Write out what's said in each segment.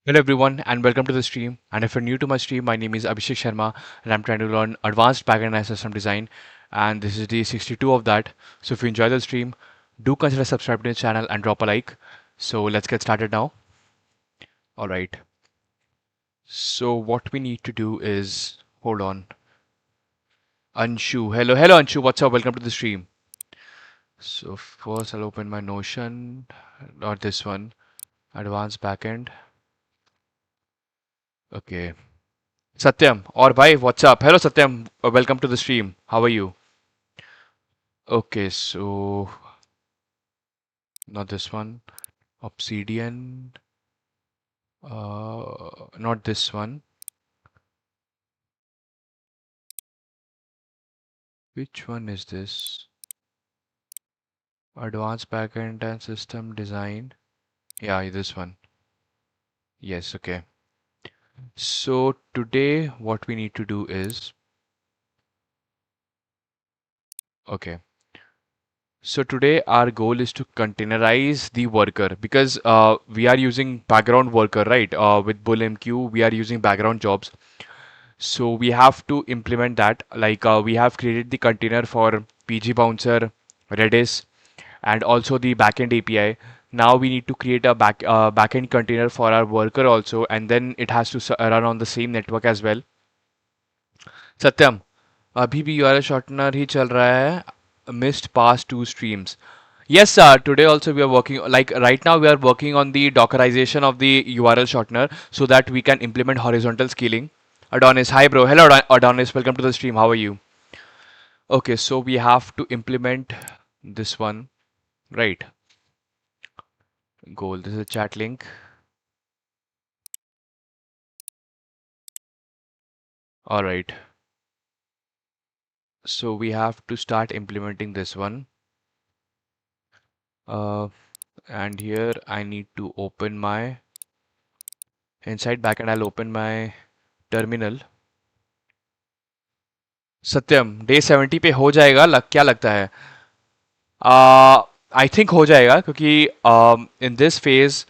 Hello everyone and welcome to the stream. And if you're new to my stream, my name is Abhishek Sharma and I'm trying to learn advanced backend and system design. And this is day 62 of that. So if you enjoy the stream, do consider subscribing to the channel and drop a like. So let's get started now. All right. So what we need to do is hold on. Anshu, hello Anshu. What's up? Welcome to the stream. So first I'll open my Notion, not this one, advanced backend. Okay. Satyam, or bhai, what's up? Hello Satyam, welcome to the stream. How are you? Okay, so not this one. Obsidian. Not this one. Which one is this? Advanced backend and system design. Yeah, this one. Yes, okay. So today what we need to do is okay. So today our goal is to containerize the worker because we are using background worker, right? With BullMQ, we are using background jobs. So we have to implement that. Like we have created the container for PG Bouncer, Redis, and also the backend API. Now we need to create a backend container for our worker also, and then it has to run on the same network as well. सत्यम अभी भी URL shortener ही चल रहा है missed past two streams. Yes, today also we are working, like right now we are working on the dockerization of the URL shortener so that we can implement horizontal scaling. Adonis, hi bro. Hello Adonis, welcome to the stream. How are you? Okay, so we have to implement this one, right? Goal. This is a chat link. All right. So we have to start implementing this one. And here I need to open my inside backend. I'll open my terminal. Satyam day 70 पे हो जाएगा क्या लगता है I think हो जाएगा क्योंकि in this phase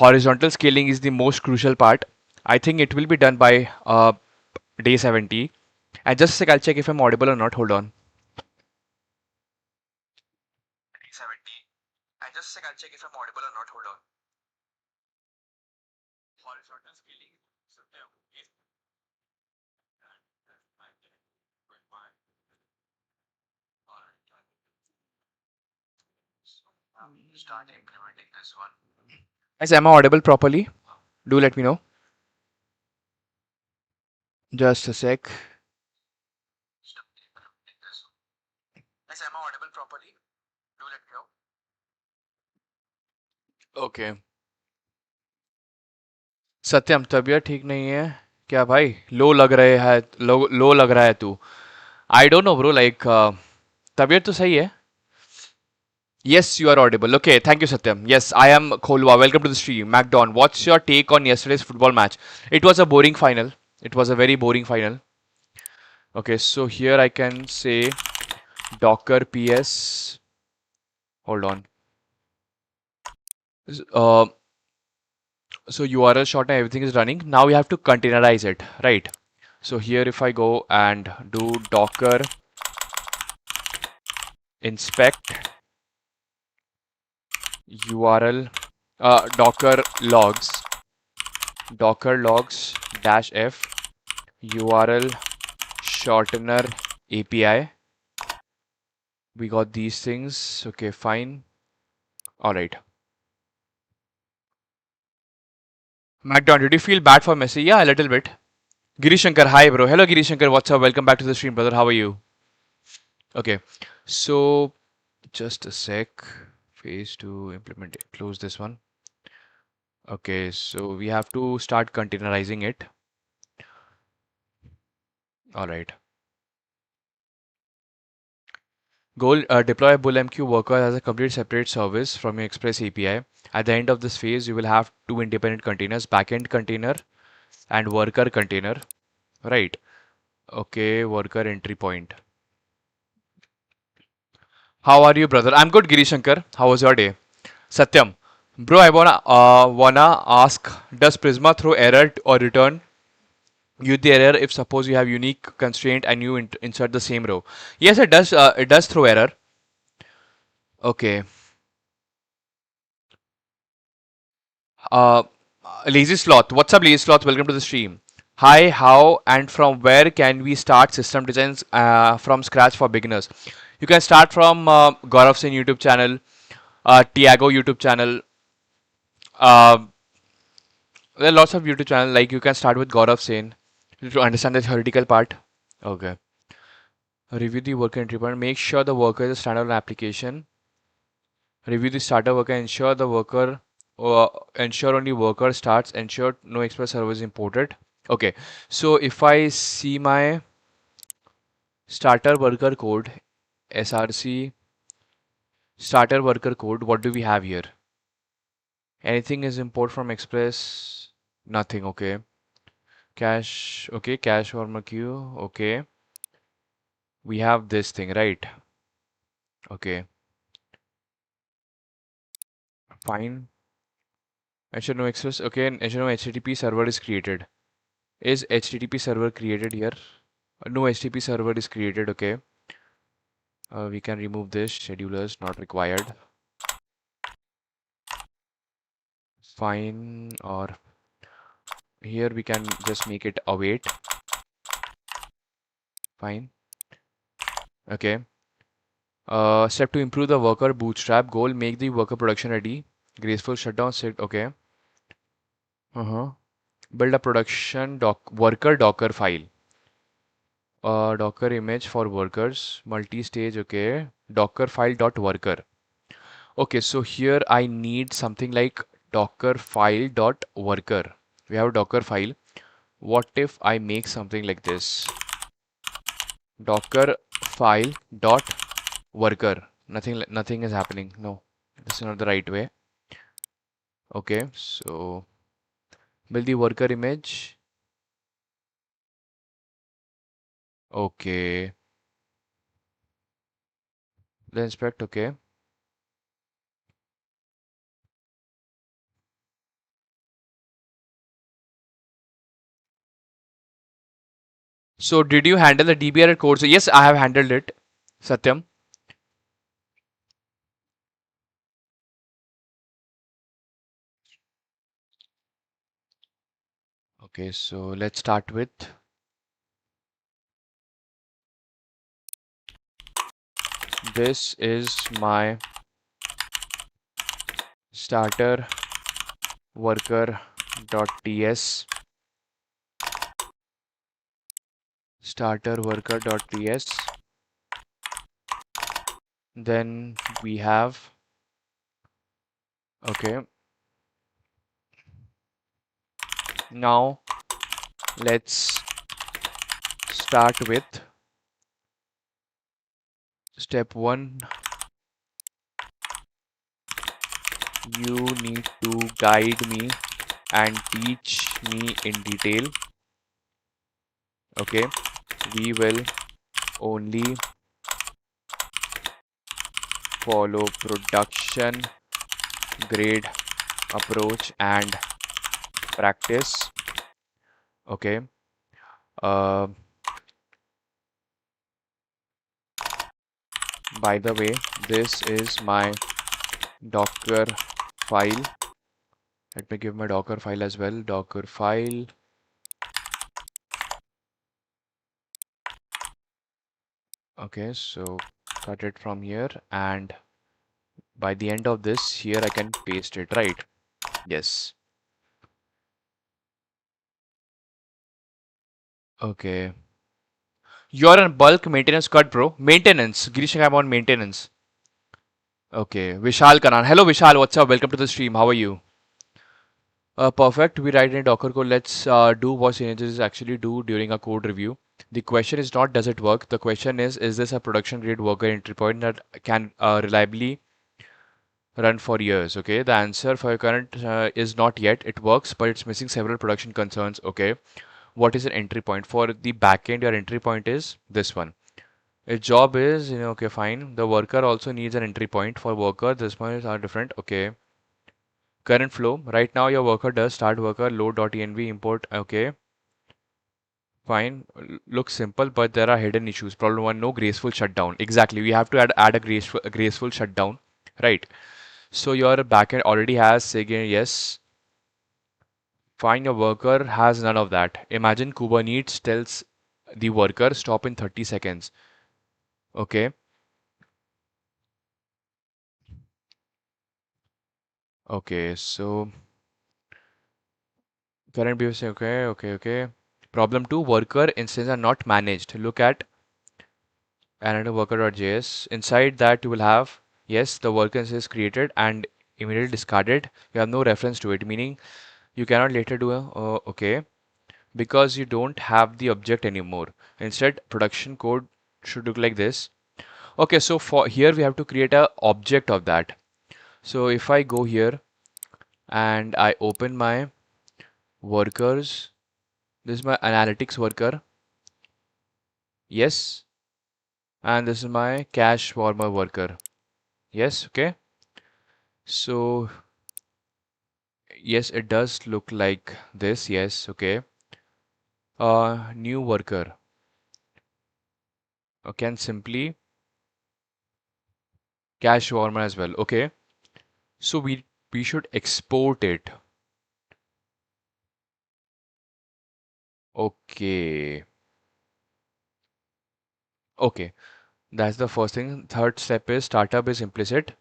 horizontal scaling is the most crucial part I think it will be done by day 70 and just a sec, I'll check if I'm audible or not. Hold on. Day 70 and just a sec, I'll check if I'm audible or not. Hold on. Horizontal scaling Satyam is start implementing this one. Guys, am I audible properly? Do let me know. Just a sec. Guys, am I audible properly? Do let me know. Okay. सत्यम तबीयत ठीक नहीं है क्या भाई लो लग रहे है लो लग रहा है तू I don't know bro like तबीयत तो सही है Yes, you are audible. Okay, thank you, Satyam. Yes, I am Kholwa. Welcome to the stream. MacDon, what's your take on yesterday's football match? It was a boring final. It was a very boring final. Okay, so here I can say Docker PS. Hold on. Uh, so URL short and everything is running. Now we have to containerize it, right? So here if I go and do Docker inspect URL Docker logs dash f URL shortener API. We got these things. Okay, fine. All right. MacDon, did you feel bad for Messi? Yeah, a little bit. Girishankar, hi bro. Hello Girishankar, what's up? Welcome back to the stream, brother. How are you? Okay, so just a sec. Phase 2 implement it. Close this one. Okay, so we have to start containerizing it. All right. Goal deploy a BullMQ worker as a complete separate service from your Express API. At the end of this phase, you will have two independent containers, backend container and worker container. Right. Okay, worker entry point. How are you, brother? I'm good, Girishankar. How was your day? Satyam. Bro, I wanna ask, does Prisma throw error or return you the error if suppose you have unique constraint and you insert the same row? Yes, it does. It does throw error. Okay. Uh, Lazy Sloth. What's up, Lazy Sloth? Welcome to the stream. Hi, how and from where can we start system designs from scratch for beginners? You can start from Gaurav Singh YouTube channel, Tiago YouTube channel. Uh, there are lots of YouTube channels. Like you can start with Gaurav Singh to understand the theoretical part. Okay. Review the worker entry point. Make sure the worker is a standalone application. Review the starter worker. Ensure only worker starts. Ensure no express server is imported. Okay. So if I see my starter worker code, src starter worker code, what do we have here? Anything is import from express? Nothing. Okay. Cache. Okay. Cache former queue. Okay. We have this thing, right? Okay. Fine. Ensure no express. Okay. And ensure no HTTP server is created. Is HTTP server created here? No HTTP server is created. Okay. We can remove this. Schedulers not required. Fine. Or here we can just make it await. Fine. Okay. Step to improve the worker bootstrap goal. Make the worker production ready. Graceful shutdown. Set. Okay. Uh-huh. Build a production worker Docker file. Docker image for workers. Multi-stage. Okay. Docker file dot worker. Okay. So here I need something like Docker file dot worker. We have a Docker file. What if I make something like this? Docker file dot worker. Nothing is happening. No, this is not the right way. Okay, so build the worker image. Okay, the inspect. Okay. So did you handle the DBRR code? So yes, I have handled it. Satyam. Okay, so let's start with this is my starter worker dot ts starter worker dot ts. Then we have, okay, now let's start with step 1. You need to guide me and teach me in detail. Okay, we will only follow production grade approach and practice. Okay. Uh, by the way, this is my Docker file. Let me give my Docker file as well. Docker file. Okay, so cut it from here, and by the end of this, here I can paste it, right? Yes. Okay. You're on bulk maintenance cut, bro. Maintenance. Girish, I'm on maintenance. Okay. Vishal Kanan. Hello, Vishal. What's up? Welcome to the stream. How are you? Perfect. We write in Docker code. Let's do what changes actually do during a code review. The question is not does it work? The question is this a production grade worker entry point that can reliably run for years? Okay. The answer for your current is not yet. It works, but it's missing several production concerns. Okay. What is an entry point? For the backend, your entry point is this one. Its job is, okay, fine. The worker also needs an entry point. For worker, this points are different. Okay. Current flow. Right now your worker does start worker load.env import. Okay, fine. Looks simple, but there are hidden issues. Problem one, no graceful shutdown. Exactly. We have to add a graceful shutdown. Right. So your backend already has Sige, yes. Fine, your worker has none of that. Imagine Kubernetes tells the worker stop in 30 seconds. Okay. Okay. So current BFC. Okay. Okay. Okay. Problem two, worker instances are not managed. Look at another worker.js. Inside that you will have, yes, the worker is created and immediately discarded. You have no reference to it, meaning you cannot later do a, okay, because you don't have the object anymore. Instead, production code should look like this. Okay, so for here we have to create a object of that. So if I go here and I open my workers, this is my analytics worker. Yes, and this is my cache warmer worker. Yes, okay. So yes, it does look like this. Yes, okay. New worker can simply cache warmer as well. Okay. So we should export it. Okay. Okay. That's the first thing. Third step is startup is implicit.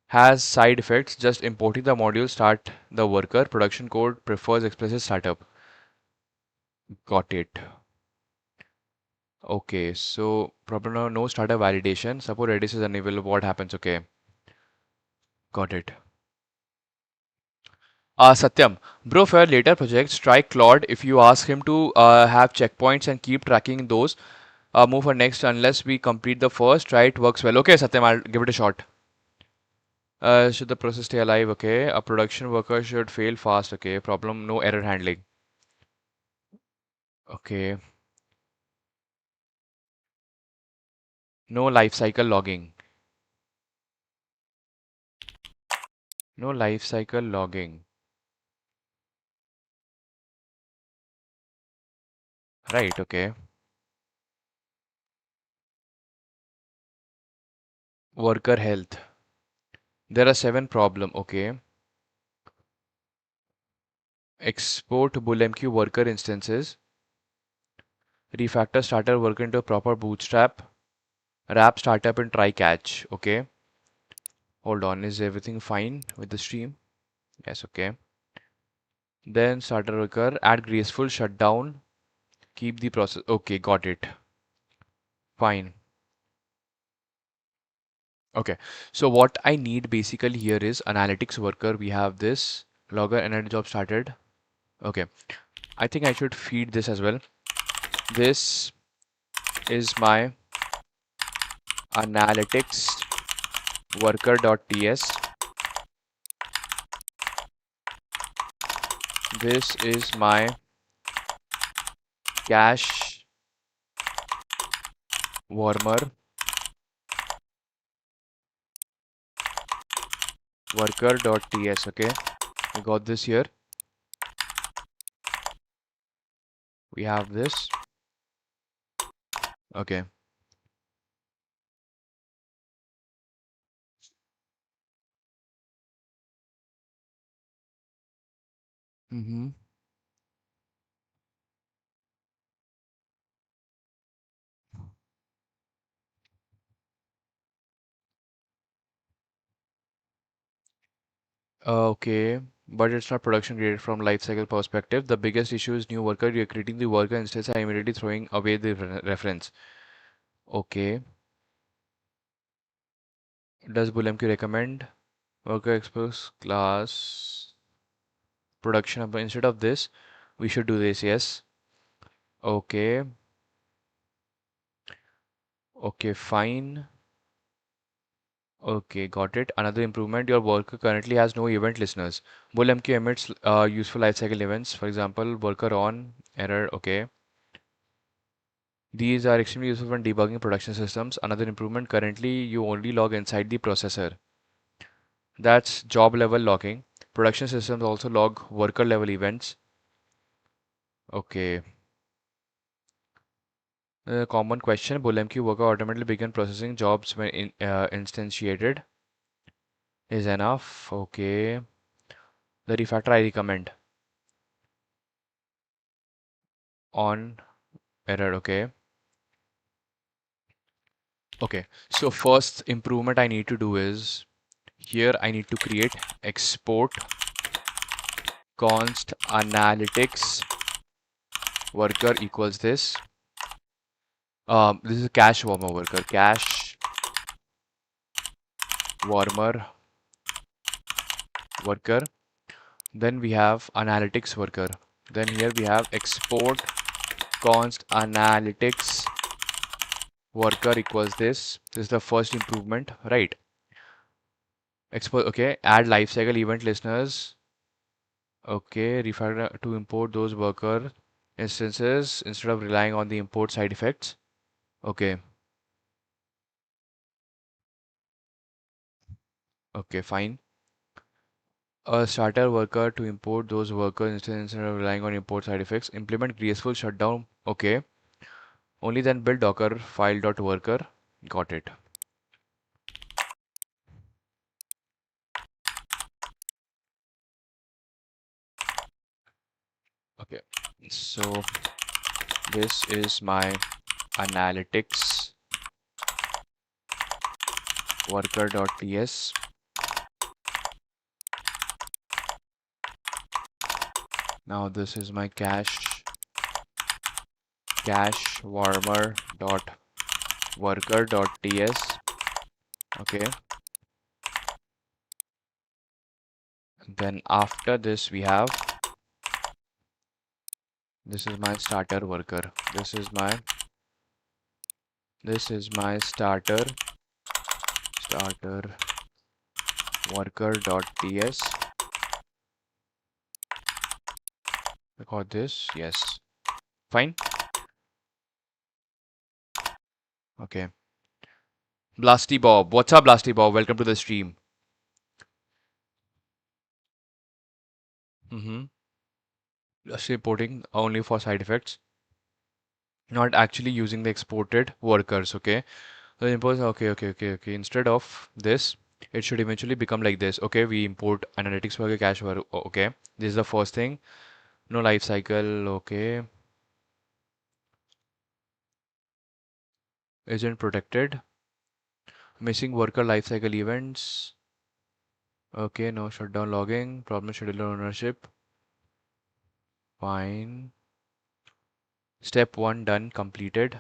Has side effects. Just importing the module start the worker. Production code prefers explicit startup. Got it. Okay. So problem now, no startup validation. Suppose Redis is unavailable. What happens? Okay. Got it. Satyam, bro, for your later projects, try Claude. If you ask him to have checkpoints and keep tracking those, move for next unless we complete the first. Try it works well. Okay, Satyam, I'll give it a shot. Should the process stay alive? Okay. A production worker should fail fast. Okay. Problem, no error handling. Okay. No life cycle logging. No life cycle logging. Right. Okay. Worker health. There are seven problem. Okay. Export BullMQ worker instances. Refactor starter worker into a proper bootstrap. Wrap startup and try catch. Okay. Hold on. Is everything fine with the stream? Yes. Okay. Then starter worker. Add graceful shutdown. Keep the process. Okay. Got it. Fine. Okay. So what I need basically here is analytics worker. We have this logger and job started. Okay. I think I should feed this as well. This is my analytics worker.ts. This is my cache warmer worker.ts. Okay. We got this here. We have this. Okay. Mm-hmm. Okay, but it's not production graded from lifecycle perspective. The biggest issue is new worker. You're creating the worker instance and immediately throwing away the reference. Okay. Does BullMQ recommend worker expose class production? But instead of this, we should do this. Yes. Okay. Okay, fine. Okay, got it. Another improvement, your worker currently has no event listeners. BullMQ emits useful lifecycle events. For example, worker on error. Okay. These are extremely useful when debugging production systems. Another improvement, currently you only log inside the processor. That's job level logging. Production systems also log worker level events. Okay. Common question. BullMQ worker automatically begin processing jobs when instantiated. Is enough. Okay. The refactor I recommend. On error. Okay. Okay. So first improvement I need to do is here I need to create export const analytics worker equals this. This is a cache warmer worker. Cache warmer worker. Then we have analytics worker. Then here we have export const analytics worker equals this. This is the first improvement, right? Export. Okay. Add lifecycle event listeners. Okay. Refactor to import those worker instances instead of relying on the import side effects. Okay. Okay. Fine. A starter worker to import those worker instances instead of relying on import side effects. Implement graceful shutdown. Okay. Only then build docker file.worker. Got it. Okay. So this is my analytics worker.ts. Now this is my cache warmer dot worker.ts. Okay. Then after this we have this is my starter worker. This is my starter worker.ts. Record this. Yes. Fine. Okay. Blasty Bob. What's up, Blasty Bob? Welcome to the stream. Just importing only for side effects. Not actually using the exported workers. Okay. So import. Okay. Instead of this, it should eventually become like this. Okay. We import analytics worker, cache worker. Okay. This is the first thing. No life cycle. Okay. Isn't protected. Missing worker lifecycle events. Okay, no shutdown logging. Problem scheduler ownership. Fine. Step 1 done, completed.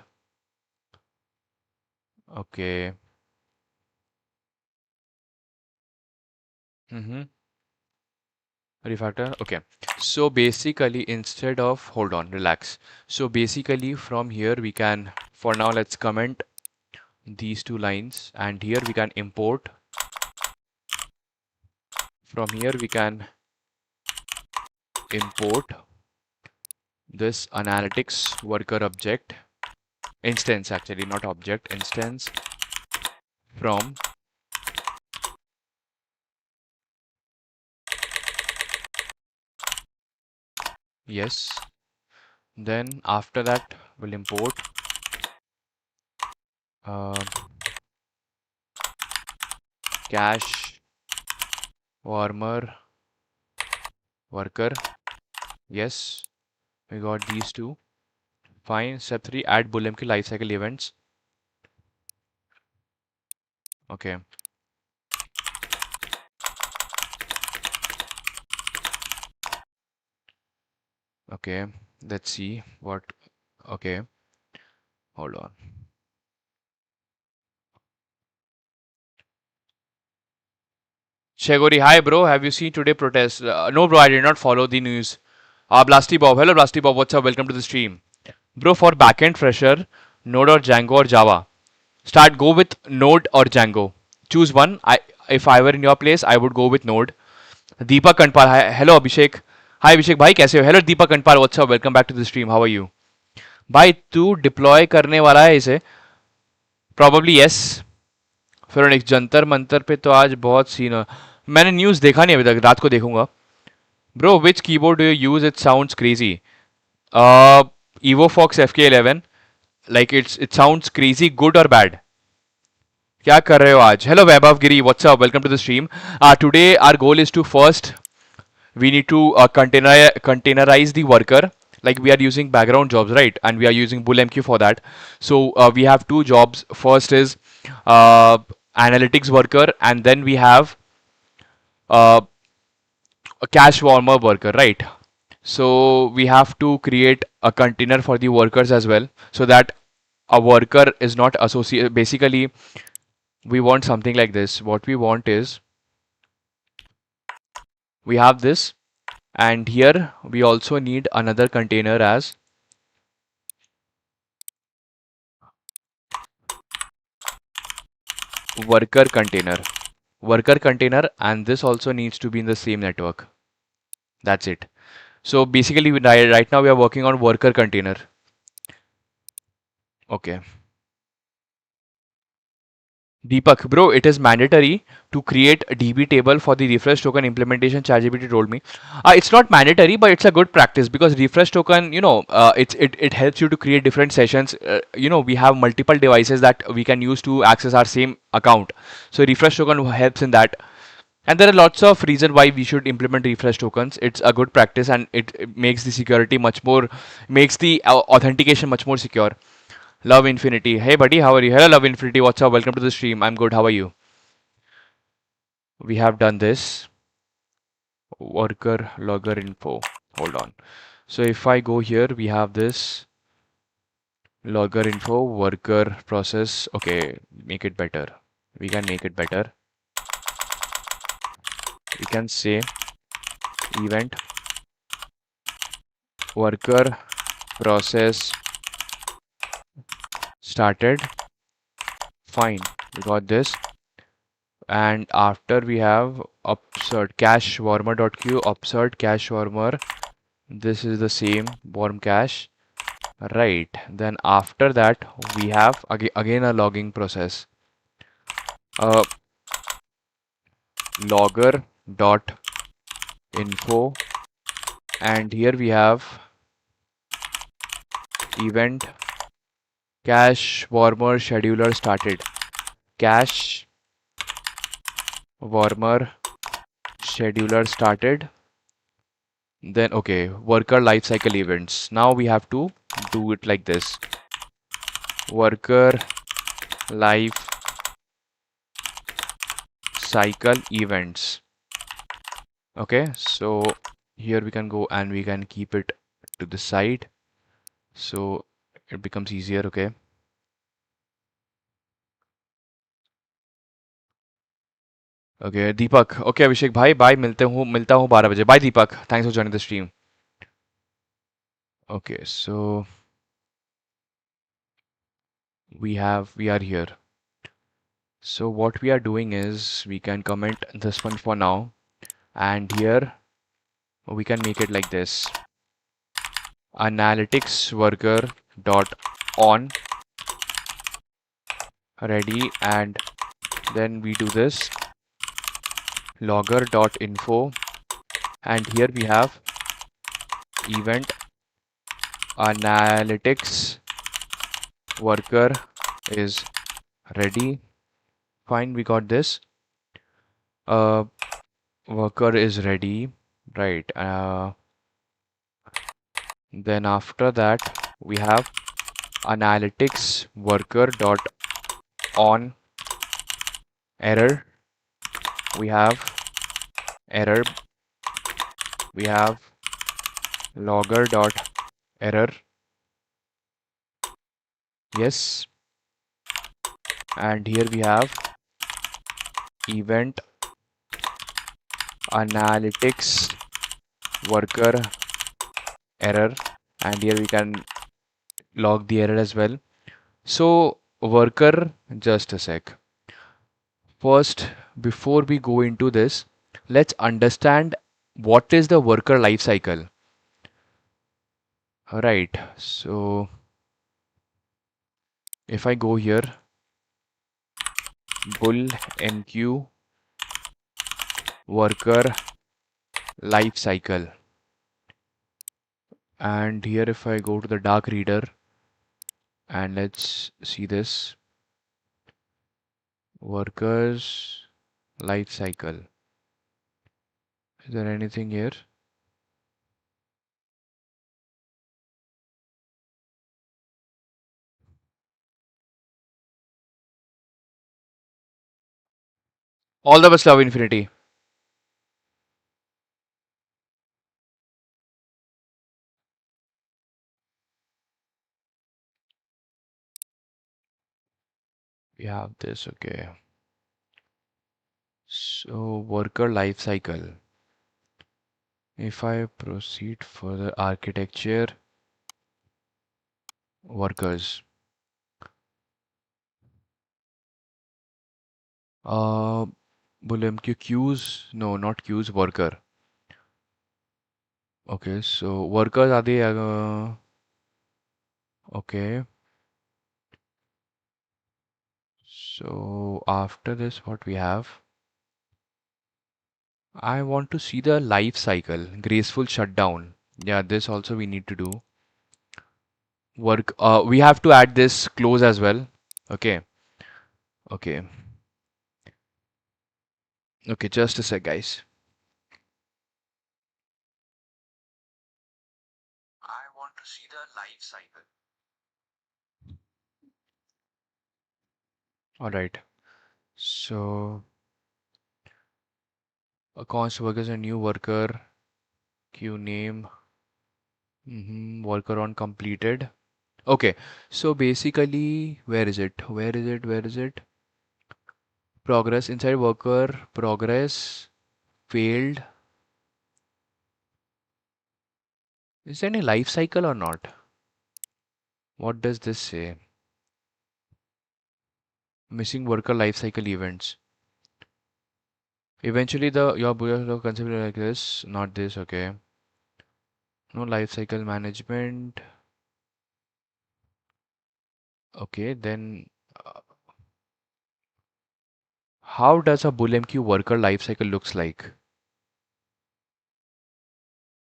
Okay. Refactor. Okay. So basically, instead of, hold on, relax. So basically, from here we can, for now, let's comment these two lines, and here we can import. From here we can import this analytics worker object instance, actually not object, instance from yes. Then after that we'll import cache warmer worker. Yes, we got these two. Fine. Step 3, add BullMQ lifecycle events. Okay. Okay. Let's see what. Okay. Hold on. Shagori, hi bro. Have you seen today protest? No, bro. I did not follow the news. Blasty Bob. Hello, Blasty Bob. What's up? Welcome to the stream. Bro, for backend fresher, Node or Django or Java. Go with Node or Django. Choose one. If I were in your place, I would go with Node. Deepak Kanpal. Hi, hello Abhishek. Hi Abhishek भाई कैसे हो? Hello Deepak Kanpal. What's up? Welcome back to the stream. How are you? भाई तू deploy करने वाला है इसे? Probably yes. फिर एक जंतर मंतर पे तो आज बहुत सीन है. मैंने न्यूज़ देखा नहीं अभी तक. रात को देखूंगा. Bro, which keyboard do you use? It sounds crazy. Uh, EvoFox FK11. Like it sounds crazy, good or bad? क्या कर रहे हो आज? Hello Vaibhav Giri, what's up? Welcome to the stream. Today our goal is to first we need to containerize the worker. Like we are using background jobs, right? And we are using BullMQ for that. So we have two jobs. First is uh, analytics worker, and then we have uh, a cache warmer worker, right? So we have to create a container for the workers as well, so that a worker is not associated. Basically, we want something like this. What we want is we have this, and here we also need another container as worker container. Worker container, and this also needs to be in the same network. That's it. So basically, right now we are working on worker container. Okay. Deepak, bro, it is mandatory to create a DB table for the refresh token implementation. ChatGPT told me. It's not mandatory, but it's a good practice because refresh token, it helps you to create different sessions. We have multiple devices that we can use to access our same account. So refresh token helps in that. And there are lots of reasons why we should implement refresh tokens. It's a good practice, and it makes the security much more, makes the authentication much more secure. Love Infinity. Hey buddy, how are you? Hello Love Infinity, what's up? Welcome to the stream. I'm good. How are you? We have done this. Worker logger info. Hold on. So if I go here, we have this logger info, worker process. Okay, make it better. We can make it better. We can say event worker process started. Fine, we got this. And after we have upsert cache warmer.q upsert cache warmer. This is the same warm cache, right? Then after that we have again a logging process. Uh, logger dot info, and here we have event cache warmer scheduler started. Cache warmer scheduler started. Then okay, worker lifecycle events. Now we have to do it like this. Worker life cycle events. Okay, so here we can go and we can keep it to the side, so it becomes easier. Okay. Okay, Deepak. Okay, Abhishek bhai, bye. मिलता हूँ 12 बजे. Bye Deepak. Thanks for joining the stream. Okay, so we are here. So what we are doing is we can comment this one for now, and here we can make it like this. Analytics worker dot on ready, and then we do this logger dot info, and here we have event analytics worker is ready. Fine, we got this. Worker is ready, right? Then after that we have analytics worker dot on error. We have error. We have logger dot error. Yes. And here we have event analytics worker error, and here we can log the error as well. So worker, just a sec. First, before we go into this, let's understand what is the worker life cycle. All right, so if I go here, bull mq worker life cycle. And here if I go to the dark reader and let's see this workers life cycle. Is there anything here? All the best, love infinity. We have this, okay. So worker life cycle. If I proceed further, architecture, workers. Uh, Bulem queues? No, not queues, worker. Okay, so workers are the okay. So after this, what we have? I want to see the life cycle, graceful shutdown. Yeah, this also we need to do. Work. We have to add this close as well. Okay. Okay. Okay. Just a sec, guys. I want to see the life cycle. All right. So a const worker is a new worker. Queue name. Worker on completed. Okay. So basically, where is it? Where is it? Where is it? Progress inside worker. Progress failed. Is there any life cycle or not? What does this say? Missing worker life cycle events. Eventually, the your Booyah concept like this, not this. Okay. No life cycle management. Okay, then how does a BullMQ worker life cycle looks like?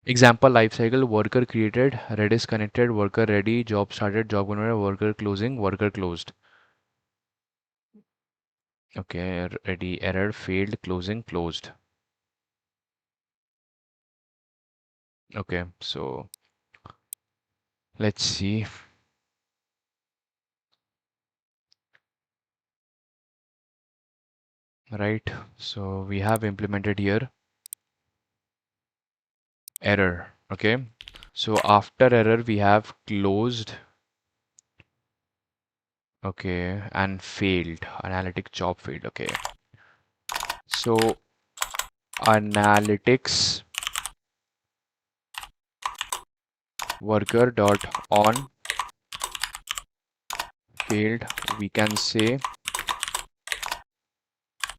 Example life cycle: worker created, Redis connected, worker ready, job started, job converted, worker closing, worker closed. Okay, ready, error, failed, closing, closed. Okay, so let's see. Right, so we have implemented here error. Okay, so after error we have closed. Okay, and failed. Analytic job failed. Okay, so analytics worker dot on failed. We can say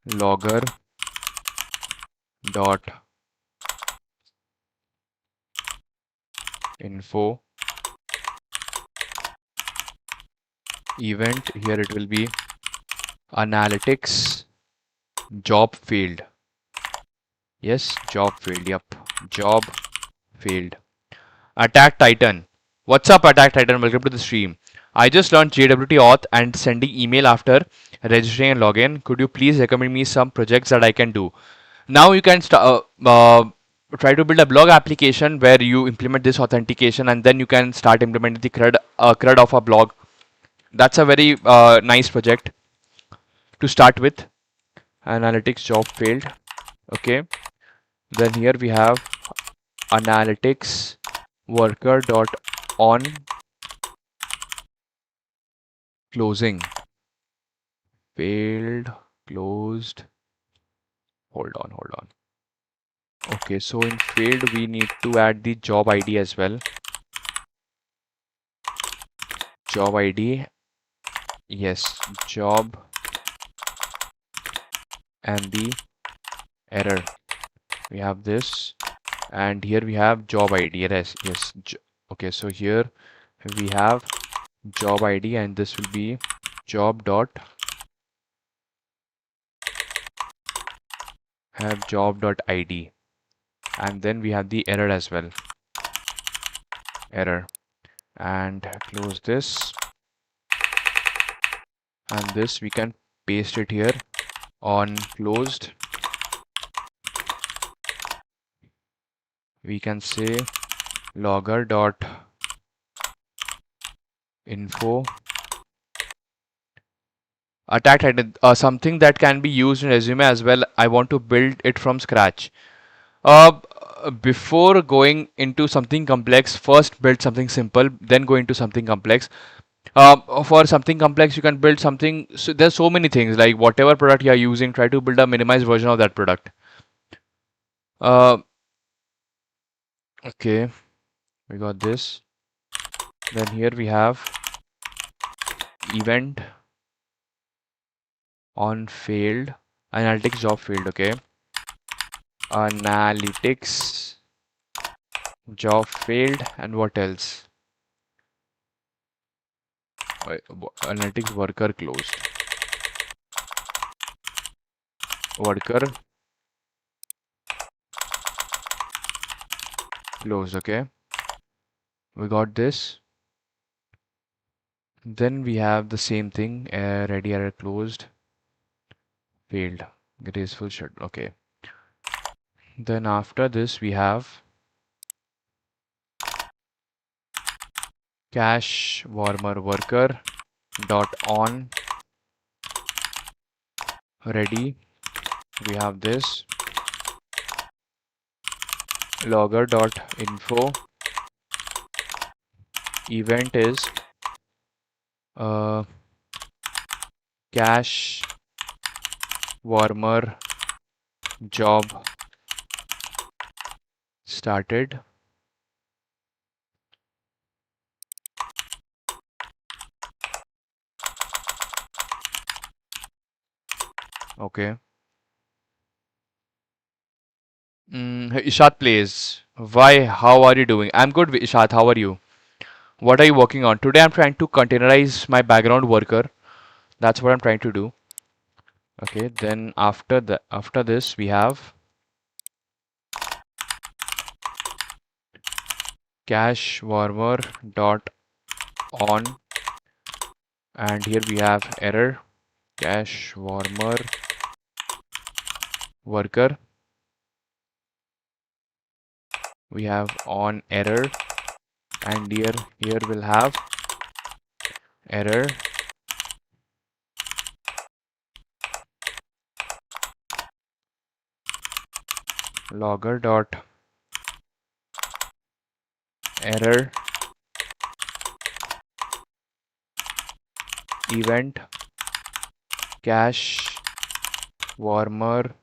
logger dot info event. Here it will be analytics job failed. Yes, job failed. Yep, job failed. Attack Titan. What's up, Attack Titan? Welcome to the stream. I just learned JWT auth and sending email after registering and login. Could you please recommend me some projects that I can do? Now you can try to build a blog application where you implement this authentication and then you can start implementing the CRUD of a blog. That's a very nice project to start with. Analytics job failed. Okay. Then here we have analytics worker dot on closing failed closed. Hold on. Okay, so in failed we need to add the job ID as well. Job ID, yes, job and the error. We have this, and here we have job ID. Yes. Okay, so here we have job ID, and this will be job dot have job dot ID. and then we have the error as well. Error. And close this. And this we can paste it here on closed. We can say logger dot info attack item, something that can be used in resume as well. I want to build it from scratch. Before going into something complex, first build something simple, then go into something complex. For something complex, you can build something. So there's so many things, like whatever product you are using, try to build a minimized version of that product. Uh, okay, we got this. Then here we have event on failed analytics job failed. Okay, analytics job failed, and what else? Analytics worker closed. Worker closed. Okay, we got this. Then we have the same thing. Ready error closed. Failed. Graceful shut. Okay. Then after this we have cache warmer worker dot on ready. We have this logger dot info event is uh, cache warmer job started. Okay. Hey, Ishat plays. Why? How are you doing? I'm good, Ishat. How are you? What are you working on? Today I'm trying to containerize my background worker. That's what I'm trying to do. Okay, then after this we have cache warmer dot on, and here we have error cache warmer worker. We have on error, and here we'll have error logger dot error event cache warmer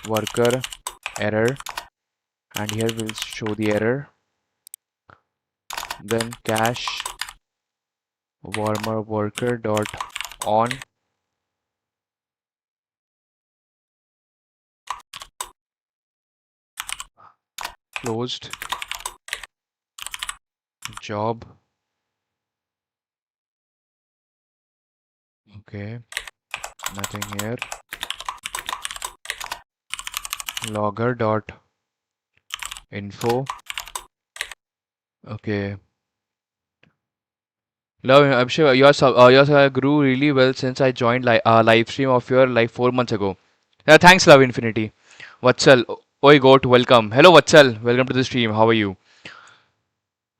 worker error, and here we'll show the error. Then cache warmer worker dot on closed job. Okay, nothing here. Logger dot info. Okay. Love, I'm sure yours grew really well since I joined live stream of your like 4 months ago. Thanks, Love Infinity. Vatsal, oi goat, welcome. Hello, Vatsal, welcome to the stream. How are you?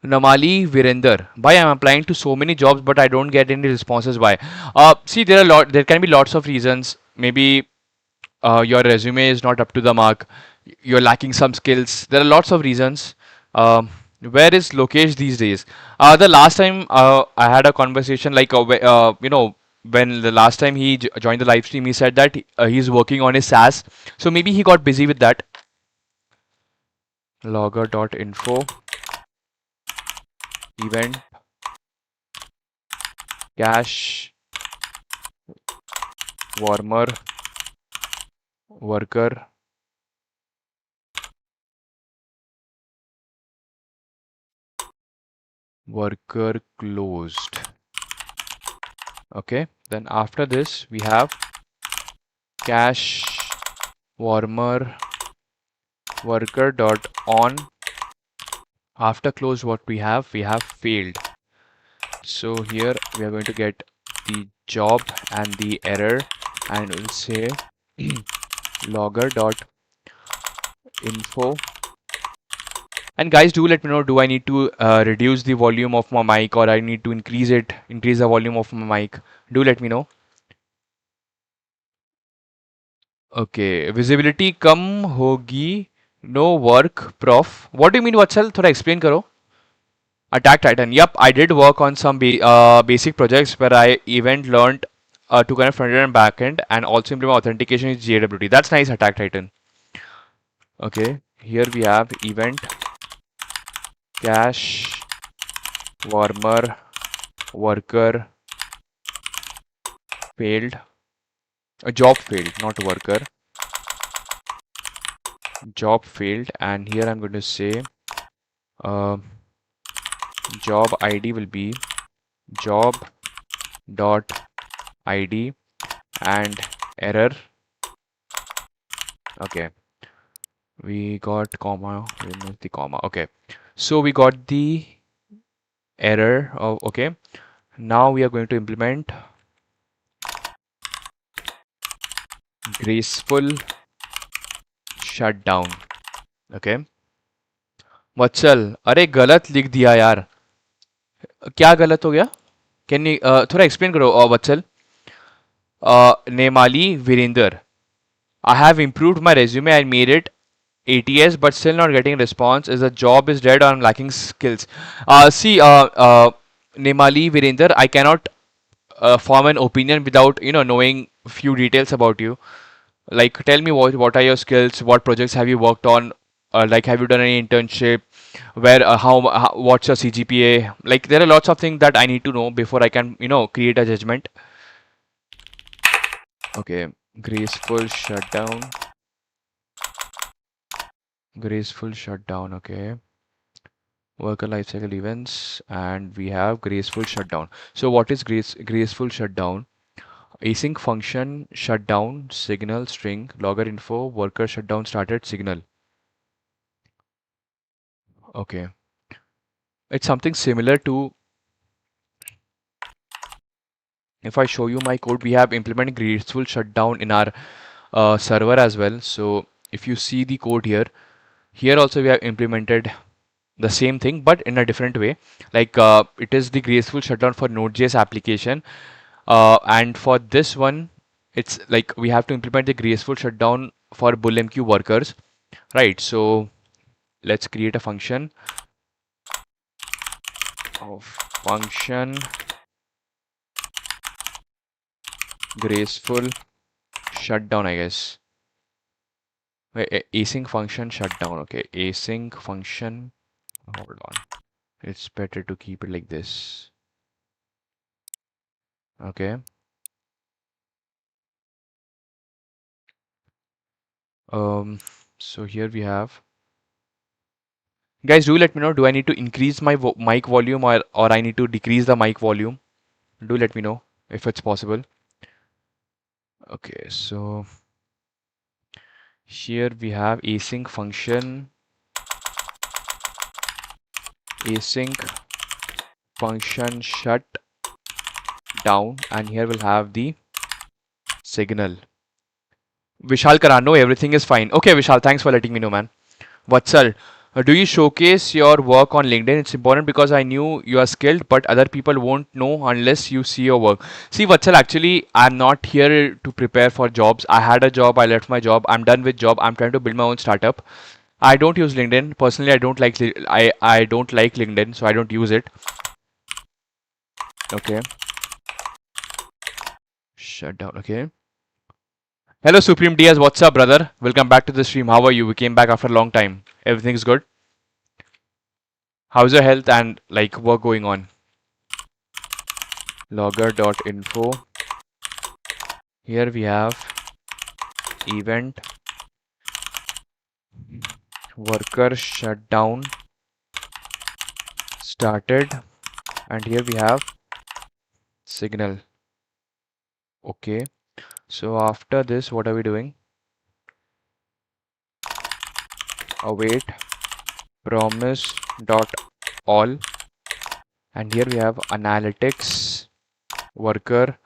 Namali Virender. Bhai, I'm applying to so many jobs, but I don't get any responses. Why? See, there can be lots of reasons. Maybe your resume is not up to the mark, you're lacking some skills. There are lots of reasons. Um, where is Lokesh these days? The last time I had a conversation, like when the last time he joined the live stream, he said that he's working on his SaaS, so maybe he got busy with that. Logger.info event cache warmer worker closed. Okay, then after this we have cache warmer worker dot on. After close, what we have failed. So here we are going to get the job and the error, and we'll say logger dot info. And guys, do let me know, do I need to reduce the volume of my mic, or I need to increase the volume of my mic? Do let me know. Okay, visibility कम होगी, no work prof. What do you mean वत्सल, थोड़ा explain करो. Attack Titan. Yep, I did work on some basic projects where I even learned to kind of front end and back end, and also implement authentication with JWT. That's nice, Attack Titan. Okay, here we have event cache warmer worker failed. A job failed, not worker. Job failed, and here I'm going to say uh, job ID will be job dot ID and error. Okay, we got comma, remove the comma. Okay, so we got the error of, okay, now we are going to implement graceful shutdown. Okay, वत्सल, अरे गलत लिख दिया यार. क्या गलत हो गया? Can you थोड़ा एक्सप्लेन करो वत्सल. नेमाली Virendra, I have improved my resume and made it ATS, but still not getting response. Is the job is dead or I'm lacking skills? See, Nemali Virender, I cannot form an opinion without knowing few details about you. Like, tell me what are your skills? What projects have you worked on? Like, have you done any internship? Where how what's your CGPA? Like, there are lots of things that I need to know before I can create a judgment. Okay, graceful shutdown. Graceful shutdown. Okay. Worker lifecycle events, and we have graceful shutdown. So what is graceful shutdown? Async function shutdown signal string logger info worker shutdown started signal. Okay, it's something similar to, if I show you my code, we have implemented graceful shutdown in our server as well. So if you see the code here also we have implemented the same thing but in a different way. Like it is the graceful shutdown for Node.js application, and for this one it's like we have to implement the graceful shutdown for BullMQ workers, right? So let's create a function of function graceful shutdown, I guess. Wait, async function shutdown. Okay, async function, hold on, it's better to keep it like this. Okay. So here we have, guys, do let me know, do I need to increase my mic volume, or I need to decrease the mic volume? Do let me know if it's possible. Okay, so here we have async function shut down, and here we'll have the signal. Vishal Karano, everything is fine. Okay, Vishal, thanks for letting me know, man. Vatsal, do you showcase your work on LinkedIn? It's important because I knew you are skilled, but other people won't know unless you see your work. See, Vatsal, actually, I'm not here to prepare for jobs. I had a job, I left my job, I'm done with job, I'm trying to build my own startup. I don't use LinkedIn. Personally, I don't like I don't like LinkedIn, so I don't use it. Okay. Shut down. Okay. Hello, Supreme Diaz. What's up, brother? Welcome back to the stream. How are you? We came back after a long time. Everything's good? How's your health and like work going on? Logger.info. Here we have event worker shutdown started, and here we have signal. Okay. So after this, what are we doing? await promise dot all, and here we have analytics worker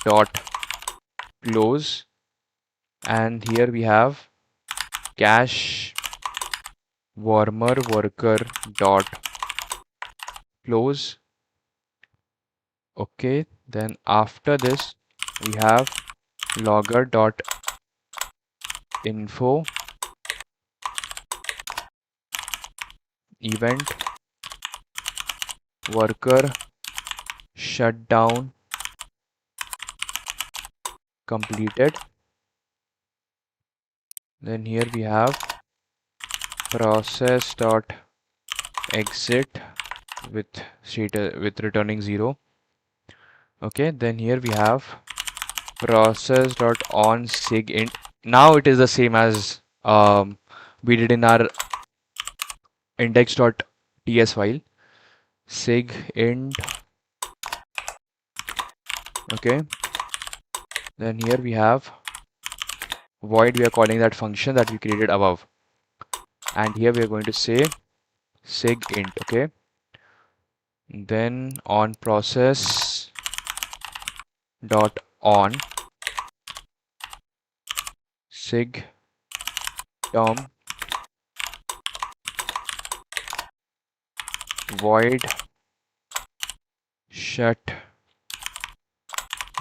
dot close, and here we have cache warmer worker dot close. Okay, then after this we have logger dot info event worker shutdown completed. Then here we have process dot exit with with returning 0. Okay, then here we have process dot on sig int. Now it is the same as we did in our index.ts file. Sig int. Okay, then here we have void. We are calling that function that we created above, and here we are going to say sig int. Okay, then on process dot on sig term void shut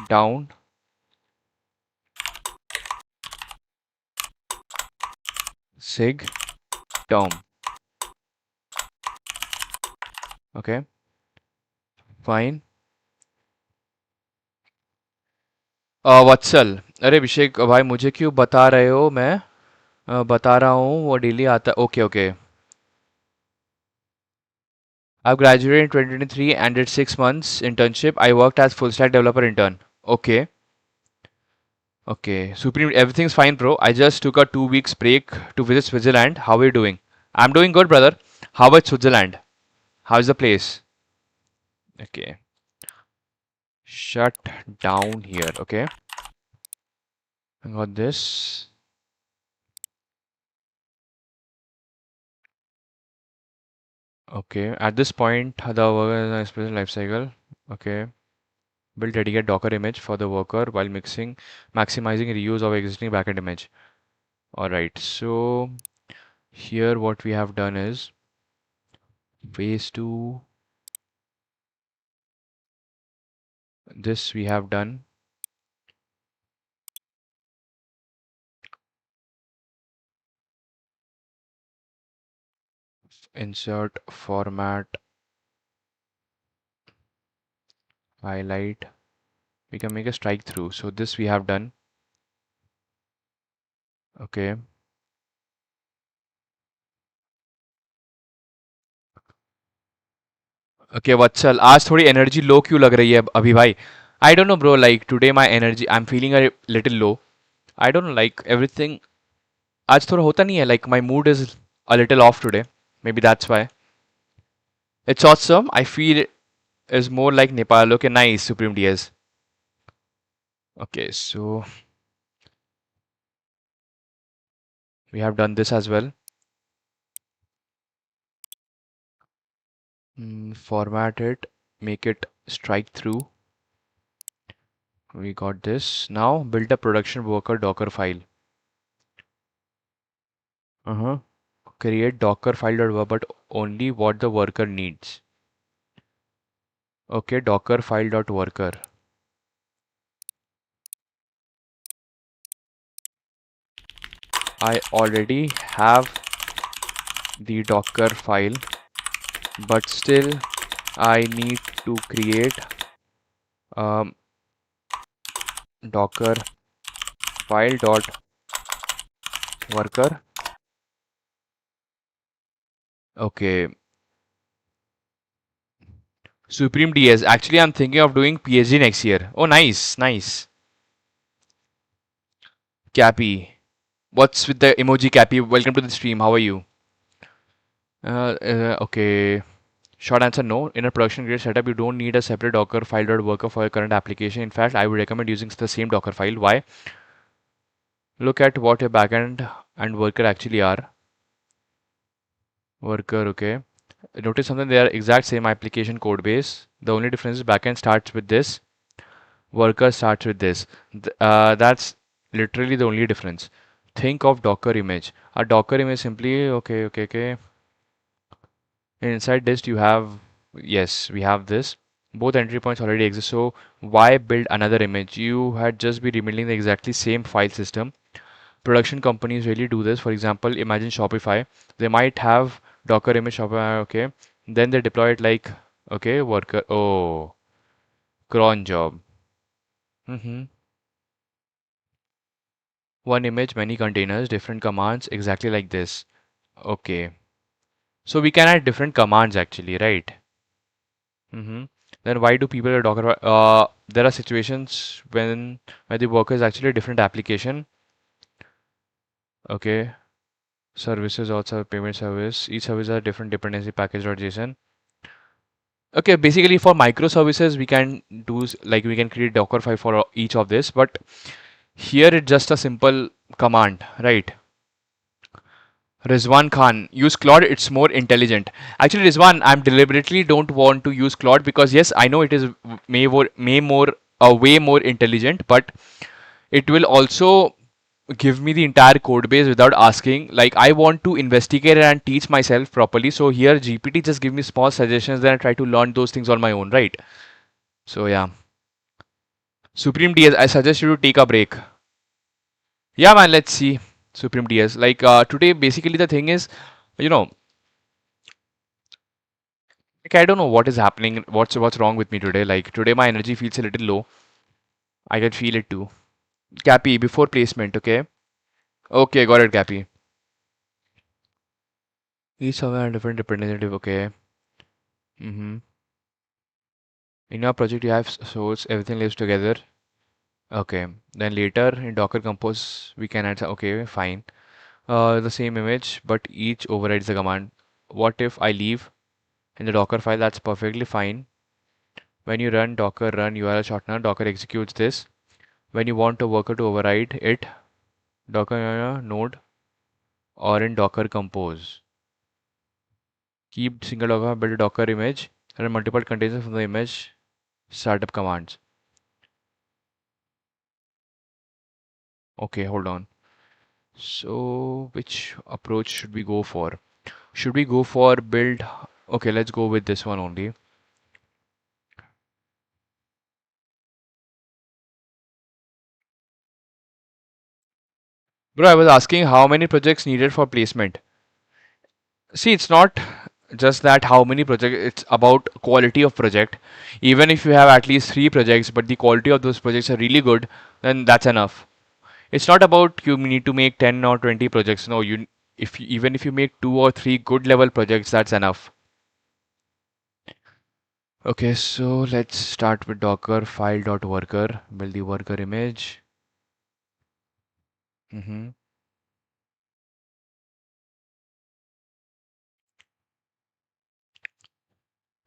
down sig term. Okay, fine. वत्सल, अरे अभिषेक भाई मुझे क्यों बता रहे हो? मैं बता रहा हूँ, वो डेली आता। Okay okay. I've graduated in 2023 and did 6 months internship. I worked as full stack developer intern. Okay. Okay. Supreme, everything's fine, bro. I just took a 2 weeks break to visit Switzerland. How are you doing? I'm doing good, brother. How about Switzerland? How's the place? Okay. Shut down here. Okay. I got this. Okay. At this point, the worker expression lifecycle. Okay. Build dedicated Docker image for the worker while maximizing reuse of existing backend image. Alright, so here what we have done is phase 2. This we have done. Insert format highlight. We can make a strike through. So this we have done. Okay. Okay, Vatsal, आज थोड़ी energy low क्यों लग रही है अभी भाई? I don't know, bro. Like today my energy, I'm feeling a little low. I don't know, like everything. आज थोड़ा होता नहीं है. Like my mood is a little off today. Maybe that's why. It's awesome. I feel it is more like Nepal. Okay, nice, Supreme DS. Okay, so we have done this as well. Format it, make it strike through. We got this. Now build a production worker Docker file. Create Docker file.work, but only what the worker needs. Okay, Docker file.worker. I already have the Docker file, but still I need to create Docker file.worker. Okay. Supreme DS. Actually, I'm thinking of doing PhD next year. Oh, nice, nice. Cappy. What's with the emoji, Cappy? Welcome to the stream. How are you? Okay. Short answer, no. In a production grade setup, you don't need a separate Docker file.worker for your current application. In fact, I would recommend using the same Docker file. Why? Look at what your backend and worker actually are. Worker, okay. Notice something, they are exact same application code base. The only difference is backend starts with this, worker starts with this. That's literally the only difference. Think of Docker image. A Docker image simply, okay. Inside this you have, yes, we have this. Both entry points already exist, so why build another image? You had just be rebuilding the exactly same file system. Production companies really do this. For example, imagine Shopify. They might have Docker image Shopify, okay. Then they deploy it like, okay, worker. Oh, cron job. hmm One image, many containers, different commands, exactly like this. Okay. So we can add different commands actually, right? hmm Then why do people at Docker? There are situations when the worker is actually a different application. Okay. Services also have payment service. Each service has a different dependency package.json. Okay, basically for microservices we can do like we can create Docker file for each of this, but here it's just a simple command, right? Rizwan Khan, use Claude, it's more intelligent. Actually, Rizwan, I'm deliberately don't want to use Claude because yes, I know it is may more way more intelligent, but it will also give me the entire code base without asking. Like I want to investigate and teach myself properly. So here GPT just give me small suggestions, then I try to learn those things on my own, right? So yeah. Supreme DS, I suggest you to take a break. Yeah, man, let's see. Supreme DS. Like today, basically the thing is, you know, like I don't know what is happening, what's wrong with me today. Like today my energy feels a little low. I can feel it too. Cappy, before placement, okay? Okay, got it, Cappy. Each server has different representative, okay. Mm-hmm. In your project you have source, everything lives together. Okay. Then later in Docker Compose we can add okay, fine. The same image, but each overrides the command. What if I leave in the Docker file? That's perfectly fine. When you run Docker run URL shortener, Docker executes this. When you want a worker to override it, Docker node or in Docker Compose. Keep single Docker, build a Docker image, run multiple containers from the image, startup commands. Okay, hold on. So, which approach should we go for? Should we go for build? Okay, let's go with this one only. Bro, I was asking how many projects needed for placement. See, it's not just that how many projects, it's about quality of project. Even if you have at least 3 projects, but the quality of those projects are really good, then that's enough. It's not about you need to make 10 or 20 projects. No, even if you make 2 or 3 good level projects, that's enough. Okay, so let's start with Docker file.worker, build the worker image. hmm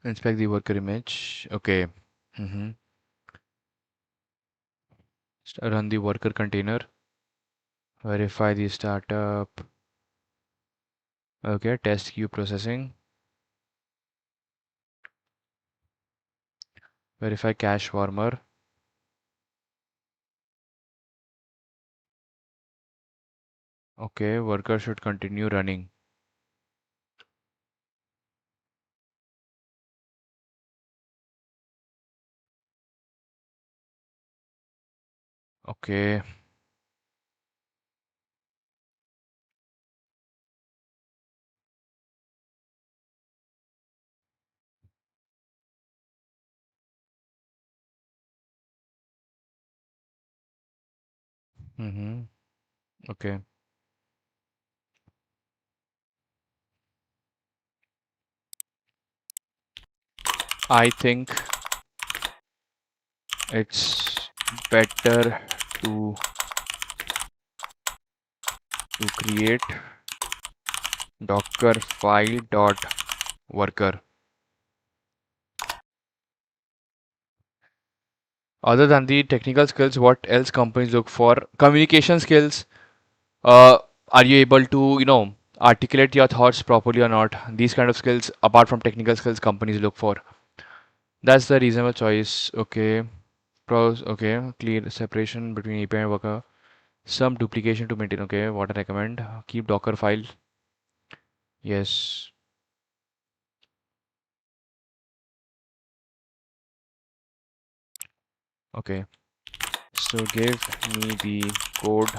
Inspect the worker image. Okay. hmm Run the worker container. Verify the startup. Okay, test queue processing. Verify cache warmer. Okay, worker should continue running. Okay. Mm-hmm. Okay. I think it's better to create Docker file dot worker. Other than the technical skills, what else companies look for? Communication skills. Uh, are you able to, articulate your thoughts properly or not. These kind of skills, apart from technical skills, companies look for. That's the reasonable choice. Okay. Pros. Okay. Clear separation between API and worker. Some duplication to maintain. Okay. What I recommend. Keep Docker file. Yes. Okay. So give me the code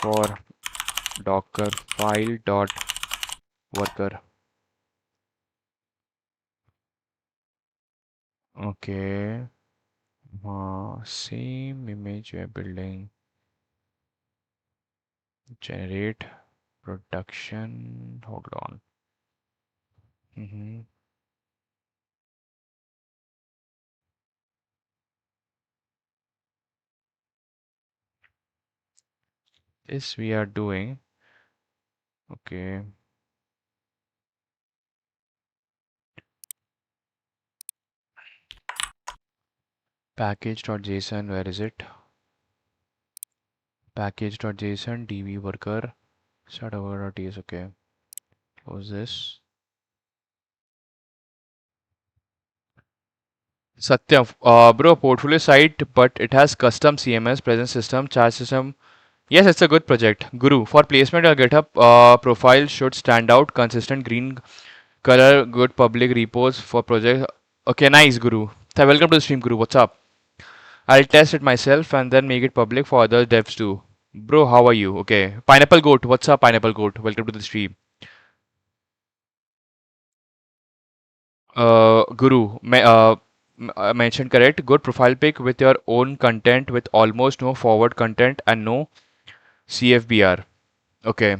for Docker file dot worker. Okay. Same image we are building. Generate production. Hold on. This we are doing. Okay. Package.json, where is it? Package.json, db worker, start over.ts. Okay. Close this. Satyam, bro, portfolio site, but it has custom CMS, present system, charge system. Yes, it's a good project. Guru, for placement, your GitHub profile should stand out, consistent green color, good public repos for project. Okay, nice, Guru. Welcome to the stream, Guru. What's up? I'll test it myself and then make it public for other devs too. Bro, how are you? Okay. Pineapple Goat. What's up, Pineapple Goat? Welcome to the stream. Guru, mentioned correct. Good profile pic with your own content with almost no forward content and no CFBR. Okay,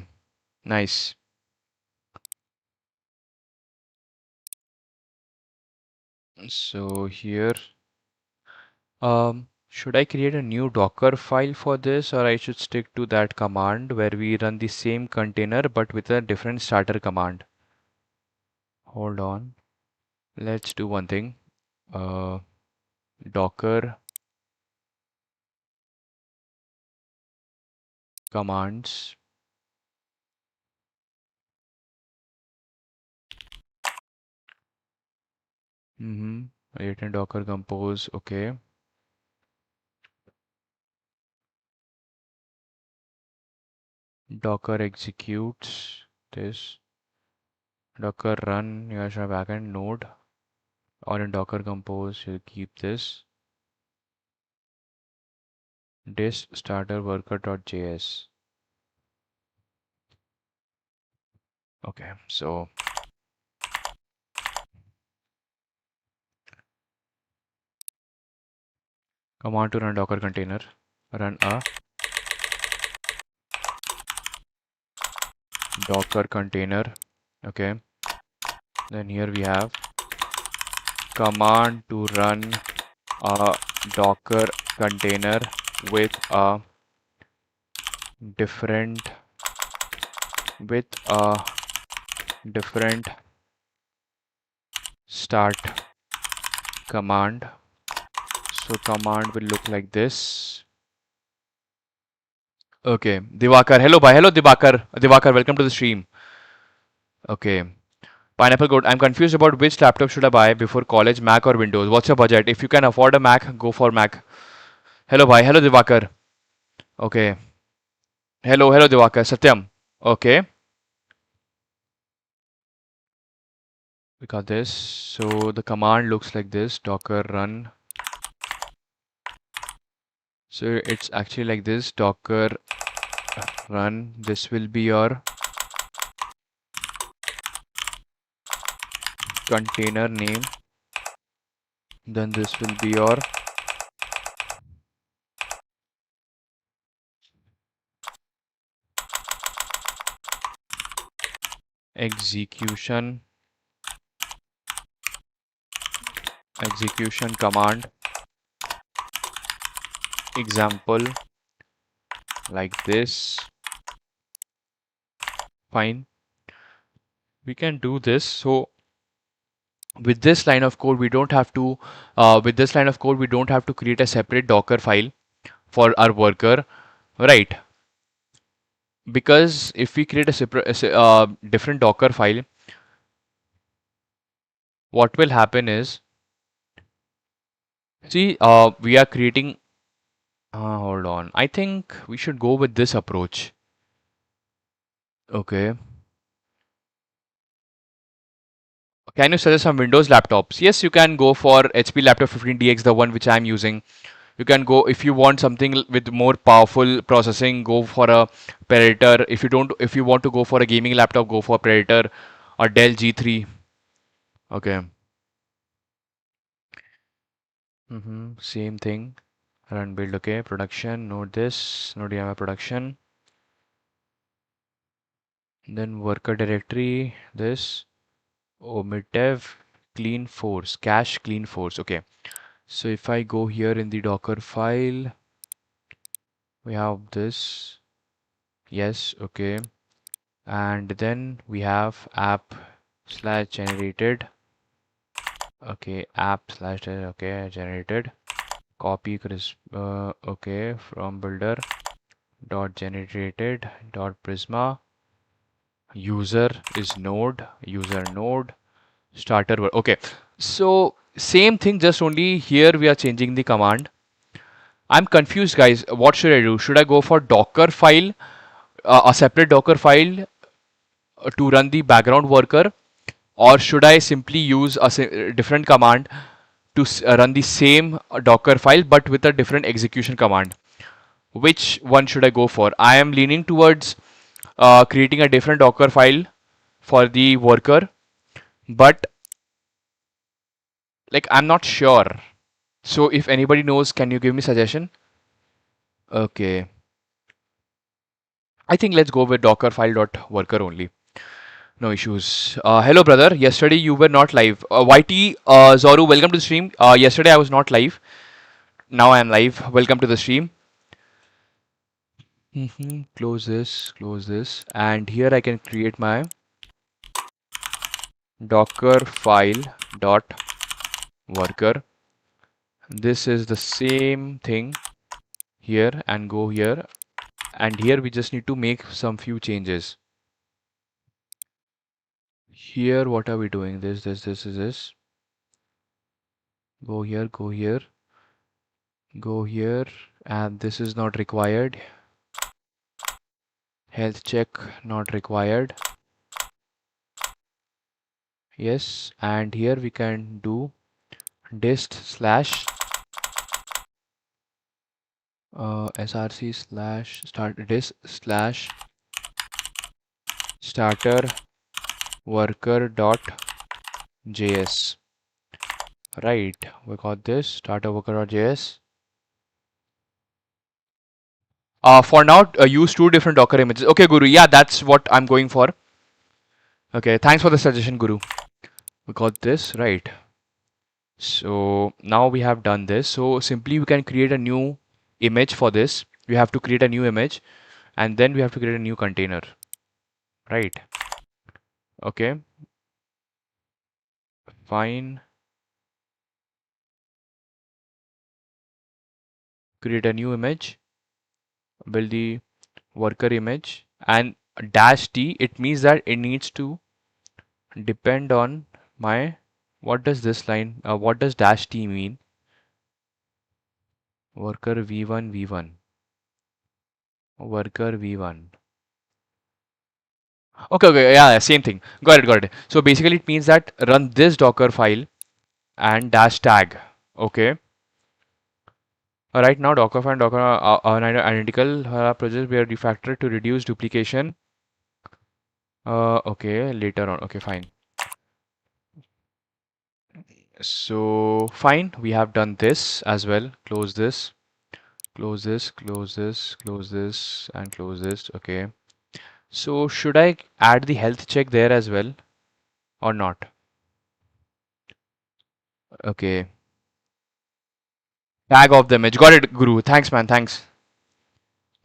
nice. So here, should I create a new Docker file for this, or I should stick to that command where we run the same container but with a different starter command? Hold on. Let's do one thing. Uh, Docker commands. Written Docker compose. Okay. Docker executes this. Docker run your backend node, or in Docker compose you'll keep this. This starter worker.js. Okay, so command to run Docker container. Run a Docker container. Okay. Then here we have command to run a Docker container with a different start command. So command will look like this. Okay, Divakar. Hello, bye. Hello, Divakar. Divakar, welcome to the stream. Okay. Pineapple Goat, I'm confused about which laptop should I buy before college, Mac or Windows. What's your budget? If you can afford a Mac, go for Mac. Hello, bye. Hello, Divakar. Okay. Hello, hello, Divakar. Satyam. Okay. We got this. So the command looks like this. Docker run. So it's actually like this. Docker run. This will be your container name. Then this will be your execution command. Example like this. Fine. We can do this. So with this line of code, we don't have to create a separate Docker file for our worker, right? because if we create a separate, different Docker file, what will happen is, see, we are creating. Hold on. I think we should go with this approach. Okay. Can you suggest some Windows laptops? Yes, you can go for HP Laptop 15DX, the one which I'm using. You can go if you want something with more powerful processing, go for a Predator. If you want to go for a gaming laptop, go for Predator or Dell G3. Okay. Same thing. Run build. Okay. Production. Node this. Node YAML production. Then worker directory. This. Omit dev. Clean force. Cache clean force. Okay. So if I go here in the Docker file, we have this. Yes. Okay. And then we have app slash generated. Okay. App slash okay generated. Copy okay from builder dot generated dot prisma. User is node. User node. Starter. Okay. So same thing, just only here we are changing the command. I'm confused, guys. What should I do? Should I go for Docker file, a separate Docker file to run the background worker, or should I simply use a different command to run the same Docker file but with a different execution command? Which one should I go for? I am leaning towards creating a different Docker file for the worker, but like I'm not sure. So if anybody knows, can you give me suggestion? Okay. I think let's go with Docker file dot worker only. No issues. Hello, brother. Yesterday you were not live. YT Zoru, welcome to the stream. Yesterday I was not live. Now I am live. Welcome to the stream. Close this, and here I can create my Docker file dot worker. This is the same thing here, and go here, and here we just need to make some few changes. Here, what are we doing? This is this. Go here, go here, go here, and this is not required. Health check not required. Yes, and here we can do dist slash src slash start dist slash starter worker dot js. Right, we got this starter worker dot js. For now, use two different Docker images. Okay, Guru. Yeah, that's what I'm going for. Okay, thanks for the suggestion, Guru. We got this right. So now we have done this. So simply we can create a new image for this. We have to create a new image, and then we have to create a new container. Right. Okay. Fine. Create a new image. Build the worker image, and dash t, it means that it needs to depend on my, what does this line, what does dash t mean? Worker v1 v1 worker v1. Okay, yeah, same thing. Got it. So basically it means that run this Docker file and dash tag. Okay. Right now Docker file and Docker are identical projects were refactored to reduce duplication. Okay, later on. Okay, fine. So fine, we have done this as well. Close this, close this, close this, close this, and close this. Okay. So should I add the health check there as well or not? Okay. Tag of the image. Got it, Guru. Thanks, man. Thanks.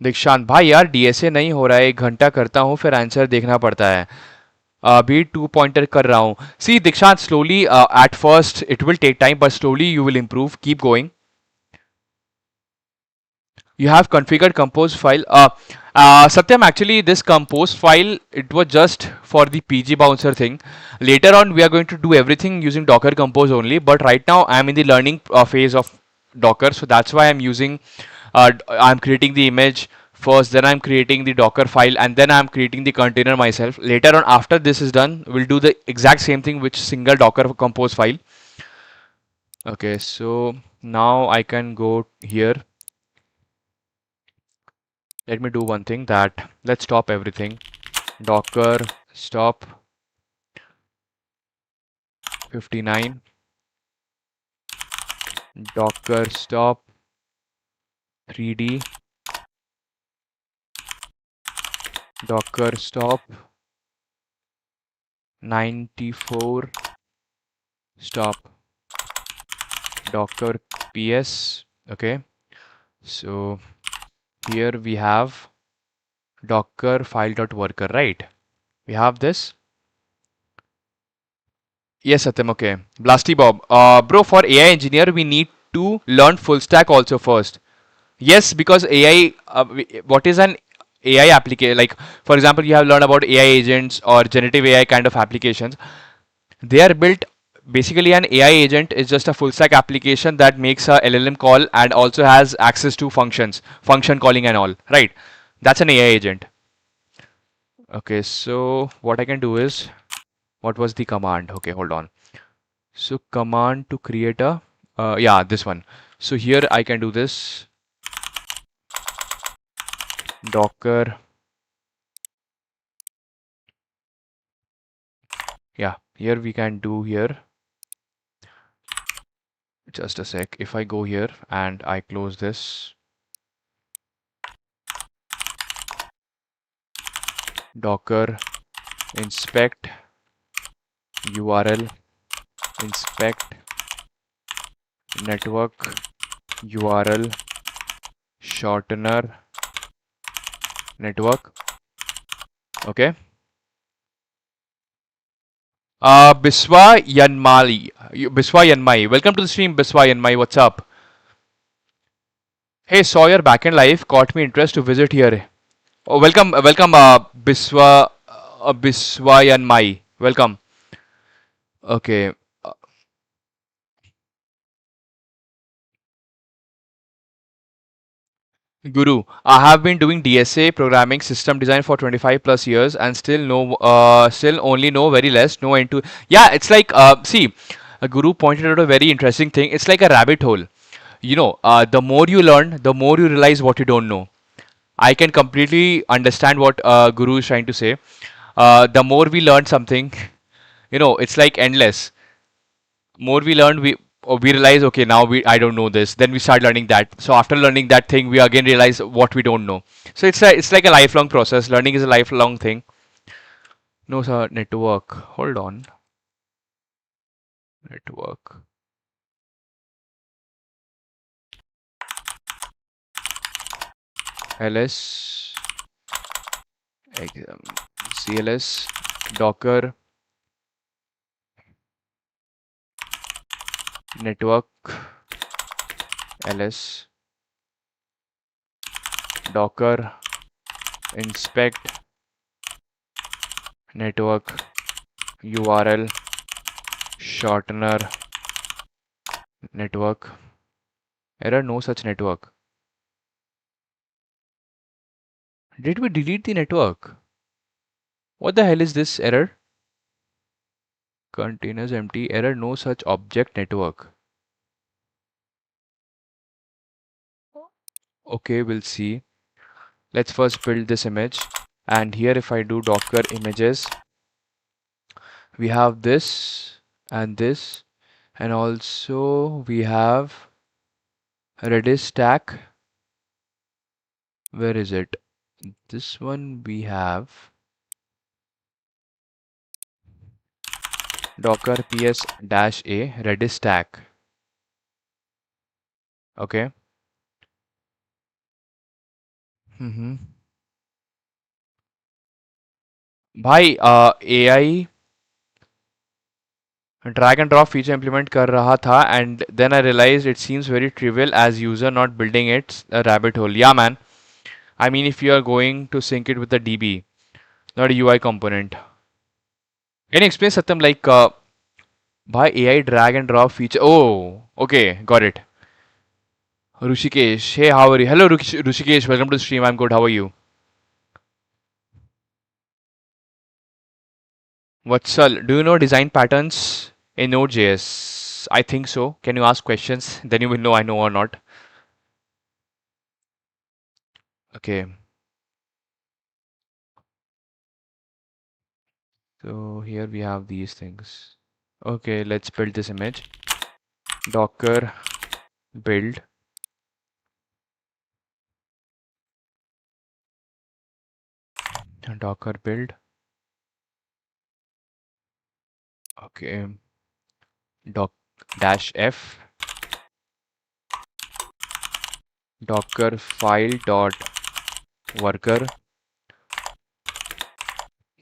दीक्षांत भाई यार DSA नहीं हो रहा है, 1 घंटा करता हूँ फिर आंसर देखना पड़ता है. अभी 2 पॉइंटर कर रहा हूँ. See Dikshant, slowly at first it will take time but slowly you will improve. Keep going. You have configured compose file. Satyam, actually, this compose file, it was just for the PG bouncer thing. Later on, we are going to do everything using Docker Compose only. But right now, I'm in the learning phase of Docker, so that's why I'm using. I'm creating the image first, then I'm creating the Docker file, and then I'm creating the container myself. Later on, after this is done, we'll do the exact same thing with single Docker Compose file. Okay, so now I can go here. Let me do one thing that let's stop everything. Docker stop 59. Docker stop 3D. Docker stop 94. Stop Docker PS. Okay, so here we have Docker file.worker, right? We have this. Yes, Satyam. Okay. Blasty Bob. Bro, for AI engineer, we need to learn full stack also first. Yes, because AI, what is an AI application? Like, for example, you have learned about AI agents or generative AI kind of applications. They are built basically an AI agent is just a full stack application that makes a LLM call and also has access to functions, function calling and all, right? That's an AI agent. Okay, so what I can do is, what was the command? Okay, hold on. So command to create a, yeah, this one. So here I can do this Docker. Yeah, here we can do here. Just a sec. If I go here and I close this, Docker inspect URL, inspect network URL shortener network. Okay. Biswa Yanmali. Biswa Yanmai. Welcome to the stream, Biswa Yanmai. What's up? Hey, saw your backend live. Caught me interest to visit here. Oh, welcome, welcome, Biswa Yanmai. Welcome. Okay. Guru, I have been doing DSA programming system design for 25 plus years and still only know very less, no into. Yeah, it's like, see, a Guru pointed out a very interesting thing. It's like a rabbit hole. The more you learn, the more you realize what you don't know. I can completely understand what Guru is trying to say. The more we learn something, it's like endless. More we learn, we realize, okay, now we I don't know this. Then we start learning that. So after learning that thing, we again realize what we don't know. So it's like a lifelong process. Learning is a lifelong thing. No, sir, network. Hold on, network. LS, CLS, Docker, network, LS, Docker, inspect, network, URL, shortener, network. Error, no such network. Did we delete the network? What the hell is this error? Containers empty. Error, no such object network. Okay, we'll see. Let's first build this image. And here if I do Docker images, we have this and this. And also we have Redis stack. Where is it? This one we have Docker ps dash a Redis stack. Okay. Mm-hmm. भाई AI drag and drop feature implement कर रहा था and then I realized it seems very trivial as user not building it a rabbit hole. Yeah, man. I mean, if you are going to sync it with the DB, not a UI component. Can you explain Satyam like by AI drag and drop feature? Oh, okay, got it. Rushikesh, hey, how are you? Hello, Rushikesh. Welcome to the stream. I'm good. How are you? What's up? Do you know design patterns in Node.js? I think so. Can you ask questions? Then you will know I know or not. Okay. So here we have these things. Okay, let's build this image. Docker build. Docker build. Okay. Doc dash f. Docker file dot worker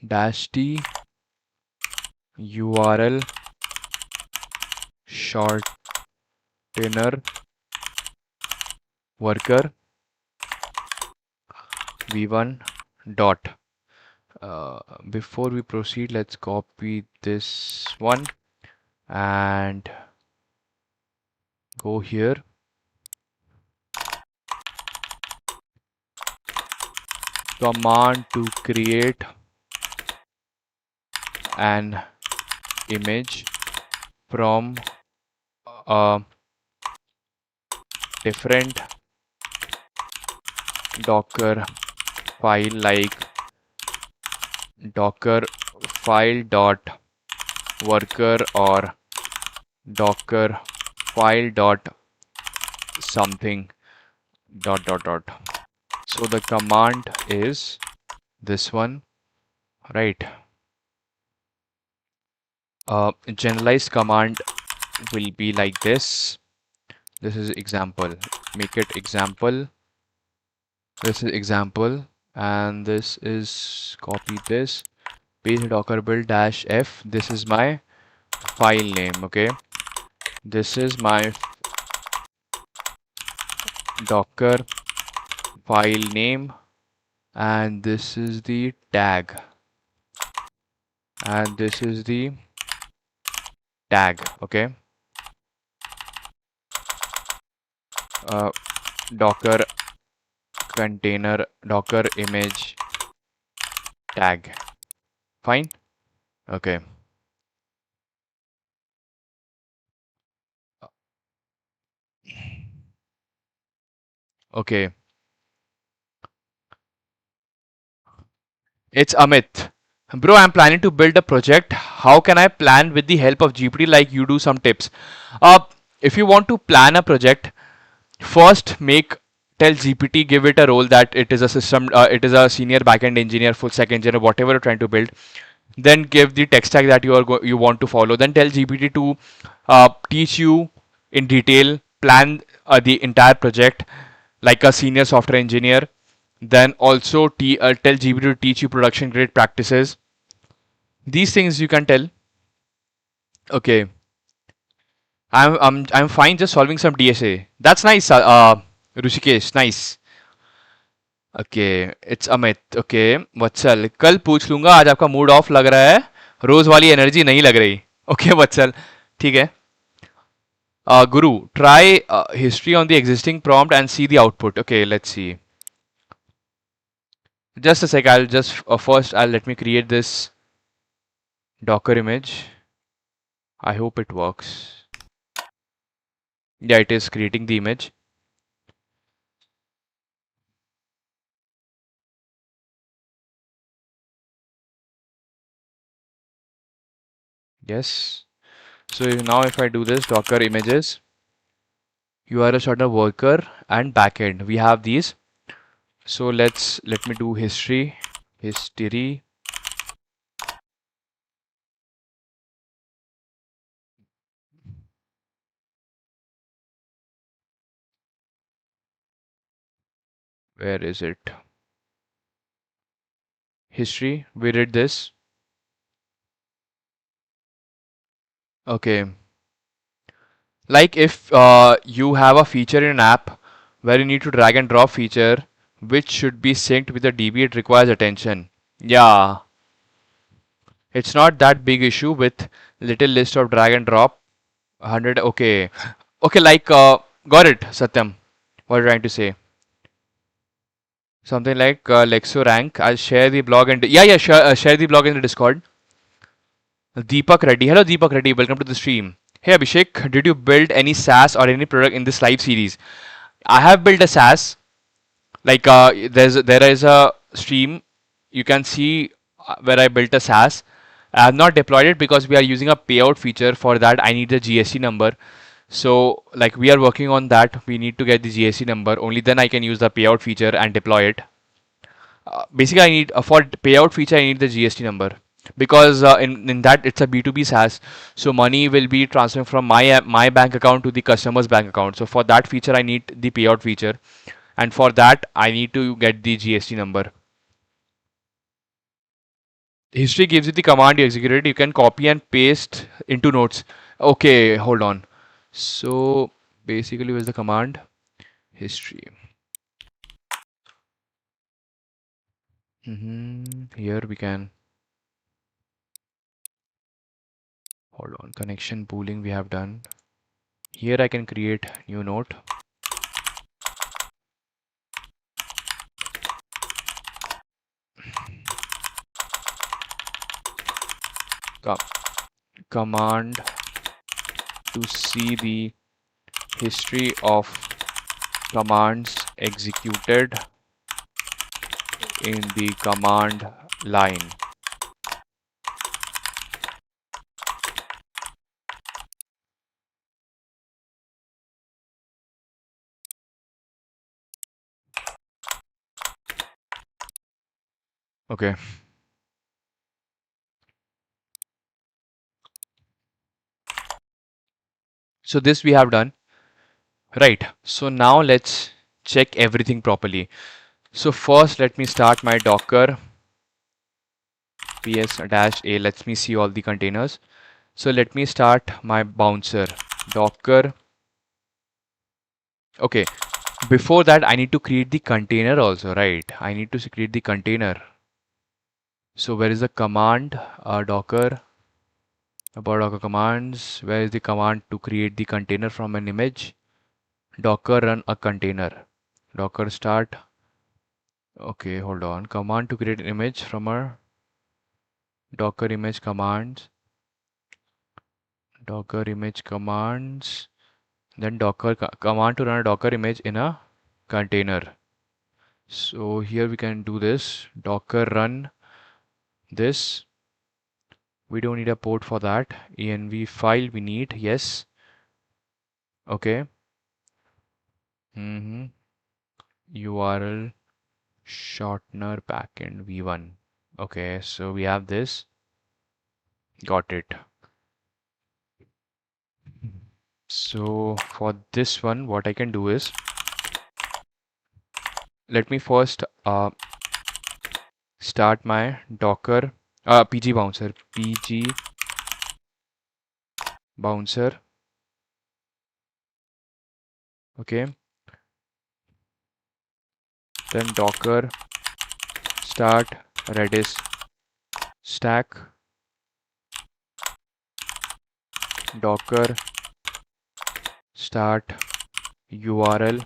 dash t URL shortener worker v1 dot. Before we proceed, let's copy this one and go here. Command to create an image from a different Docker file like Docker file dot worker or Docker file dot something dot dot dot. So the command is this one, right? Generalized command will be like this. This is example. Make it example. This is example, and this is copy this. Paste docker build dash f. This is my file name. Okay. This is my docker file name, and this is the tag, and this is the tag. Okay. Docker container docker image tag. Fine. Okay. Okay. It's Amit. Bro, I'm planning to build a project. How can I plan with the help of GPT like you do? Some tips. Uh, if you want to plan a project, first tell GPT, give it a role that it is a system, it is a senior backend engineer, full stack engineer, whatever you're trying to build. Then give the tech stack that you want to follow. Then tell GPT to teach you in detail, plan the entire project like a senior software engineer. Then also tell GPT to teach you production grade practices. These things you can tell. Okay, I'm fine just solving some DSA. That's nice, Rushikesh. Nice. Okay, it's Amit. Okay, वत्सल कल पूछ लूंगा आज आपका mood off लग रहा है रोज वाली energy नहीं लग रही ओके वत्सल ठीक है Guru try history on the existing prompt and see the output okay let's see just a sec I'll just first I'll let me create this Docker image. I hope it works. Yeah, it is creating the image. Yes. So now if I do this Docker images, URL shortener worker and backend, we have these. So let me do history. Where is it? History. We did this. Okay. Like if you have a feature in an app where you need to drag and drop feature which should be synced with the DB. It requires attention. Yeah, it's not that big issue with little list of drag and drop. 100. Okay. Okay, like, got it, Satyam. What are you trying to say? Something like Lexo rank. I'll share the blog and yeah, sure. Share the blog in the Discord. Deepak Reddy. Hello, Deepak Reddy. Welcome to the stream. Hey, Abhishek. Did you build any SaaS or any product in this live series? I have built a SaaS. Like, there is a stream. You can see where I built a SaaS. I have not deployed it because we are using a payout feature. For that, I need the GST number. So, like, we are working on that. We need to get the GST number. Only then I can use the payout feature and deploy it. Basically, I need for payout feature, I need the GST number because in that it's a B2B SaaS. So money will be transferred from my bank account to the customer's bank account. So for that feature, I need the payout feature, and for that, I need to get the GST number. History gives you the command you executed. You can copy and paste into notes. Okay, hold on. So basically, where's the command? History. Here we can. Hold on. Connection pooling we have done. Here I can create new note. Command to see the history of commands executed in the command line. Okay. So this we have done. Right. So now let's check everything properly. So first let me start my Docker ps-a. Let me see all the containers. So let me start my bouncer Docker. Okay. Before that, I need to create the container also, right? I need to create the container. So where is the command? Docker. About Docker commands. Where is the command to create the container from an image? Docker run a container. Docker start. Okay, hold on. Command to create an image from a Docker image commands. Docker image commands. Then Docker command to run a Docker image in a container. So here we can do this. Docker run this. We don't need a port for that. env file we need. Yes. Okay. URL shortener backend v1. Okay, so we have this. Got it. So for this one, what I can do is, let me first start my Docker PG bouncer. Okay. Then Docker start Redis stack. Docker start URL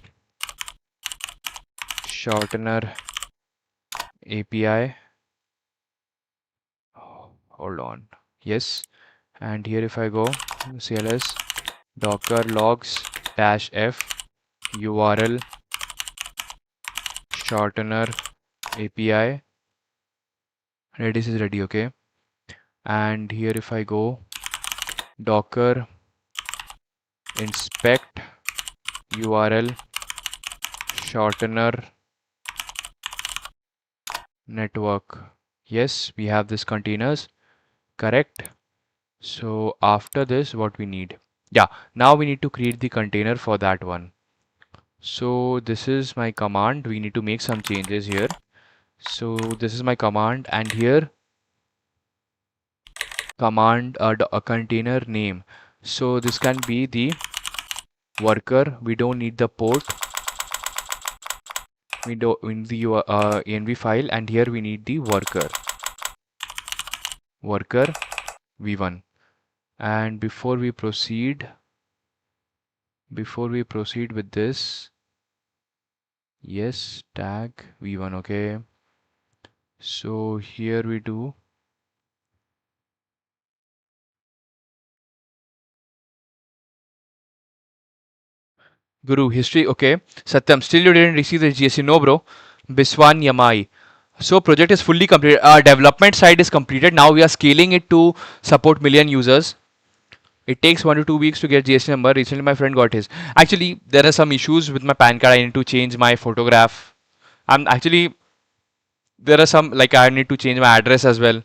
shortener API. Hold on. Yes. And here if I go CLS Docker logs -f URL shortener API. Redis is ready. Okay. And here if I go Docker inspect URL shortener network. Yes, we have this containers. Correct. So after this, what we need? Yeah, now we need to create the container for that one. So this is my command. We need to make some changes here. So this is my command, and here command a container name. So this can be the worker. We don't need the port. we need the env file, and here we need the worker v1. And before we proceed with this, yes, tag v1. Okay, so here we do Guru history. Okay, Satyam, still you didn't receive the GSC? No, bro. Biswan Yamai. So project is fully completed. Our development side is completed. Now we are scaling it to support million users. It takes 1 to 2 weeks to get GST number. Recently, my friend got his. Actually, there are some issues with my PAN card. I need to change my photograph. I'm actually there are some like I need to change my address as well.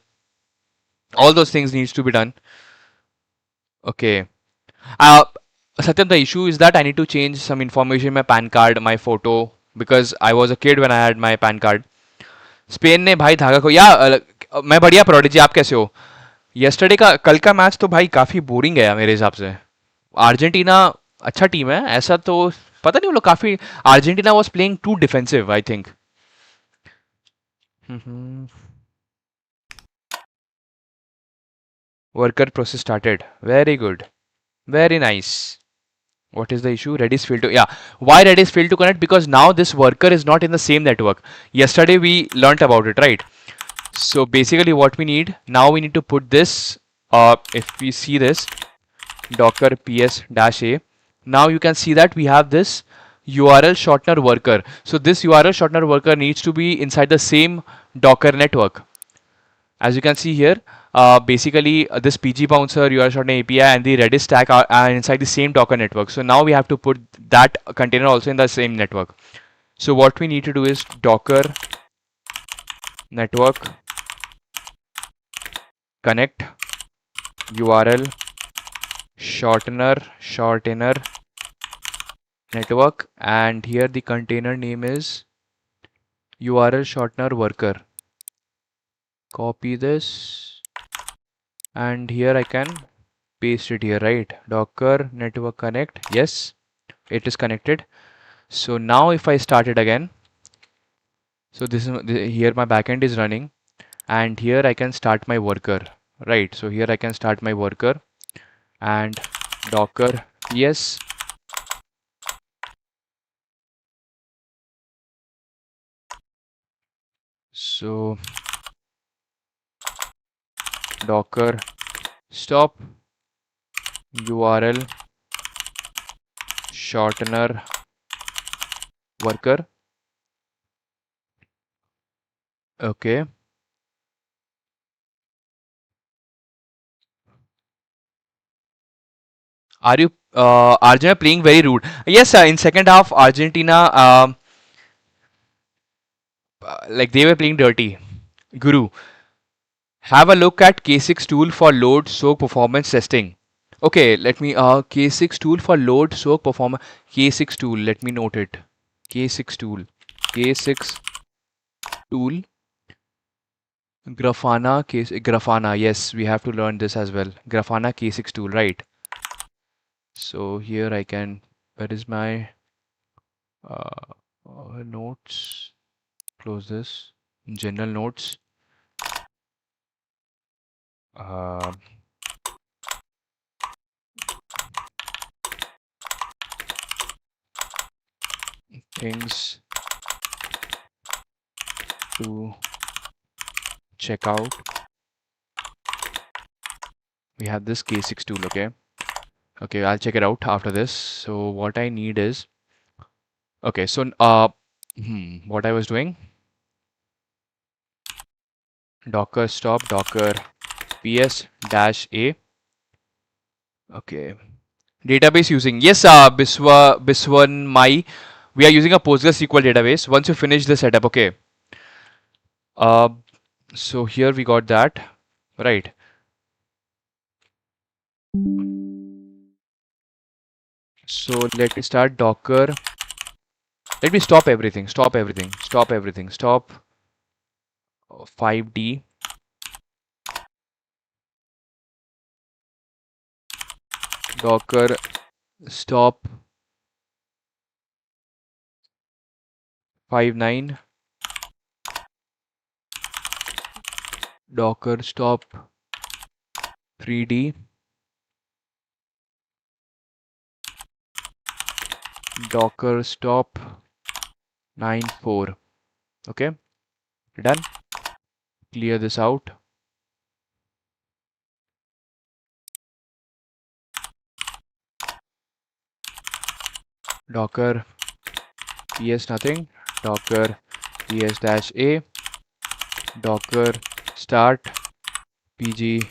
All those things needs to be done. Okay. Uh, Satyam, the issue is that I need to change some information in my PAN card, my photo, because I was a kid when I had my PAN card. Spain ने भाई धागा को या मैं बढ़िया prodigy, आप कैसे हो? यस्टरडे का कल का मैच तो भाई काफी बोरिंग गया मेरे हिसाब से. अर्जेंटीना अच्छा टीम है ऐसा तो पता नहीं, वो लोग काफी. Argentina was playing too defensive I think. Worker process started. Very good. Very nice. What is the issue? Redis failed to, yeah. Why Redis failed to connect? Because now this worker is not in the same network. Yesterday we learnt about it, right? So basically what we need, now we need to put this, if we see this, docker ps dash a, now you can see that we have this URL shortener worker. So this URL shortener worker needs to be inside the same Docker network. As you can see here, basically this PG bouncer, URL shortener API, and the Redis stack are inside the same Docker network. So now we have to put that container also in the same network. So what we need to do is Docker network connect URL shortener network, and here the container name is URL shortener worker. Copy this, and here I can paste it here, right? Docker network connect. Yes, it is connected. So now if I start it again, so this is here my backend is running, and here I can start my worker, right? So here I can start my worker and docker yes. So docker stop URL shortener worker. Okay. Are you Argentina playing very rude? Yes, in second half Argentina like they were playing dirty. Guru, have a look at K6 tool for load soak performance testing. Okay, let me K6 tool for load soak performance. K6 tool, let me note it. K6 tool. K6 tool. Grafana. Yes, we have to learn this as well. Grafana K6 tool, right? So here I can. Where is my notes? Close this. General notes. Uh, things to check out. We have this K6 tool. Okay, I'll check it out after this. So what I need is, okay, so what I was doing, docker stop docker ps dash a. Okay, database using, yes, Biswan my, we are using a PostgreSQL database. Once you finish the setup, okay. Uh, so here we got that, right? So let me start docker. Let me stop everything. Stop 5D. Docker stop 59 Docker stop 3D Docker stop 94. Okay, done. Clear this out. Docker ps nothing. Docker ps dash a. Docker start pg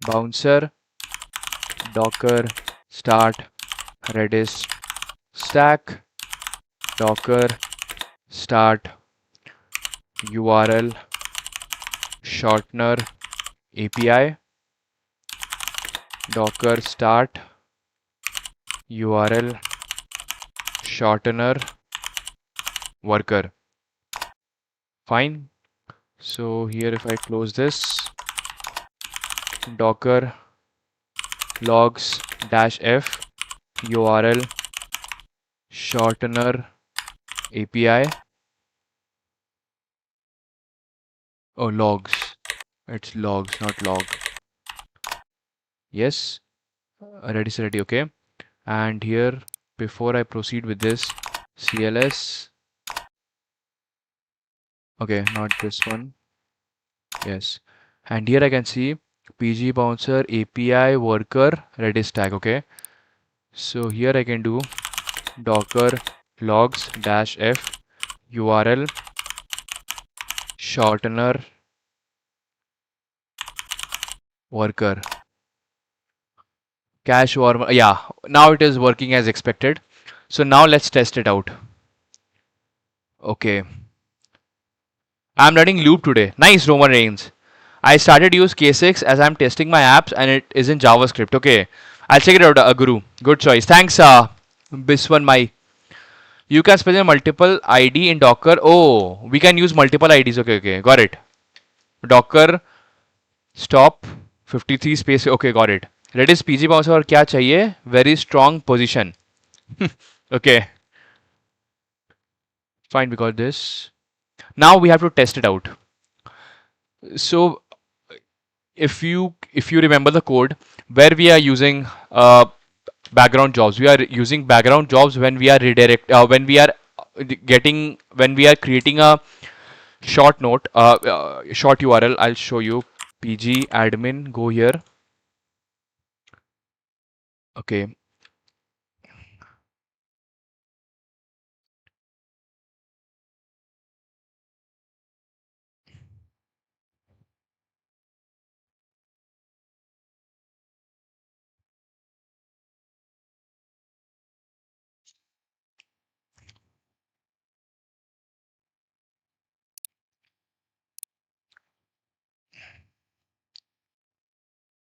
bouncer. Docker start redis stack. Docker start url shortener API. Docker start url shortener worker. Fine. So here if I close this, docker logs dash f url shortener API. Oh, logs. It's logs, not log. Yes. Ready, is ready. Okay. And here, before I proceed with this, CLS. Okay, not this one. Yes. And here I can see PG bouncer API worker Redis tag. Okay. So here I can do docker logs dash f url shortener worker cache warmer. Yeah, now it is working as expected. So now let's test it out. Okay. I'm running loop today. Nice, Roman Reigns. I started use K6 as I'm testing my apps and it is in JavaScript. Okay. I'll check it out, Guru. Good choice. Thanks, Biswan Mai. You can specify multiple ID in Docker. Oh, we can use multiple IDs. Okay, okay. Got it. Docker stop 53 space. Okay, got it. Redis PG bouncer और क्या चाहिए? Very strong position. Okay. Fine, we got this. Now we have to test it out. So if you remember the code where we are using background jobs, we are using background jobs when we are when we are creating a short note, short URL. I'll show you. PG admin, go here. Okay.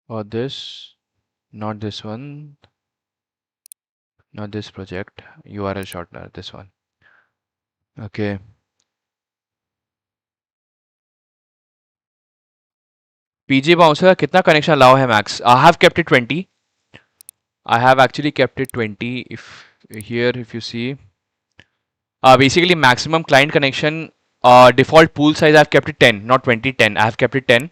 Or this, not this one, not this project. URL shortener, this one. Okay. PG bouncer का कितना connection allow है max? I have kept it 20. I have actually kept it 20. If here, if you see, basically maximum client connection, default pool size I've kept it 10, not 20, 10. I have kept it 10.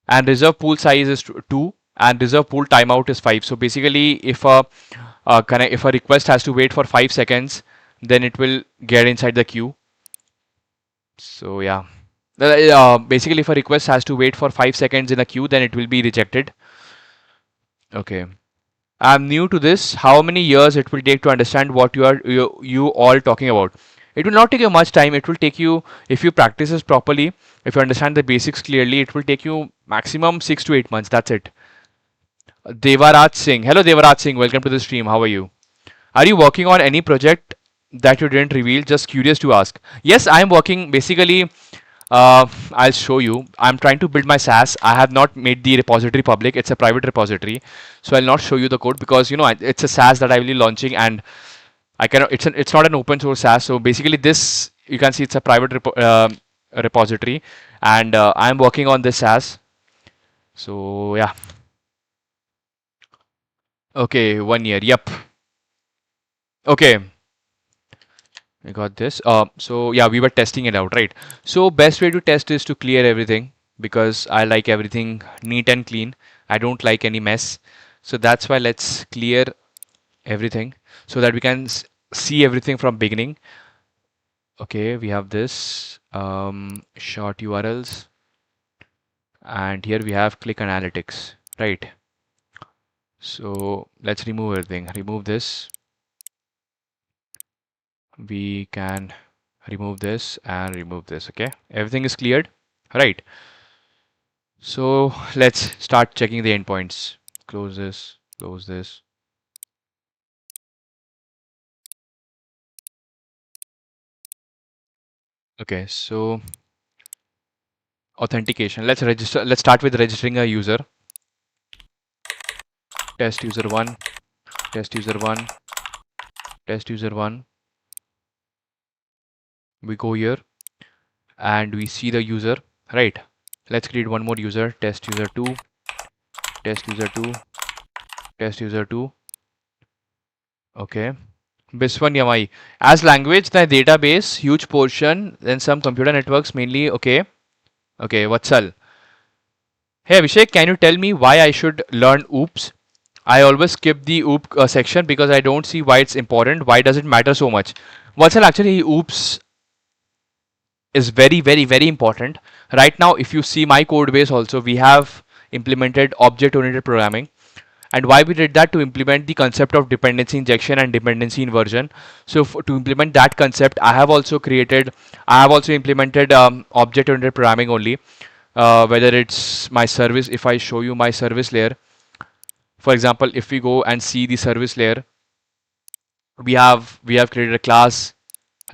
And reserve pool size is 2 and reserve pool timeout is 5. So basically if a request has to wait for 5 seconds, then it will get inside the queue. So yeah. Basically if a request has to wait for 5 seconds in a queue, then it will be rejected. Okay. I'm new to this. How many years it will take to understand what you all talking about? It will not take you much time. It will take you, if you practice this properly, if you understand the basics clearly, it will take you maximum 6 to 8 months. That's it. Devaraj Singh. Hello Devaraj Singh. Welcome to the stream. How are you? Are you working on any project that you didn't reveal? Just curious to ask. Yes, I am working. Basically, I'll show you. I'm trying to build my SaaS. I have not made the repository public. It's a private repository, so I'll not show you the code because it's a SaaS that I will be launching, and I cannot. It's not an open source SaaS. So basically, this you can see it's a private repository, and I'm working on this SaaS. So yeah. Okay, 1 year. Yep. Okay. We got this. So yeah, we were testing it out, right? So best way to test is to clear everything because I like everything neat and clean. I don't like any mess. So that's why let's clear everything so that we can see everything from beginning. Okay, we have this short URLs, and here we have click analytics, right? So let's remove everything. Remove this. We can remove this and remove this. Okay, everything is cleared, right? So let's start checking the endpoints. Close this, close this. Okay, so authentication. Let's register. Let's start with registering a user. Test user one, test user one, test user one. We go here and we see the user, right? Let's create one more user. Test user two, test user two, test user two. Okay. Biswan Yamai. As language, the database, huge portion, then some computer networks mainly. Okay. Okay, Vatsal. Hey Abhishek, can you tell me why I should learn OOPS? I always skip the OOP section because I don't see why it's important. Why does it matter so much? Vatsal, actually, OOPS is very, very, very important. Right now, if you see my code base also, we have implemented object-oriented programming. And why we did that? To implement the concept of dependency injection and dependency inversion. So to implement that concept, I have also implemented object-oriented programming only. Whether it's my service, if I show you my service layer, for example, if we go and see the service layer, we have created a class,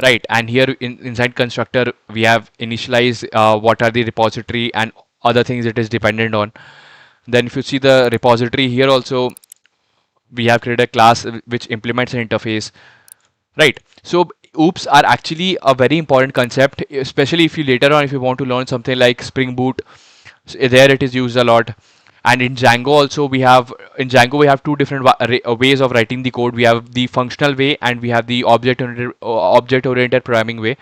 right? And here inside constructor, we have initialized what are the repository and other things it is dependent on. Then if you see the repository here also, we have created a class which implements an interface, right? So oops are actually a very important concept, especially if you later on if you want to learn something like Spring Boot. So there it is used a lot. And in Django also we have two different ways of writing the code. We have the functional way and we have the object oriented programming way.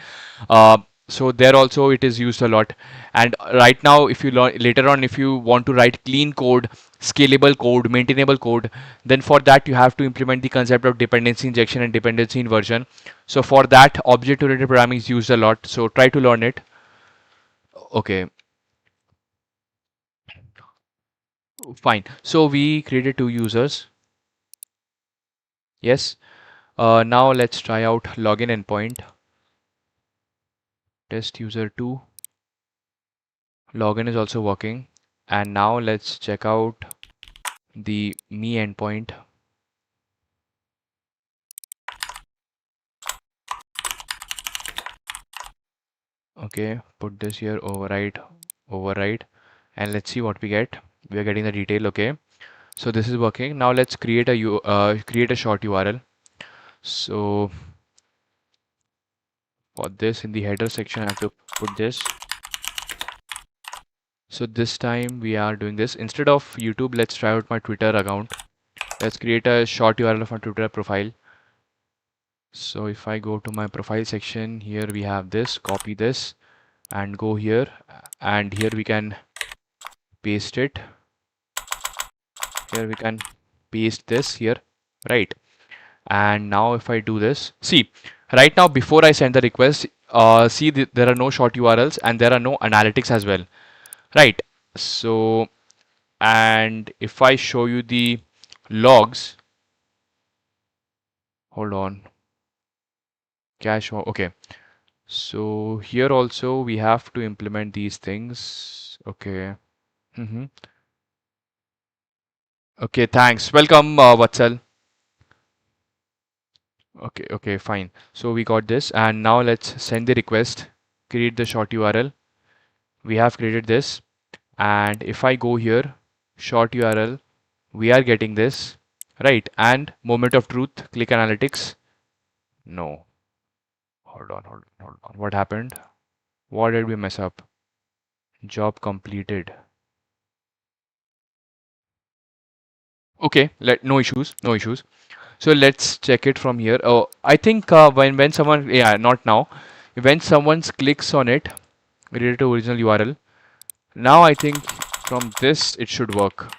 uh, so there also it is used a lot. And right now if you learn later on, if you want to write clean code, scalable code, maintainable code, then for that you have to implement the concept of dependency injection and dependency inversion. So for that object oriented programming is used a lot, so try to learn it. Okay, fine. So we created two users. Yes. Now let's try out login endpoint. Test user 2. Login is also working. And now let's check out the me endpoint. Okay, put this here, override, override, and let's see what we get. We are getting the detail. Okay, so this is working. Now let's create a short URL. So for this, in the header section, I have to put this. So this time we are doing this instead of YouTube. Let's try out my Twitter account. Let's create a short URL of my Twitter profile. So if I go to my profile section, here we have this, copy this and go here, and here we can paste it. Here we can paste this here, right? And now if I do this, see, right now before I send the request, see there are no short URLs and there are no analytics as well, right? So, and if I show you the logs, hold on, cache, okay. So here also we have to implement these things. Okay. Okay, thanks. Welcome, Vatsal. Okay, okay, fine. So we got this, and now let's send the request, create the short URL. We have created this, and if I go here, short URL, we are getting this, right? And moment of truth, click analytics. No, hold on, hold on, hold on. What happened? What did we mess up? Job completed. Okay, no issues, no issues. So let's check it from here. Oh, I think when someone, yeah, not now, when someone clicks on it, related to original URL. Now I think from this it should work.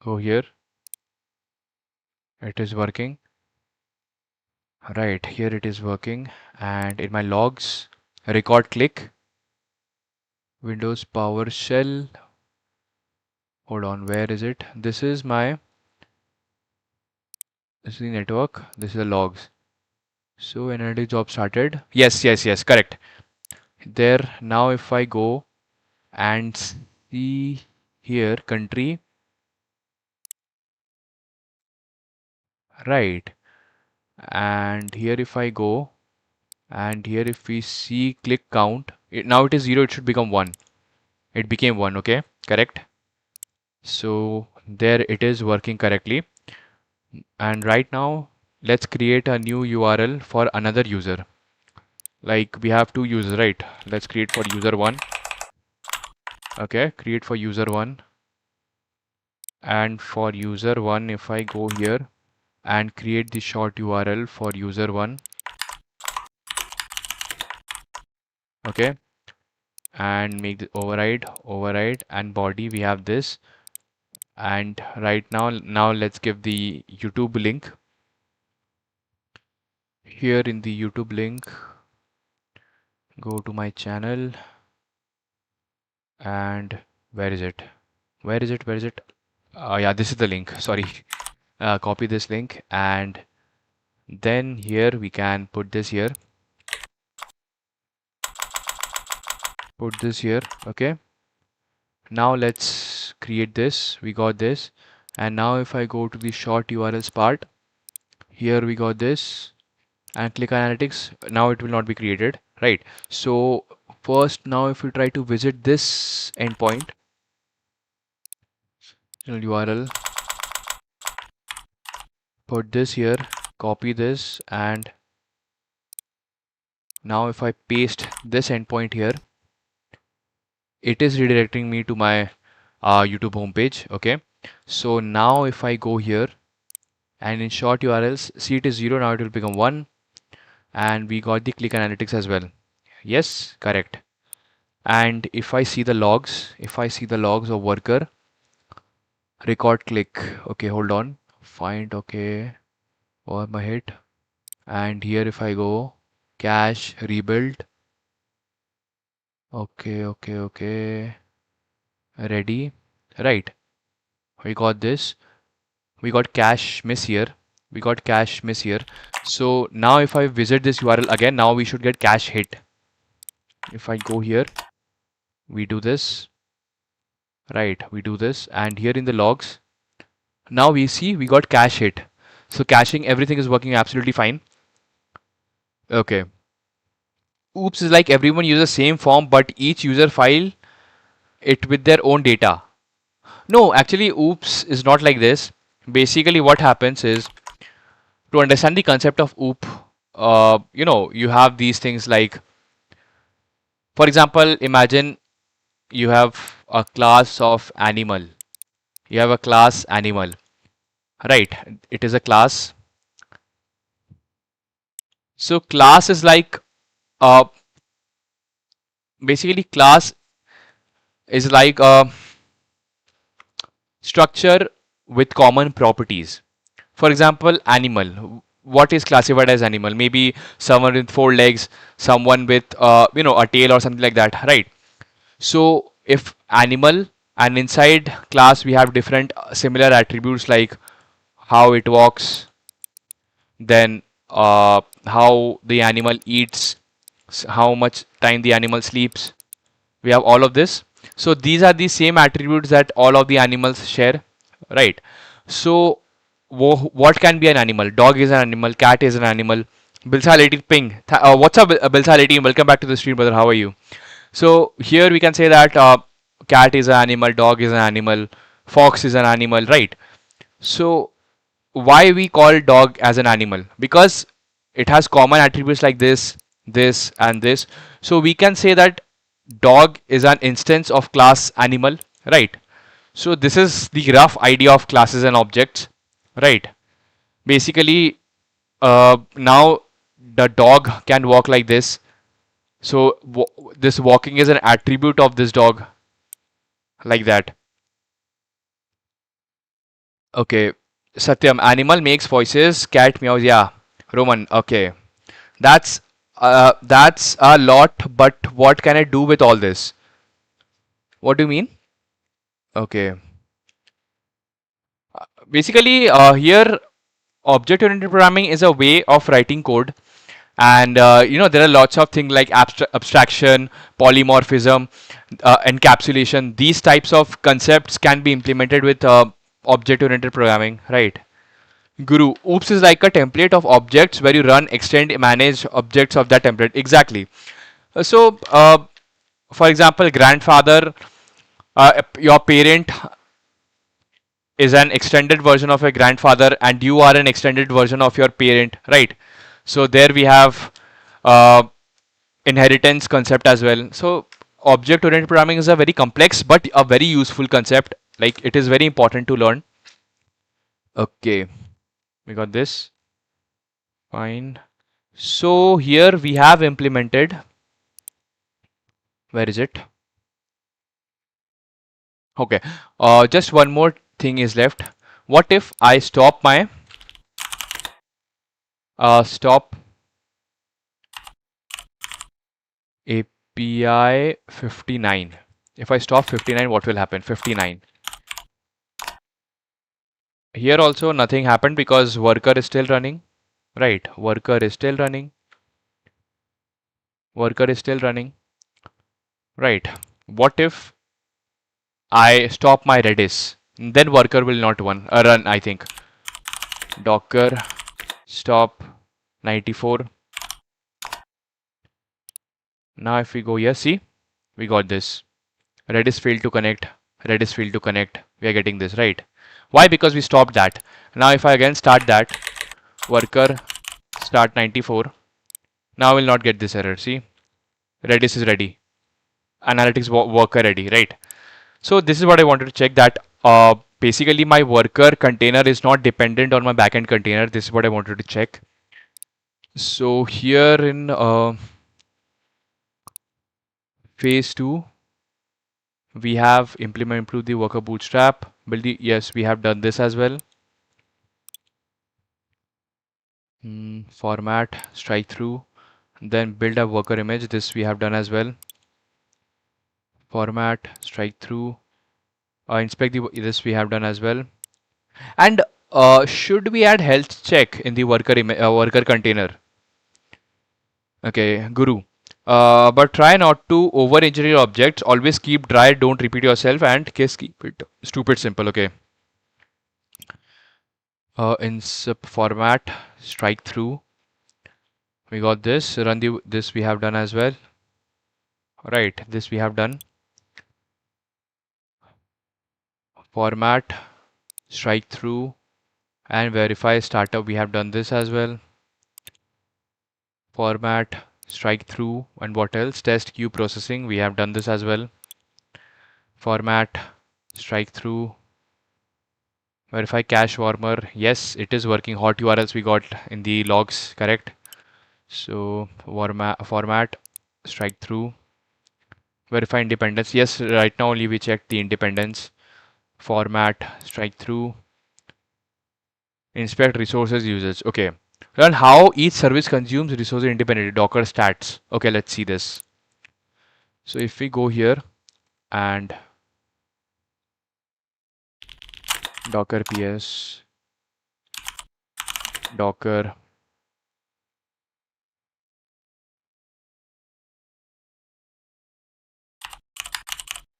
Go here. It is working. Right, here it is working. And in my logs, record click, Windows PowerShell. Hold on, where is it? This is the network. This is the logs. So analytic job started. Yes, yes, yes, correct. There, now if I go and see here, country, right. And here if I go, and here if we see click count, now it is 0, it should become 1. It became 1, okay, correct. So there it is working correctly. And right now let's create a new URL for another user. Like we have two users, right? Let's create for user 1. Okay, create for user 1. And for user 1, if I go here and create the short URL for user 1, okay, and make the override, and body, we have this. And right now let's give the YouTube link. Here in the YouTube link, go to my channel, and where is it? Yeah, this is the link, sorry. Copy this link, and then here we can put this here, okay. Now let's create this. We got this. And now if I go to the short URLs part, here we got this, and click analytics, now it will not be created, right? So first, now if we try to visit this endpoint, URL, put this here, copy this, and now if I paste this endpoint here, it is redirecting me to my YouTube homepage, okay. So now if I go here and in short URLs, see it is 0, now it will become 1, and we got the click analytics as well. Yes, correct. And if I see the logs, of worker, record click, okay, hold on, find, okay, over my hit, and here if I go cache rebuild, okay, ready, right, we got this, we got cache miss here, so now if I visit this URL again, now we should get cache hit. If I go here, we do this, right, and here in the logs, now we see we got cache hit. So caching, everything is working absolutely fine. Okay. Oops is like everyone uses same form, but each user file it with their own data. No, actually, oops is not like this. Basically, what happens is, to understand the concept of oop, you have these things like, for example, imagine you have a class of animal. You have a class animal, right? It is a class. So class is like, uh, basically class is like a structure with common properties. For example, animal. What is classified as animal? Maybe someone with 4 legs, someone with a tail or something like that, right? So if animal, and inside class we have different similar attributes like how it walks, then how the animal eats, how much time the animal sleeps. We have all of this. So these are the same attributes that all of the animals share, right? So what can be an animal? Dog is an animal, cat is an animal. Bilsality ping. What's up, Bilsality? Welcome back to the stream, brother. How are you? So here we can say that cat is an animal, dog is an animal, fox is an animal, right? So why we call dog as an animal? Because it has common attributes like this, and this. So we can say that dog is an instance of class animal, right? So this is the rough idea of classes and objects, right? Basically, now the dog can walk like this. So this walking is an attribute of this dog, like that. Okay. Satyam, animal makes voices, cat meows. Yeah. Roman, okay. That's a lot, but what can I do with all this? What do you mean? Okay. Basically, here object-oriented programming is a way of writing code, and there are lots of things like abstraction, polymorphism, encapsulation. These types of concepts can be implemented with object-oriented programming, right? Guru, oops is like a template of objects where you run, extend, manage objects of that template. Exactly. So, for example, grandfather, your parent is an extended version of a grandfather, and you are an extended version of your parent, right? So there we have uh, inheritance concept as well. So object oriented programming is a very complex but a very useful concept. Like it is very important to learn. Okay, we got this. Fine. So here we have implemented. Where is it? Okay. Just one more thing is left. What if I stop my stop API 59? If I stop 59, what will happen? 59. Here also nothing happened because worker is still running. Right, worker is still running. Worker is still running. Right. What if I stop my Redis? Then worker will not run, I think. Docker stop 94. Now if we go here, see, we got this. Redis failed to connect. Redis failed to connect. We are getting this, right? Why? Because we stopped that. Now if I again start that, worker start 94. Now I will not get this error. See, Redis is ready. Analytics worker ready, right? So this is what I wanted to check, that basically my worker container is not dependent on my backend container. This is what I wanted to check. So here in phase 2, we have improve the worker bootstrap. Yes, we have done this as well. Format, strike through, then build a worker image. This we have done as well. Format, strike through, inspect this we have done as well. And should we add health check in the worker container? Okay, Guru. But try not to over engineer objects. Always keep dry, don't repeat yourself, and case keep it stupid simple. Okay. In sub format, strike through. We got this. Run this we have done as well. Right, this we have done. Format, strike through, and verify startup. We have done this as well. Format, strike through, and what else? Test queue processing. We have done this as well. Format, strike through, verify cache warmer. Yes, it is working. Hot URLs we got in the logs, correct? So format, strike through, verify independence. Yes, right now only we checked the independence. Format, strike through, inspect resources usage. Okay. Learn how each service consumes resources independently. Docker stats. Okay, let's see this. So if we go here and Docker PS, Docker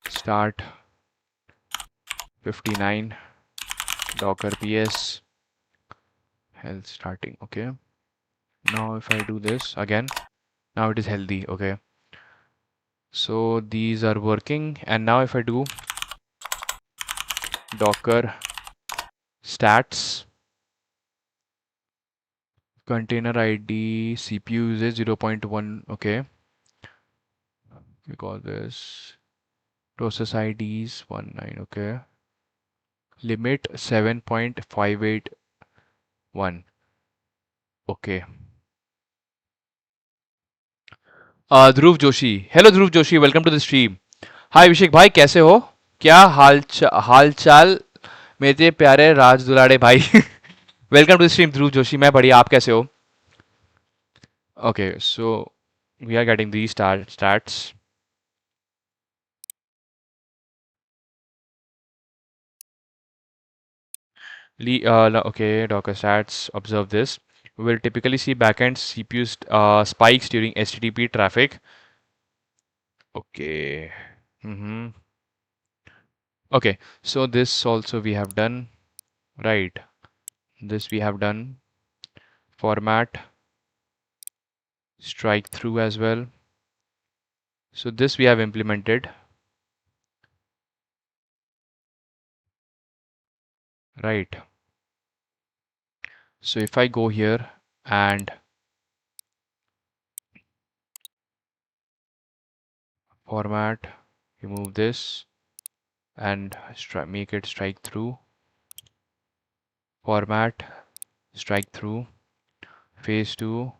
start 59, Docker PS, health starting. Okay. Now if I do this again, now it is healthy. Okay. So these are working, and now if I do Docker stats, container ID, CPU usage 0.1. Okay. We call this process IDs 19. Okay. Limit 7.581. Okay. Dhruv Joshi, hello Dhruv Joshi, welcome to the stream. Hi Abhishek भाई, कैसे हो? क्या हाल चाल मेरे प्यारे राज दुलाड़े भाई? Welcome to the stream Dhruv Joshi, मैं बढ़िया, आप कैसे हो? Okay, so we are getting the starts. Okay, Docker stats, observe this. We will typically see backend CPU spikes during HTTP traffic. Okay. Mm-hmm. Okay, so this also we have done, right? This we have done. Format, strike through as well. So this we have implemented, right? So if I go here and format, remove this and make it strike through. Format, strike through. Phase 2,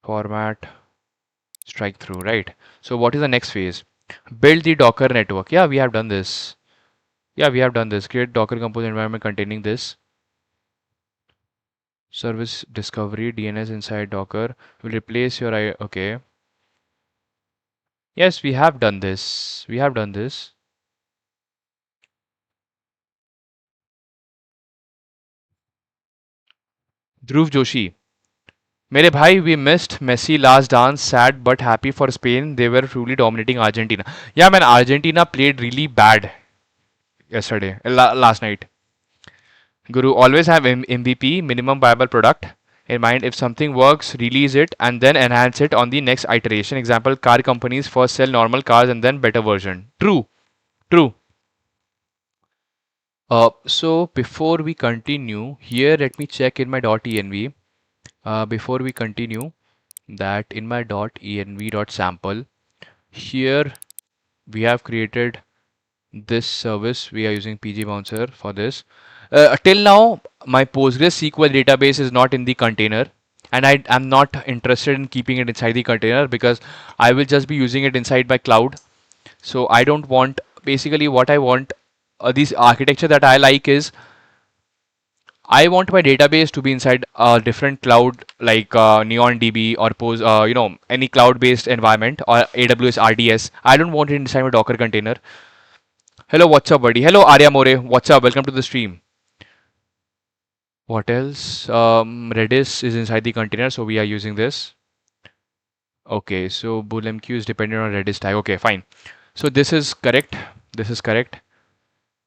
format, strike through, right? So what is the next phase? Build the Docker network. Yeah, we have done this. Yeah, we have done this. Create Docker Compose environment containing this. Service discovery, DNS inside Docker will replace your okay. Yes, we have done this. We have done this. Dhruv Joshi. मेरे भाई, we missed Messi last dance. Sad but happy for Spain. They were truly dominating Argentina. Yeah, man, Argentina played really bad yesterday, last night. Guru, always have MVP, minimum viable product, in mind. If something works, release it and then enhance it on the next iteration. Example, car companies first sell normal cars and then better version. True, true. So before we continue, here let me check in my .env. Before we continue, that in my .env.sample, here we have created this service. We are using PG Bouncer for this. Till now, my PostgreSQL database is not in the container, and I am not interested in keeping it inside the container because I will just be using it inside my cloud. So I don't want, basically what I want, this architecture that I like is I want my database to be inside a different cloud like NeonDB or any cloud-based environment or AWS RDS. I don't want it inside my Docker container. Hello, what's up, buddy? Hello, Arya More. What's up? Welcome to the stream. What else? Redis is inside the container, so we are using this. Okay, so BoolMQ is dependent on Redis tag. Okay, fine. So this is correct. This is correct.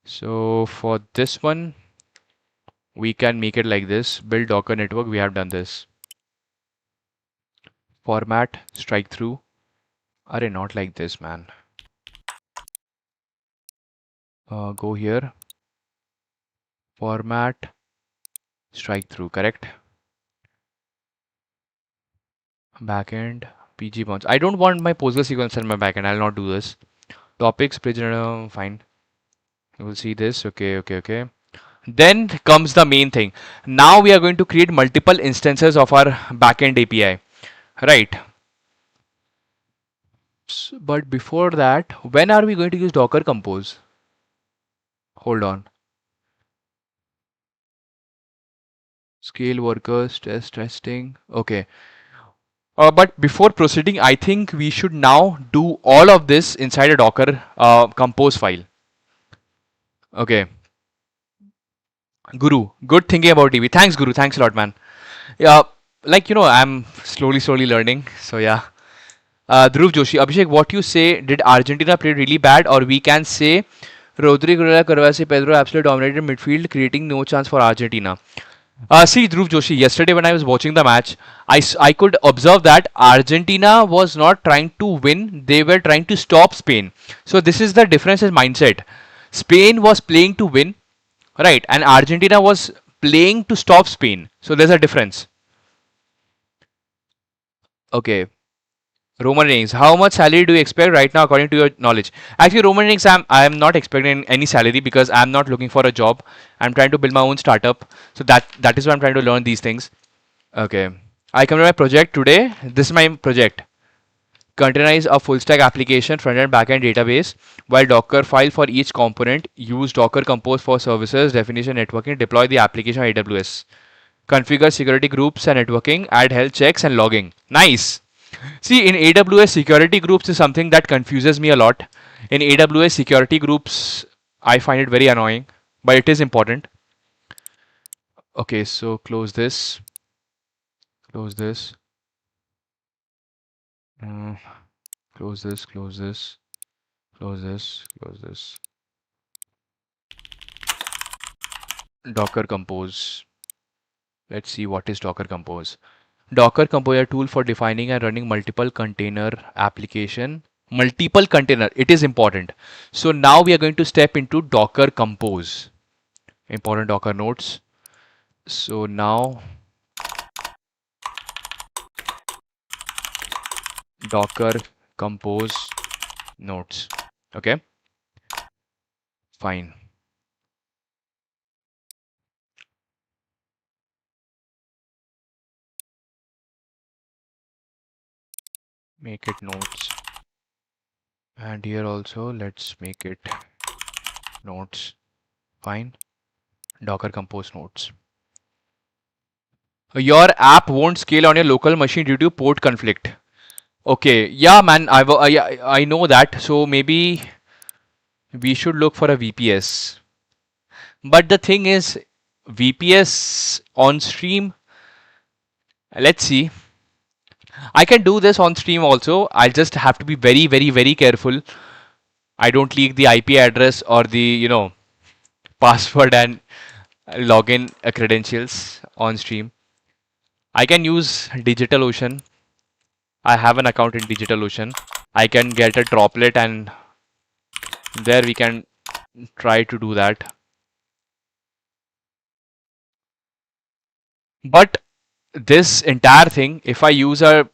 So for this one, we can make it like this. Build Docker network. We have done this. Format, strike through. Are not like this, man. Go here. Format, strike through. Correct. Backend, PG bounds. I don't want my PostgreSQL in my backend. I'll not do this. Topics, page, fine. You will see this. Okay, okay, okay. Then comes the main thing. Now we are going to create multiple instances of our backend API, right? But before that, when are we going to use Docker Compose? Hold on. Scale workers, testing. Okay. But before proceeding, I think we should now do all of this inside a Docker Compose file. Okay. Guru, good thinking about DB. Thanks, Guru. Thanks a lot, man. Yeah, I'm slowly learning. So yeah. Dhruv Joshi, Abhishek, what you say? Did Argentina play really bad, or we can say Rodri, Correa, Carvajal, Pedro absolutely dominated midfield, creating no chance for Argentina? See, Dhruv Joshi, yesterday when I was watching the match, I could observe that Argentina was not trying to win, they were trying to stop Spain. So this is the difference in mindset. Spain was playing to win, right, and Argentina was playing to stop Spain. So there's a difference. Okay, Roman Reigns. How much salary do you expect right now, according to your knowledge? Actually, Roman Reigns, I'm not expecting any salary because I'm not looking for a job. I'm trying to build my own startup. So that is why I'm trying to learn these things. Okay. I come to my project today. This is my project. Containerize a full stack application, front end, back end database, while Docker file for each component. Use Docker Compose for services, definition, networking, deploy the application on AWS. Configure security groups and networking, add health checks and logging. Nice. See, in AWS, security groups is something that confuses me a lot. In AWS, security groups, I find it very annoying, but it is important. Okay, so close this, uh, close this, close this, close this, close this. Docker Compose. Let's see what is Docker Compose. Docker Compose is a tool for defining and running multiple container application. Multiple container, it is important. So now we are going to step into Docker Compose. Important Docker nodes. So now Docker Compose nodes. Okay, fine. Make it nodes. And here also, let's make it nodes. Fine. Docker Compose nodes. Your app won't scale on your local machine due to port conflict. Okay, yeah, man, yeah, I know that. So maybe we should look for a VPS. But the thing is, VPS on stream, let's see. I can do this on stream also. I'll just have to be very, very, very careful. I don't leak the IP address or the, password and login credentials on stream. I can use DigitalOcean. I have an account in DigitalOcean. I can get a droplet and there we can try to do that. But this entire thing, if I use a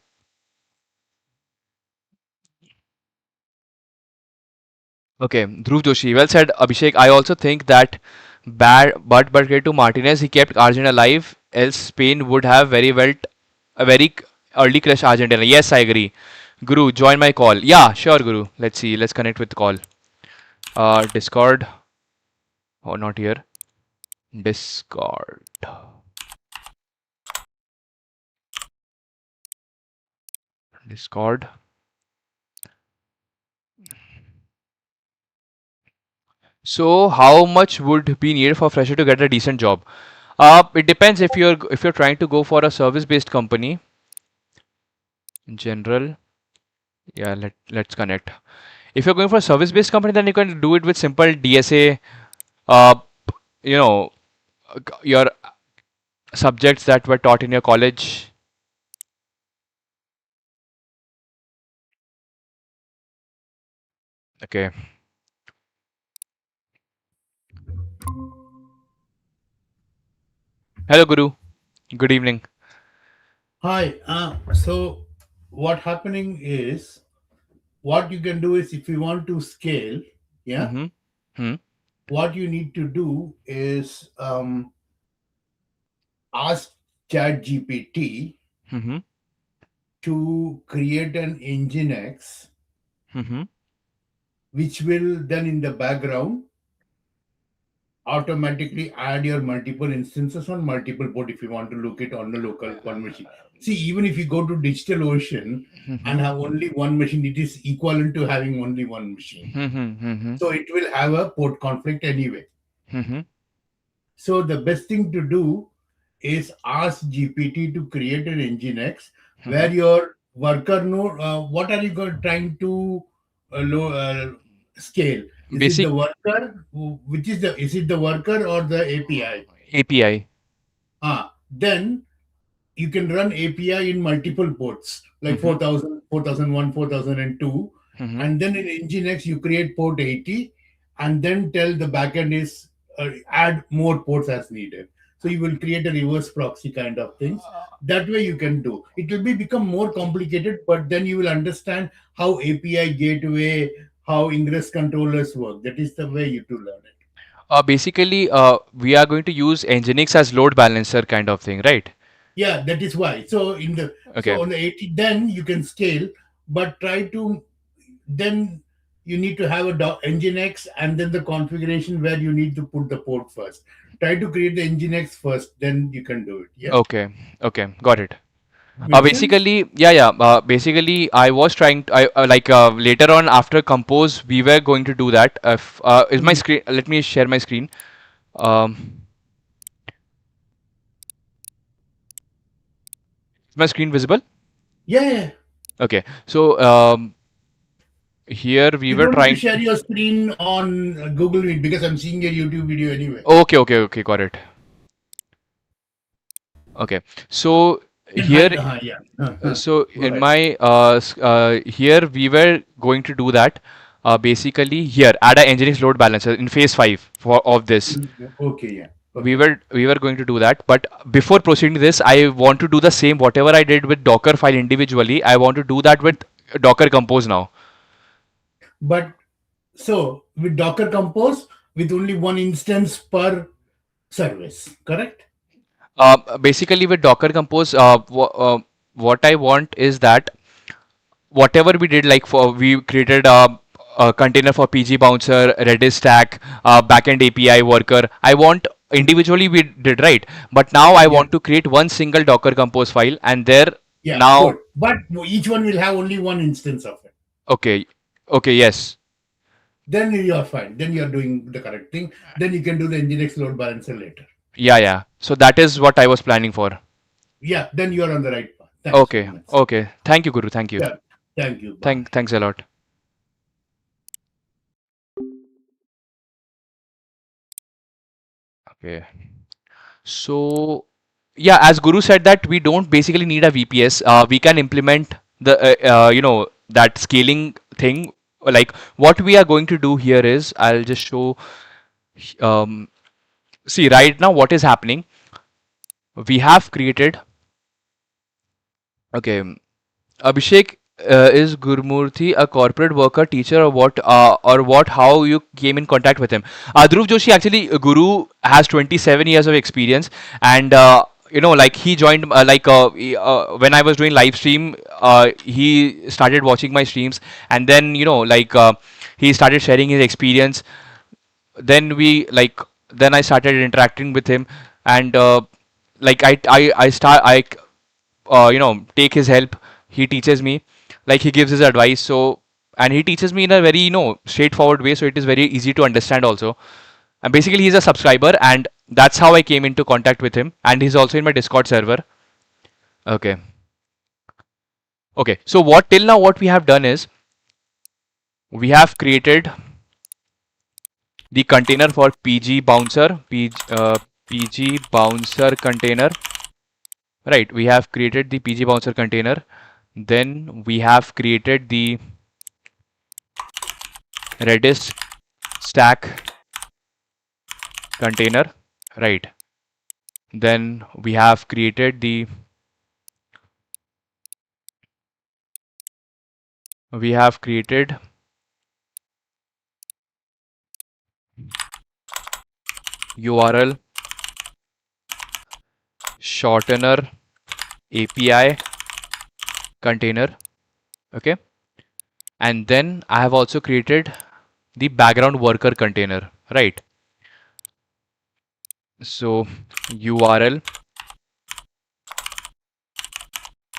okay, Dhruv Joshi, well said, Abhishek. I also think that but to Martinez, he kept Argentina alive. Else Spain would have very well a very early crush Argentina. Yes, I agree. Guru, join my call. Yeah, sure, Guru. Let's see. Let's connect with call. Discord. Oh, not here. Discord. Discord. So, how much would be needed for fresher to get a decent job? It depends if you're trying to go for a service-based company. In general, yeah, let's connect. If you're going for a service-based company, then you can do it with simple DSA. Uh, you know, your subjects that were taught in your college. Okay. Hello, Guru. Good evening. Hi. So what happening is what you can do is if you want to scale, yeah, Mm-hmm. Hmm. what you need to do is ask ChatGPT Mm-hmm. to create an Nginx, Mm-hmm. which will then in the background automatically add your multiple instances on multiple port if you want to look it on the local one machine. See, even if you go to DigitalOcean and Mm-hmm. have only one machine, it is equivalent to having only one machine. Mm-hmm. So it will have a port conflict anyway. Mm-hmm. So the best thing to do is ask GPT to create an Nginx Mm-hmm. where your worker node, what are you trying to scale? Is it Basic the worker? Which is it the worker or the API? API. Then you can run API in multiple ports like Mm-hmm. 4000, 4001, 4002. Mm-hmm. And then in Nginx, you create port 80 and then tell the backend is add more ports as needed. So you will create a reverse proxy kind of things. That way you can do. It will be become more complicated, but then you will understand how API gateway, how ingress controllers work. That is the way you to learn it. Basically, we are going to use Nginx as load balancer kind of thing, right? Yeah, that is why. So in the Okay. so on the 80, then you can scale, but try to then you need to have a Nginx and then the configuration where you need to put the port first. Try to create the Nginx first, then you can do it. Yeah, Okay. Okay. Got it. make sense? Basically, yeah, yeah. Basically, I was trying to, later on after compose, we were going to do that. If is my Mhm. screen? Let me share my screen. Um, is my screen visible? Yeah, yeah. Okay. So here we You were don't need to trying. share your screen on Google Meet because I'm seeing your YouTube video anyway. Okay. Okay. Okay. Got it. Okay. So You can hide here, the yeah. so Go in ahead. my here we were going to do that. Basically, here add a Nginx load balancer in phase 5 for of this. Okay, yeah. we Okay. were we were going to do that, but before proceeding to this, I want to do the same whatever I did with Docker file individually. I want to do that with Docker Compose now. But so with Docker Compose, with only one instance per service, correct? Basically with Docker Compose, what I want is that whatever we did, like for we created a container for PG bouncer, Redis stack, backend API worker. I want individually we did, right, but now I Yeah. want to create one single Docker Compose file, and there Yeah, now. good. But each one will have only one instance of it. Okay. Okay. Yes. Then you're fine. Then you're doing the correct thing. Then you can do the Nginx load balancer later. Yeah. Yeah. So that is what I was planning for. Yeah, then you're on the right path. Thanks very Okay. much. Okay. Thank you, Guru. Thank you. Yeah. Thank you. Bye. Thanks a lot. Okay. So, yeah, as Guru said that we don't basically need a VPS. We can implement the that scaling thing. Like what we are going to do here is I'll just show. Um, See right now what is happening. We have created. Okay. Abhishek, is Gurmurthy a corporate worker, teacher, or what? Or what? How you came in contact with him? Dhruv Joshi, actually, Guru has 27 years of experience, and like he joined when I was doing live stream, he started watching my streams, and then he started sharing his experience. Then then I started interacting with him, and I take his help. He teaches me, like he gives his advice. So, and he teaches me in a very straightforward way, so it is very easy to understand also. And basically he's a subscriber, and that's how I came into contact with him, and he's also in my Discord server. Okay. Okay, so what till now what we have done is we have created the container for PG bouncer container. Right, we have created the PG bouncer container. Then we have created the Redis stack container. Right. Then we have created the URL shortener API container. Okay. And then I have also created the background worker container. Right. So URL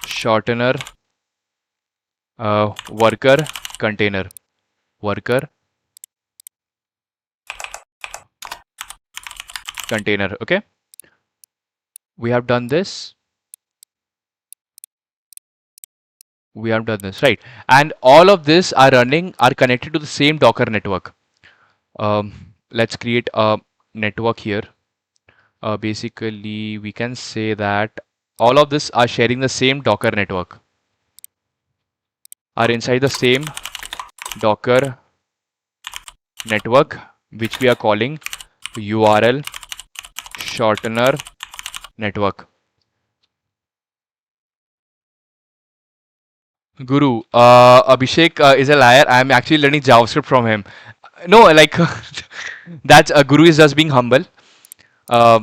shortener worker worker container. Okay, we have done this. Right, and all of this are connected to the same Docker network. Let's create a network here. Basically we can say that all of this are sharing the same Docker network, are inside the same Docker network, which we are calling URL shortener network. Guru, Abhishek is a liar. I'm actually learning JavaScript from him. No, like that's a Guru is just being humble. Uh,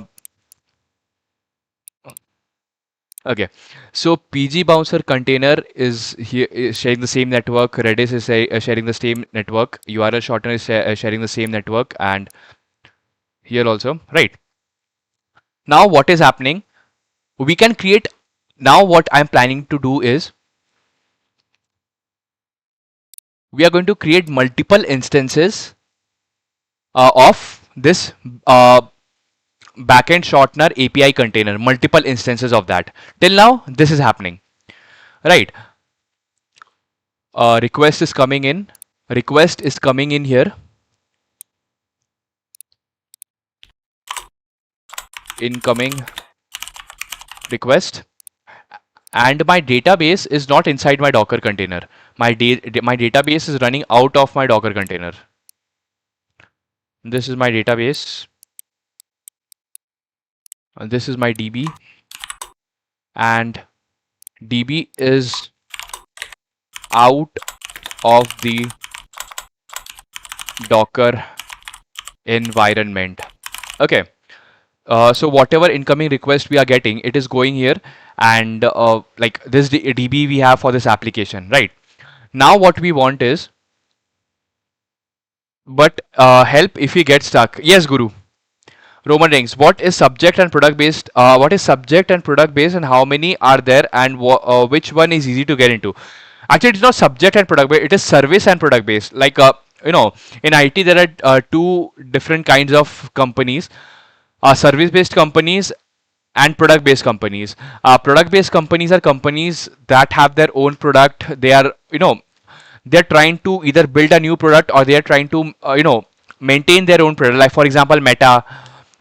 okay, so PG Bouncer container is here is sharing the same network. Redis is sharing the same network. URL shortener is sharing the same network, and here also, right? Now, what is happening? We can create. Now, what I'm planning to do is we are going to create multiple instances of this uh, backend shortener API container, multiple instances of that. Till now, this is happening, right? Request is coming in. Request is coming in here. Incoming request. And my database is not inside my Docker container. My database is running out of my Docker container. This is my database. And this is my DB. And DB is out of the Docker environment. Okay. So whatever incoming request we are getting, it is going here, and like this DB we have for this application, right? Now what we want is, but help if we get stuck. Yes, Guru. Roman rings. What is subject and product based? What is subject and product based, and how many are there, and which one is easy to get into? Actually, it's not subject and product based. It is service and product based. Like in IT there are two different kinds of companies: service based companies and product based companies. Product based companies are companies that have their own product. They are they're trying to either build a new product, or they are trying to maintain their own product. Like for example, Meta,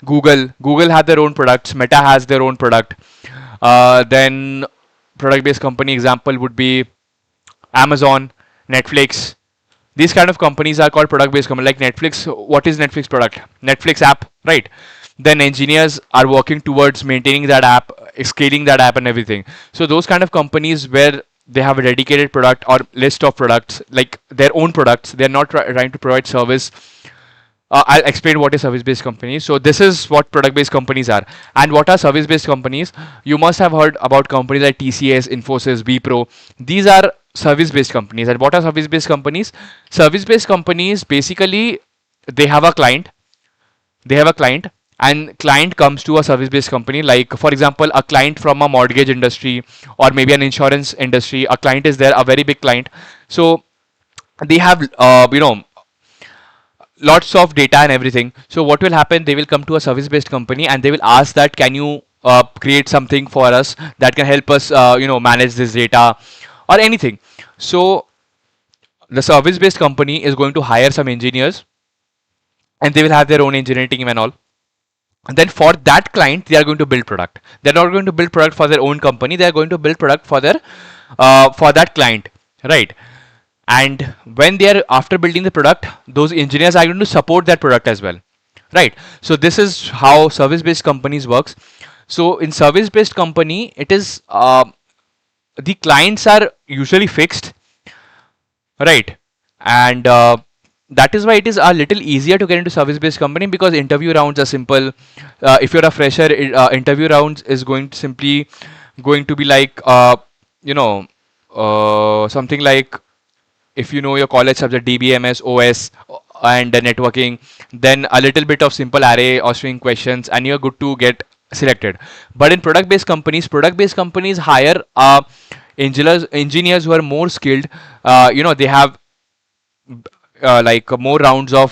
Google have their own products. Meta has their own product. Then product based company example would be Amazon, Netflix. These kind of companies are called product based companies. Like Netflix, what is Netflix product? Netflix app, right? Then engineers are working towards maintaining that app, scaling that app and everything. So those kind of companies where they have a dedicated product or list of products, like their own products, they're not trying to provide service. I'll explain what is service-based companies. So this is what product-based companies are, and what are service-based companies. You must have heard about companies like TCS, Infosys, Wipro. These are service-based companies. And what are service-based companies? Service-based companies basically, they have a client. They have a client, and client comes to a service-based company. Like for example, a client from a mortgage industry, or maybe an insurance industry. A client is there, a very big client. So they have lots of data and everything. So what will happen? They will come to a service-based company and they will ask that, can you create something for us that can help us, manage this data or anything. So the service-based company is going to hire some engineers, and they will have their own engineering team and all. And then for that client, they are going to build product. They're not going to build product for their own company. They are going to build product for their for that client, right? And when they are after building the product, those engineers are going to support that product as well, right? So this is how service based companies works. So in service based company, it is the clients are usually fixed, right? And that is why it is a little easier to get into service based company, because interview rounds are simple. If you're a fresher, interview rounds is going to be like you know something like, if you know your college subject DBMS, OS, and networking, then a little bit of simple array or string questions, and you're good to get selected. But in product based companies hire engineers who are more skilled. They have like more rounds of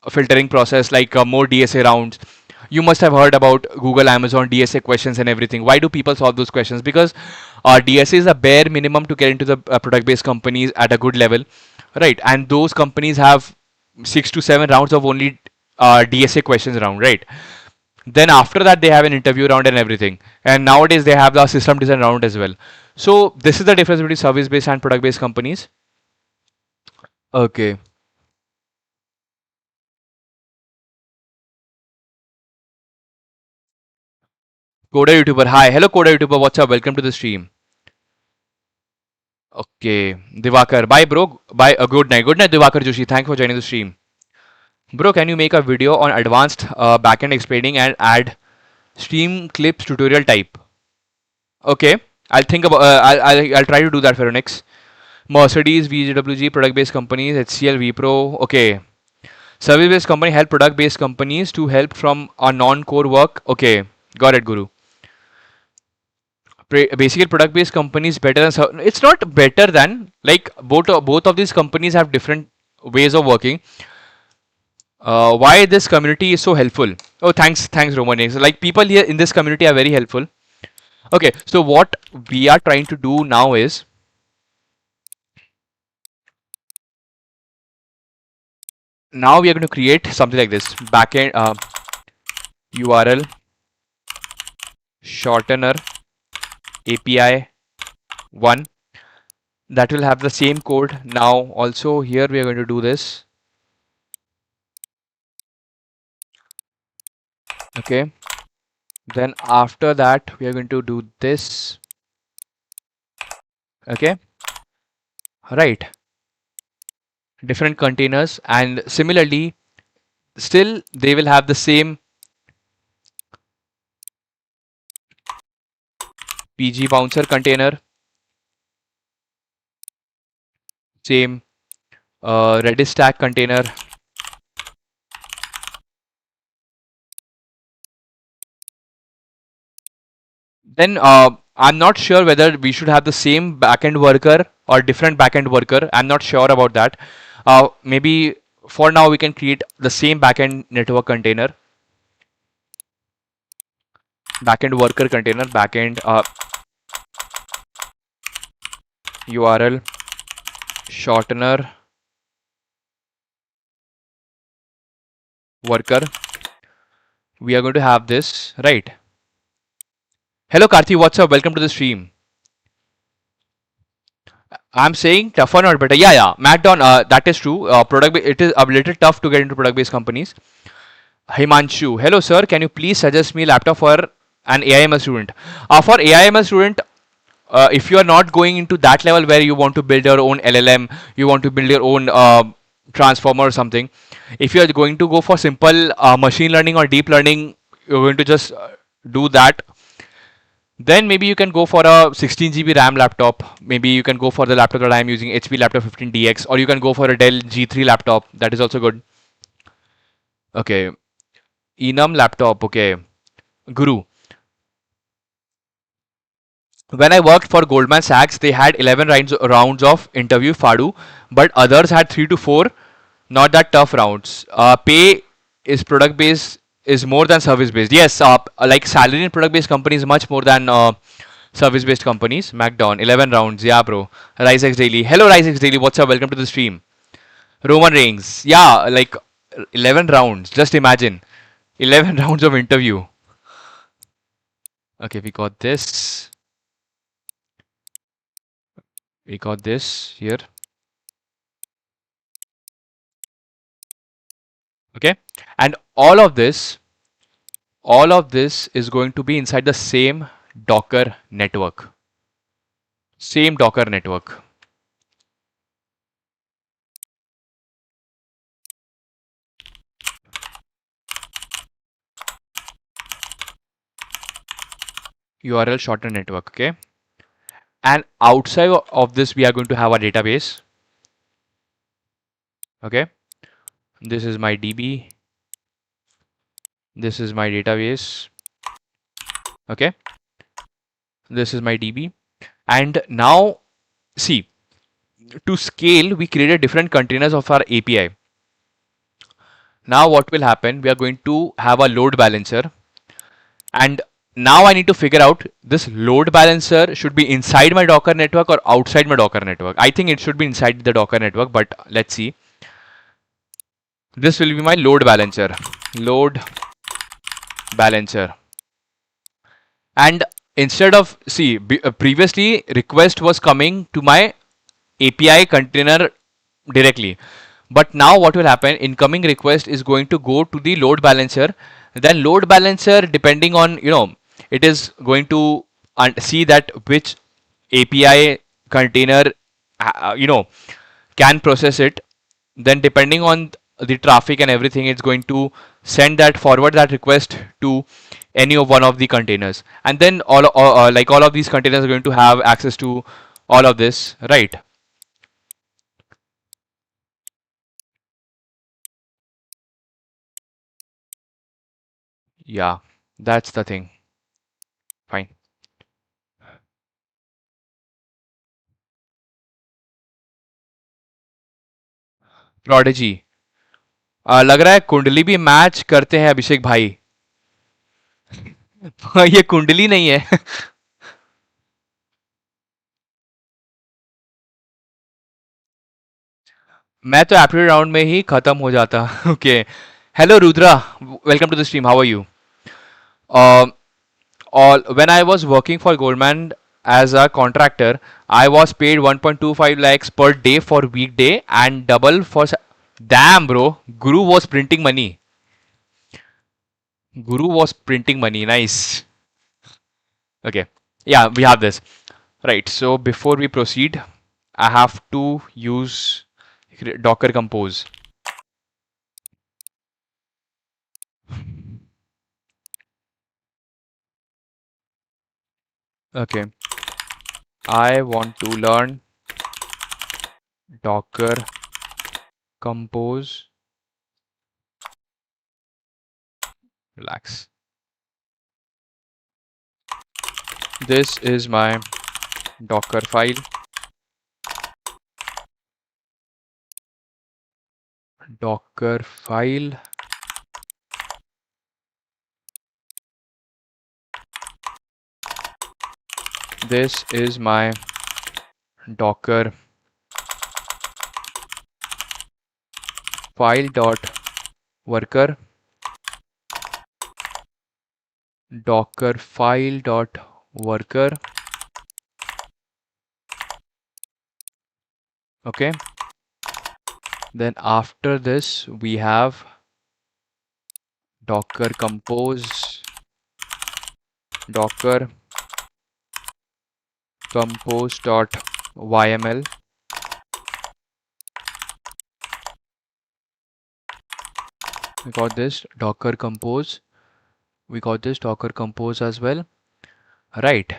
filtering process, like more DSA rounds. You must have heard about Google, Amazon DSA questions and everything. Why do people solve those questions? Because DSA is a bare minimum to get into the product based companies at a good level, right? And those companies have 6 to 7 rounds of only DSA questions round, right? Then after that they have an interview round and everything, and nowadays they have the system design round as well. So this is the difference between service based and product based companies. Okay. Coder YouTuber. Hi. Hello, Coder YouTuber. What's up? Welcome to the stream. Okay. Divakar. Bye, bro. Bye. Good night. Good night, Divakar Joshi. Thanks for joining the stream. Bro, can you make a video on advanced backend explaining and add stream clips tutorial type? Okay. I'll think about. I'll try to do that for you next. Mercedes, VWG, product-based companies, HCL, Wipro. Okay. Service-based company help product-based companies to help from a non-core work. Okay. Got it, Guru. Basically product-based companies better than it's not better than, like, both of these companies have different ways of working. Why this community is so helpful? Oh, thanks, Roman. So, like, people here in this community are very helpful. Okay, so what we are trying to do now is, now we are going to create something like this backend URL shortener API 1 that will have the same code. Now also here we are going to do this. Okay, then after that we are going to do this. Okay, right, different containers, and similarly still they will have the same PG bouncer container, same Redis stack container. Then I'm not sure whether we should have the same backend worker or different backend worker. I'm not sure about that. Maybe for now we can create the same backend network container, backend worker container, backend URL shortener worker. We are going to have this, right? Hello Karthi, what's up? Welcome to the stream. I'm saying tougher, not better. Yeah. Macdon, that is true. It is a little tough to get into product-based companies. Himanshu, hello sir. Can you please suggest me laptop for an AIML student? For AIML student, if you are not going into that level where you want to build your own LLM, you want to build your own transformer or something. If you are going to go for simple machine learning or deep learning, you're going to just do that. Then maybe you can go for a 16 GB RAM laptop. Maybe you can go for the laptop that I am using, HP laptop 15DX, or you can go for a Dell G3 laptop. That is also good. Okay, Enum laptop. Okay, Guru. When I worked for Goldman Sachs, they had 11 rounds of interview FADU, but others had 3 to 4. Not that tough rounds. Pay is product based is more than service based. Yes, like salary in product based companies much more than service based companies. MacDon 11 rounds. Yeah, bro. RiseX Daily. Hello, RiseX Daily. What's up? Welcome to the stream. Roman Reigns. Yeah, like 11 rounds. Just imagine 11 rounds of interview. Okay, we got this. We got this here. Okay, and all of this is going to be inside the same Docker network. Same Docker network. URL shorter network. Okay, and outside of this we are going to have a database. Okay, this is my DB. This is my database. Okay, this is my DB. And now see, to scale we created different containers of our API. Now what will happen, we are going to have a load balancer, and now I need to figure out this load balancer should be inside my Docker network or outside my Docker network. I think it should be inside the Docker network, but let's see. This will be my load balancer. Load balancer. And instead of, see, previously request was coming to my API container directly. But now what will happen, incoming request is going to go to the load balancer. Then load balancer, depending on, it is going to see that which API container can process it. Then depending on the traffic and everything, it's going to send that forward that request to any of one of the containers, and then all of these containers are going to have access to all of this, right? Yeah, that's the thing. Fine. Prodigy, लग रहा है कुंडली भी match करते हैं अभिषेक भाई. ये कुंडली नहीं है. मैं तो एप्टीट्यूड राउंड में ही खत्म हो जाता. Okay. Hello Rudra, welcome to the stream. How are you? All when I was working for Goldman as a contractor, I was paid 1.25 lakhs per day for weekday and double for. Damn, bro. Guru was printing money. Guru was printing money. Nice. Okay. Yeah, we have this. Right. So before we proceed, I have to use Docker Compose. Okay. I want to learn Docker Compose. Relax. This is my Docker file. Docker file. This is my Docker file dot worker. Docker file dot worker. Okay. Then after this we have Docker compose. Docker compose dot yml. We got this Docker compose. We got this Docker compose as well. Right.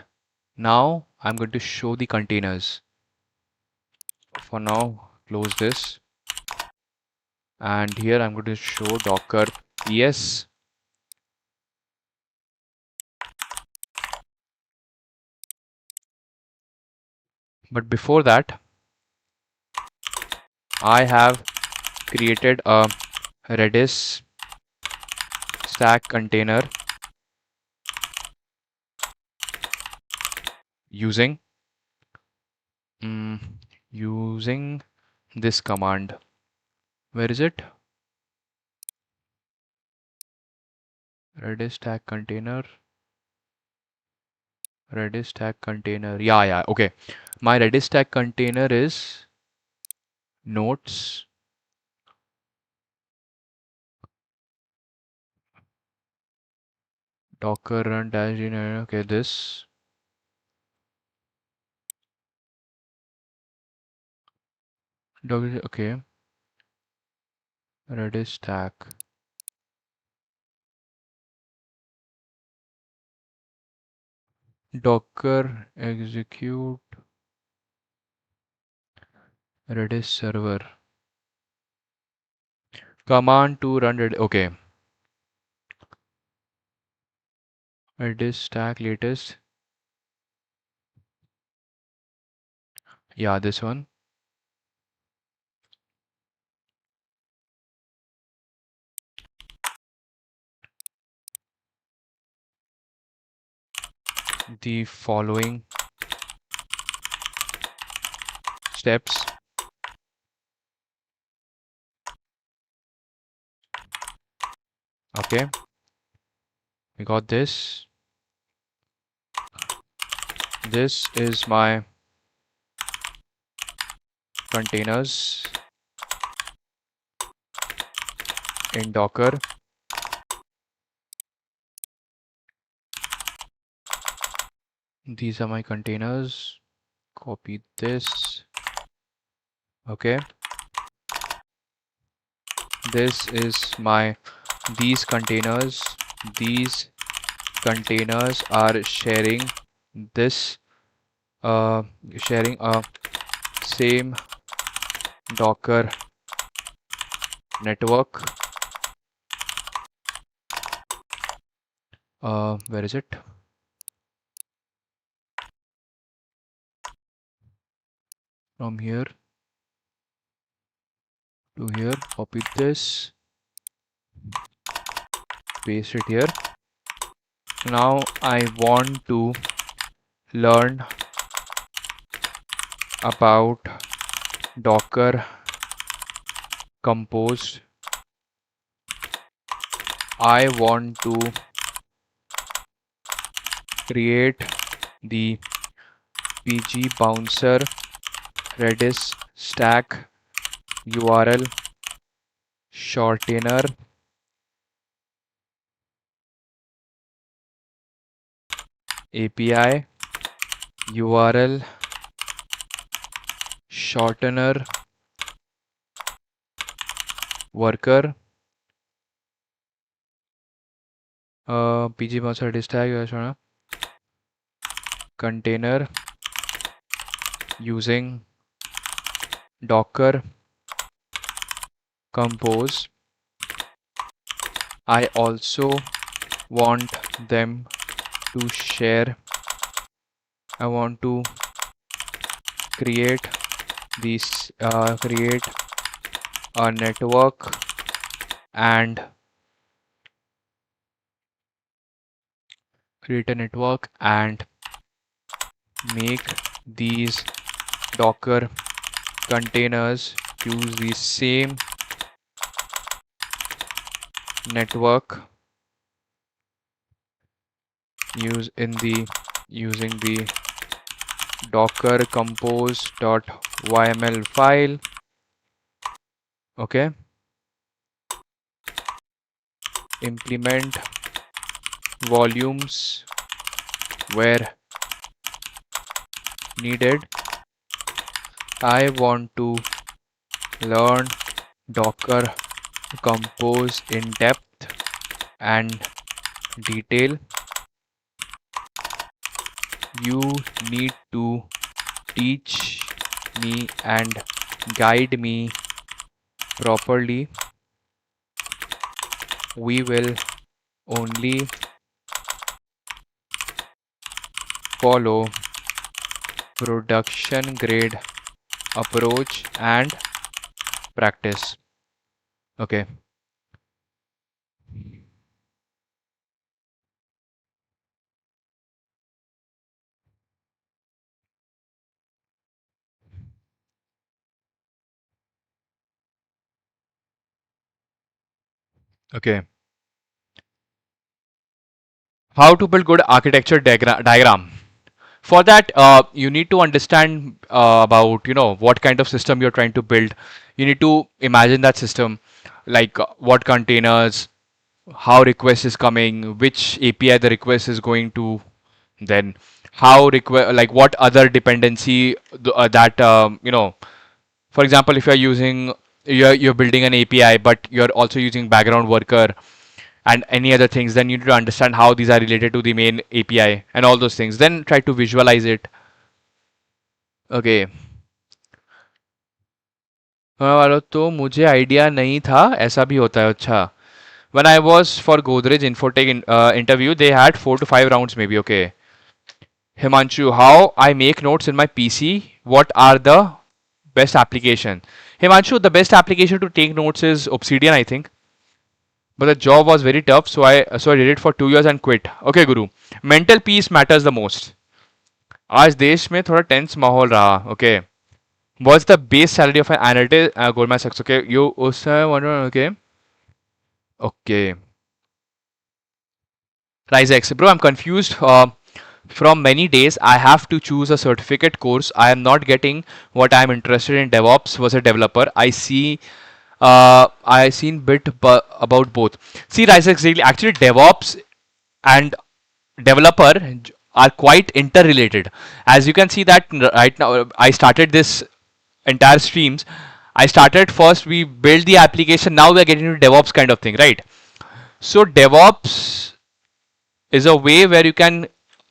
Now I'm going to show the containers. For now, close this. And here I'm going to show Docker PS. But before that, I have created a Redis stack container using using this command. Where is it? Redis stack container. Redis stack container. Yeah. Okay. My Redis stack container is notes docker run dash. Okay, this. Okay. Redis stack. Docker execute Redis server. Command to run Redis. Okay. Redis stack latest. Yeah, this one. The following steps. Okay. We got this. This is my containers in Docker. These are my containers. Copy this. Okay. This is my these containers. These containers are this uh sharing a same Docker network. Where is it? From here to here. Copy this. Paste it here. Now I want to learn about Docker Compose. I want to create the PG bouncer Redis stack URL shortener API URL shortener worker PG bouncer Redis stack URL container using Docker Compose. I also want them to share. I want to create create a network and make these Docker containers use the same network using the docker compose.yml file. Okay. Implement volumes where needed. I want to learn Docker Compose in depth and detail. You need to teach me and guide me properly. We will only follow production grade approach and practice. Okay. Okay. How to build good architecture diagram. For that, you need to understand about what kind of system you're trying to build. You need to imagine that system, like what containers, how request is coming, which API the request is going to, then how request, like what other dependency that for example, if you're building an API, but you're also using background worker and any other things, then you need to understand how these are related to the main API and all those things. Then try to visualize it. Okay. हाँ वालों तो मुझे idea नहीं था ऐसा भी होता है अच्छा. When I was for Godrej Infotech interview, they had 4 to 5 rounds maybe. Okay. Himanshu, how I make notes in my PC? What are the best application? Himanshu, the best application to take notes is Obsidian, I think. But the job was very tough, so I did it for 2 years and quit. Okay, Guru. Mental peace matters the most. आज देश में थोड़ा tense माहौल रहा. Okay. What's the base salary of an analyst? Goldman Sachs. Okay. You also wonder. Okay. Okay. RiseX. Bro, I'm confused. From many days, I have to choose a certificate course. I am not getting what I'm interested in. DevOps was a developer. I seen about both. See, RiseX really actually DevOps and developer. are quite interrelated. As you can see that right now, I started this entire streams. I started first, we build the application, now we're getting into DevOps kind of thing, right? So DevOps is a way where you can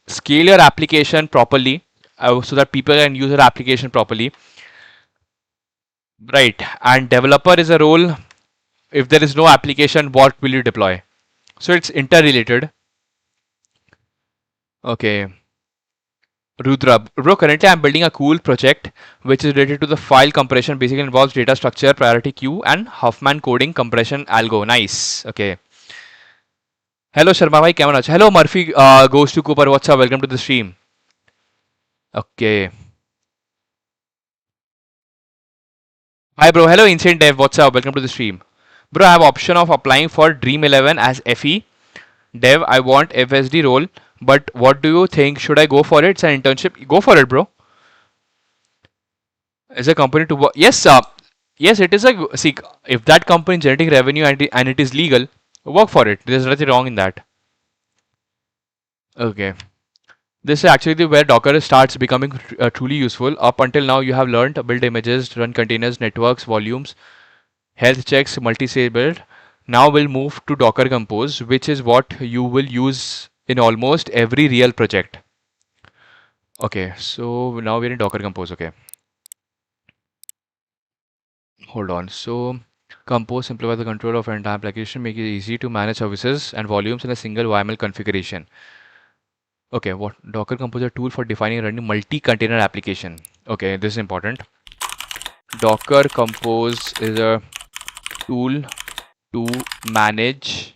scale your application properly, so that people can use your application properly, right? And developer is a role. If there is no application, what will you deploy? So it's interrelated. Okay. Rudra, bro, currently I'm building a cool project which is related to the file compression. Basically involves data structure, priority queue, and Huffman coding compression algo. Nice. Okay. Hello, Sharma bhai, केमन अच्छा? Hello, Murphy goes to Cooper. What's up? Welcome to the stream. Okay. Hi, bro. Hello, Insane Dev. What's up? Welcome to the stream. Bro, I have option of applying for Dream 11 as FE Dev. I want FSD role, but what do you think? Should I go for it? It's an internship. Go for it, bro. Is a company to work? Yes, yes, it is a see. If that company is generating revenue and it is legal, work for it. There's nothing wrong in that. Okay. This is actually where Docker starts becoming truly useful. Up until now, you have learned to build images, run containers, networks, volumes, health checks, multi-stage build. Now we'll move to Docker Compose, which is what you will use in almost every real project. Okay, so now we're in Docker Compose. Okay, hold on. So Compose simplifies the control of an entire application, make it easy to manage services and volumes in a single YAML configuration. Okay, what Docker Compose is a tool for defining and running multi-container application. Okay, this is important. Docker Compose is a tool to manage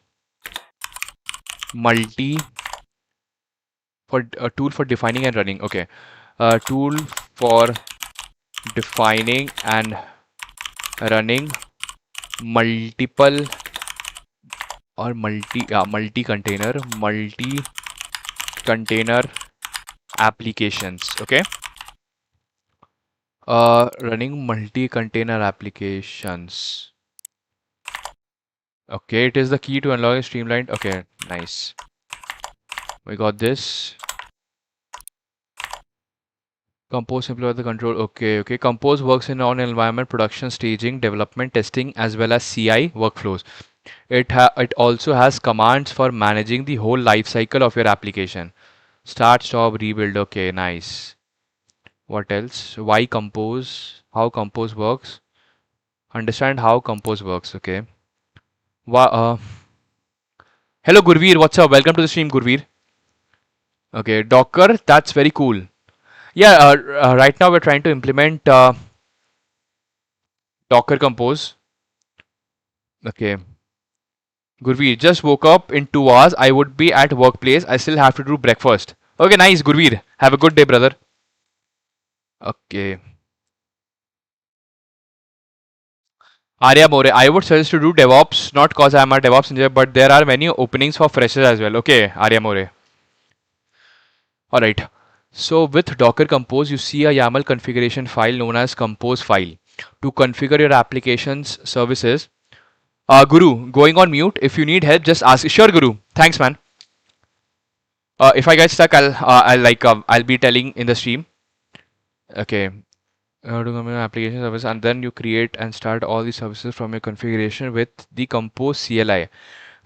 multi for a tool for defining and running. Okay, a tool for defining and running multiple or multi container applications. Okay, running multi container applications. Okay, it is the key to unlocking streamlined. Okay, nice. We got this. Compose simplifies the control. Okay, okay. Compose works in on environment production, staging, development, testing, as well as CI workflows. It also has commands for managing the whole life cycle of your application. Start, stop, rebuild. Okay, nice. What else? Why Compose? How Compose works? Understand how Compose works. Okay. Hello Gurveer, what's up? Welcome to the stream, Gurveer. Okay, Docker, that's very cool. Yeah, right now we're trying to implement Docker Compose. Okay. Gurveer, just woke up in 2 hours. I would be at workplace. I still have to do breakfast. Okay, nice, Gurveer. Have a good day, brother. Okay. Arya More, I would suggest to do DevOps, not because I'm a DevOps engineer, but there are many openings for freshers as well. Okay, Arya More. Alright. So with Docker Compose, you see a YAML configuration file known as compose file to configure your application's services. Guru, going on mute. If you need help, just ask. Sure, Guru. Thanks, man. If I get stuck, I'll be telling in the stream. Okay. To come in application service, and then you create and start all the services from your configuration with the compose CLI.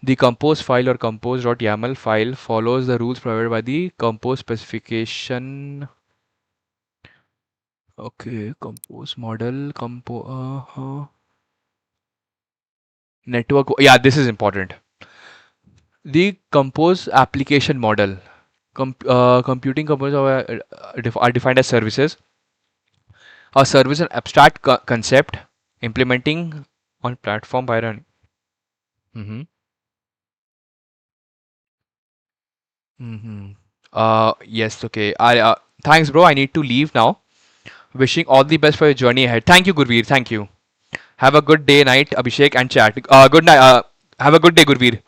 The compose file or compose.yaml file follows the rules provided by the compose specification. Okay, compose model, network. Yeah, this is important. The compose application model. Computing components are defined as services. A service is an abstract concept implementing on platform by running. Mm-hmm. Mm-hmm. Yes, okay. Thanks, bro. I need to leave now. Wishing all the best for your journey ahead. Thank you, Gurveer. Thank you. Have a good day, night, Abhishek and chat. Good night. Have a good day, Gurveer.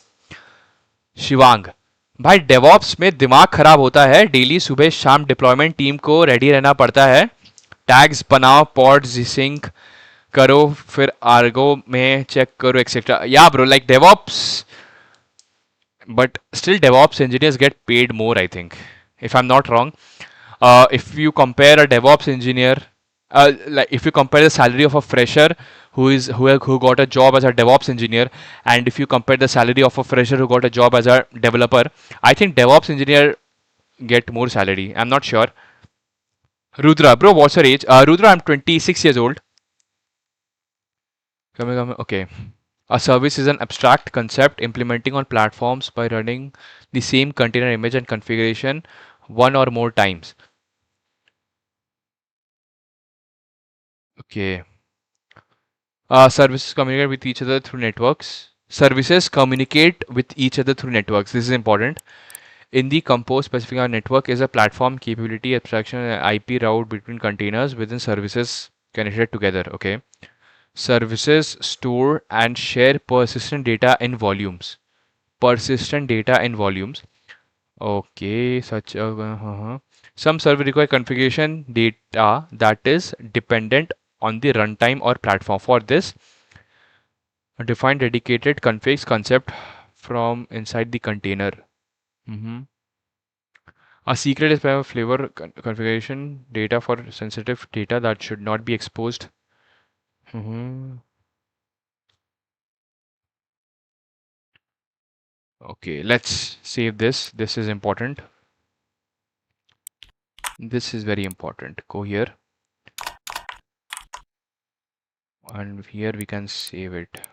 Shivang भाई DevOps में दिमाग खराब होता है daily सुबह शाम deployment team को ready रहना पड़ता है टैग्स बनाओ पॉड्स सिंक करो फिर आर्गो में चेक करो एक्सेट्रा या bro like DevOps but still DevOps engineers get paid more, I think. if I'm not wrong. If you compare a DevOps engineer, like if you compare the salary of a fresher who got a job as a DevOps engineer, and if you compare the salary of a fresher who got a job as a developer, I think DevOps engineer get more salary. I'm not sure. Rudra, bro, what's your age? Rudra, I'm 26 years old. Come. Okay. A service is an abstract concept implementing on platforms by running the same container image and configuration one or more times. Okay. Services communicate with each other through networks. Services communicate with each other through networks. This is important. In the Compose specifying network is a platform capability abstraction IP route between containers within services connected together. Okay. Services store and share persistent data in volumes. Persistent data in volumes. Okay, such a some server require configuration data that is dependent on the runtime or platform. For this, define dedicated configs concept from inside the container. Mhm. A secret is a flavor configuration data for sensitive data that should not be exposed. Mhm. Okay, let's save this. This is important. This is very important. Go here, and here we can save it.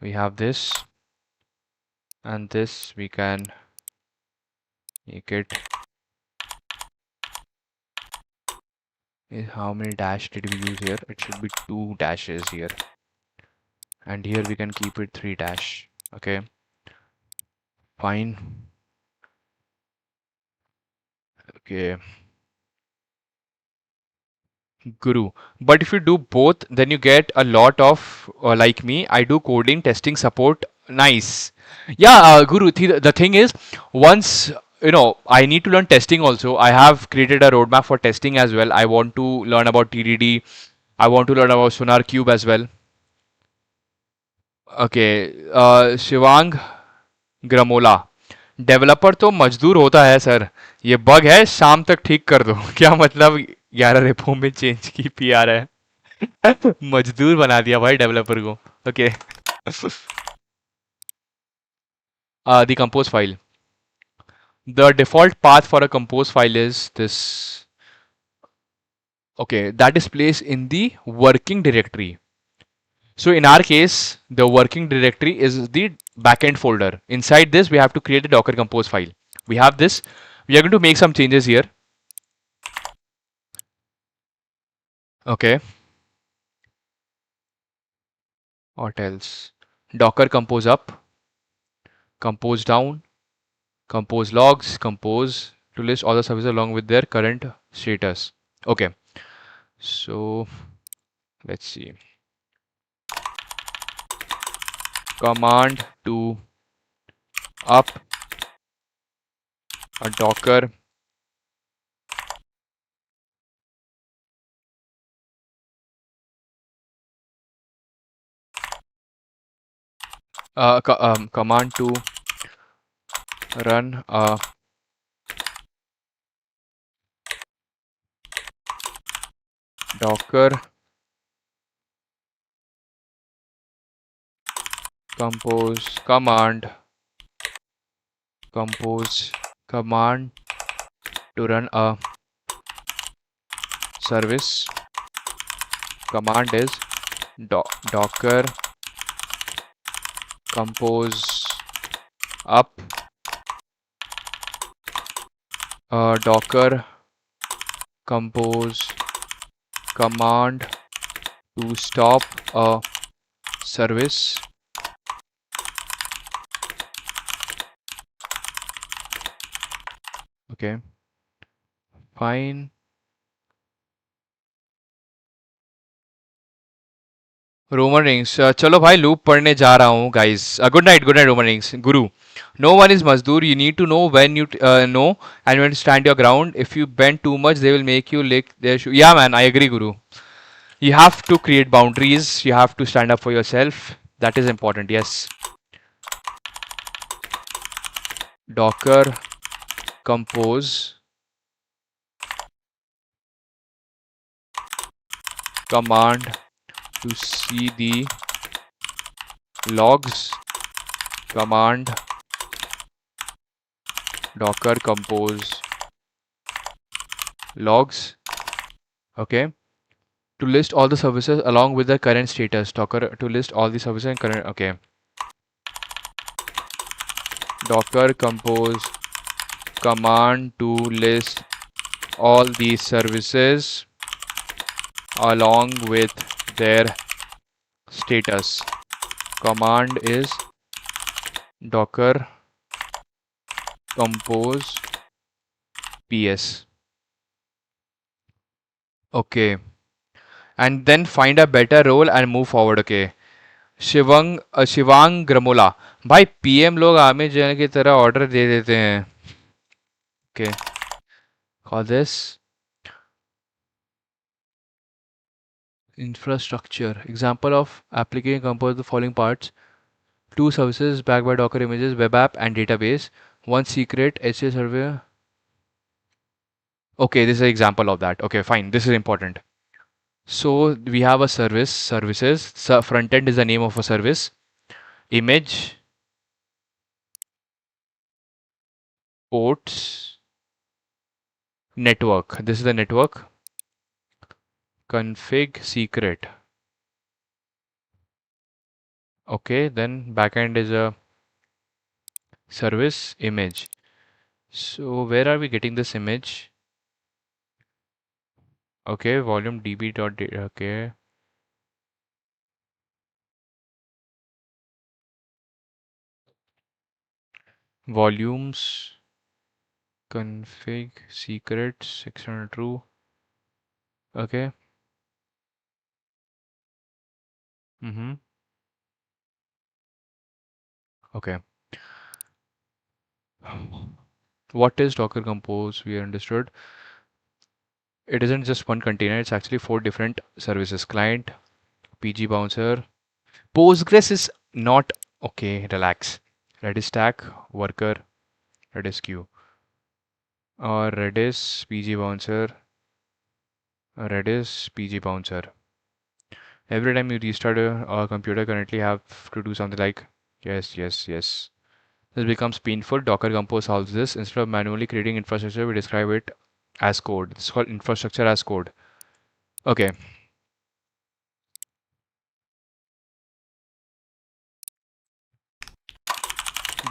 We have this, and this we can make it. How many dash did we use here? It should be 2 dashes here, and here we can keep it 3 dash. Okay, fine. Okay, Guru. But if you do both, then you get a lot of like me. I do coding, testing, support. Nice. Yeah, Guru. The thing is, once I need to learn testing also. I have created a roadmap for testing as well. I want to learn about TDD. I want to learn about Sonar Cube as well. Okay, Shivang Gramola developer तो मजदूर होता है sir. ये bug है, शाम तक ठीक कर दो. क्या मतलब 11 रेपो में चेंज की पीआर है. मजदूर बना दिया भाई डेवलपर को. Okay. The compose file. The default path for a compose file is this. Okay, that is placed in the working directory. So in our case, the working directory is the backend folder. Inside this, we have to create a Docker compose file. We have this. We are going to make some changes here. Okay. What else? Docker compose up, compose down, compose logs, compose to list all the services along with their current status. Okay. So let's see. Command to up a Docker command to run a Docker compose command to run a service. Command is docker compose up docker compose command to stop a service. Okay, fine. Roman rings. चलो भाई loop पढ़ने जा रहा हूँ guys. Good night Roman rings. Guru, no one is mazdoor. You need to know when you know and when to stand your ground. If you bend too much, they will make you lick their shoe. Yeah man, I agree, Guru. You have to create boundaries. You have to stand up for yourself. That is important. Yes. Docker compose command to see the logs. Command docker compose logs. Okay. To list all the services along with the current status. Docker to list all the services and current. Okay. Docker compose command to list all the services along with their status. Command is docker compose ps. Okay. And then find a better role and move forward. Okay. Shivang Gramola भाई PM लोग army general की तरह order दे देते हैं. Okay. Call this infrastructure. Example of application composed of the following parts. Two services backed by Docker images, web app and database. One secret HA server. Okay, this is an example of that. Okay, fine. This is important. So we have a services. So front end is the name of a service. Image, ports, network. This is the network. Config secret. Okay, then backend is a service image. So where are we getting this image? Okay, volume db dot okay. Volumes config secret 600 true. Okay. Mm-hmm. Okay. What is Docker Compose? We understood. It isn't just one container, it's actually four different services. Client, PG bouncer. Postgres is not okay, relax. Redis stack, worker, Redis queue. Or Redis, PG bouncer, Redis, PG bouncer. Every time you restart a computer, currently have to do something like yes, yes, yes. This becomes painful. Docker Compose solves this. Instead of manually creating infrastructure, we describe it as code. It's called infrastructure as code. Okay.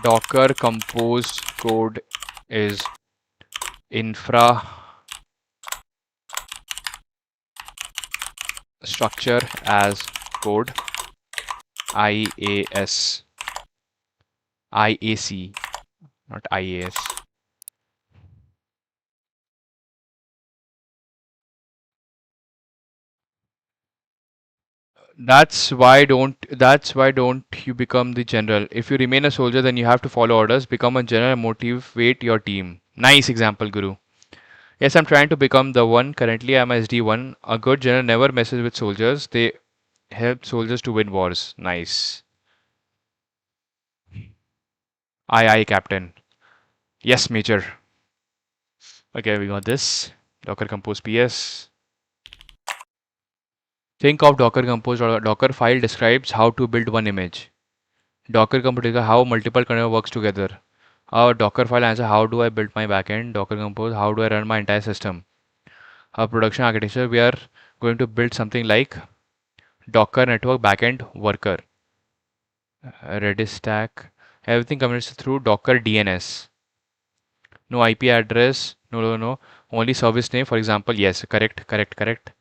Docker Compose code is infrastructure as code. IAS. IAC, not IAS. That's why don't you become the general. If you remain a soldier, then you have to follow orders, become a general and motivate your team. Nice example, Guru. Yes, I'm trying to become the one. Currently, I'm a SD1. A good general never messes with soldiers. They help soldiers to win wars. Nice. Aye, Captain. Yes, Major. Okay, we got this. Docker Compose PS. Think of Docker Compose or Docker file describes how to build one image. Docker Compose is how multiple container works together. Our Docker file answer how do I build my backend? Docker Compose how do I run my entire system? Our production architecture we are going to build something like Docker network backend worker. Redis stack. Everything comes through Docker DNS. No IP address. No. Only service name. For example, yes, correct.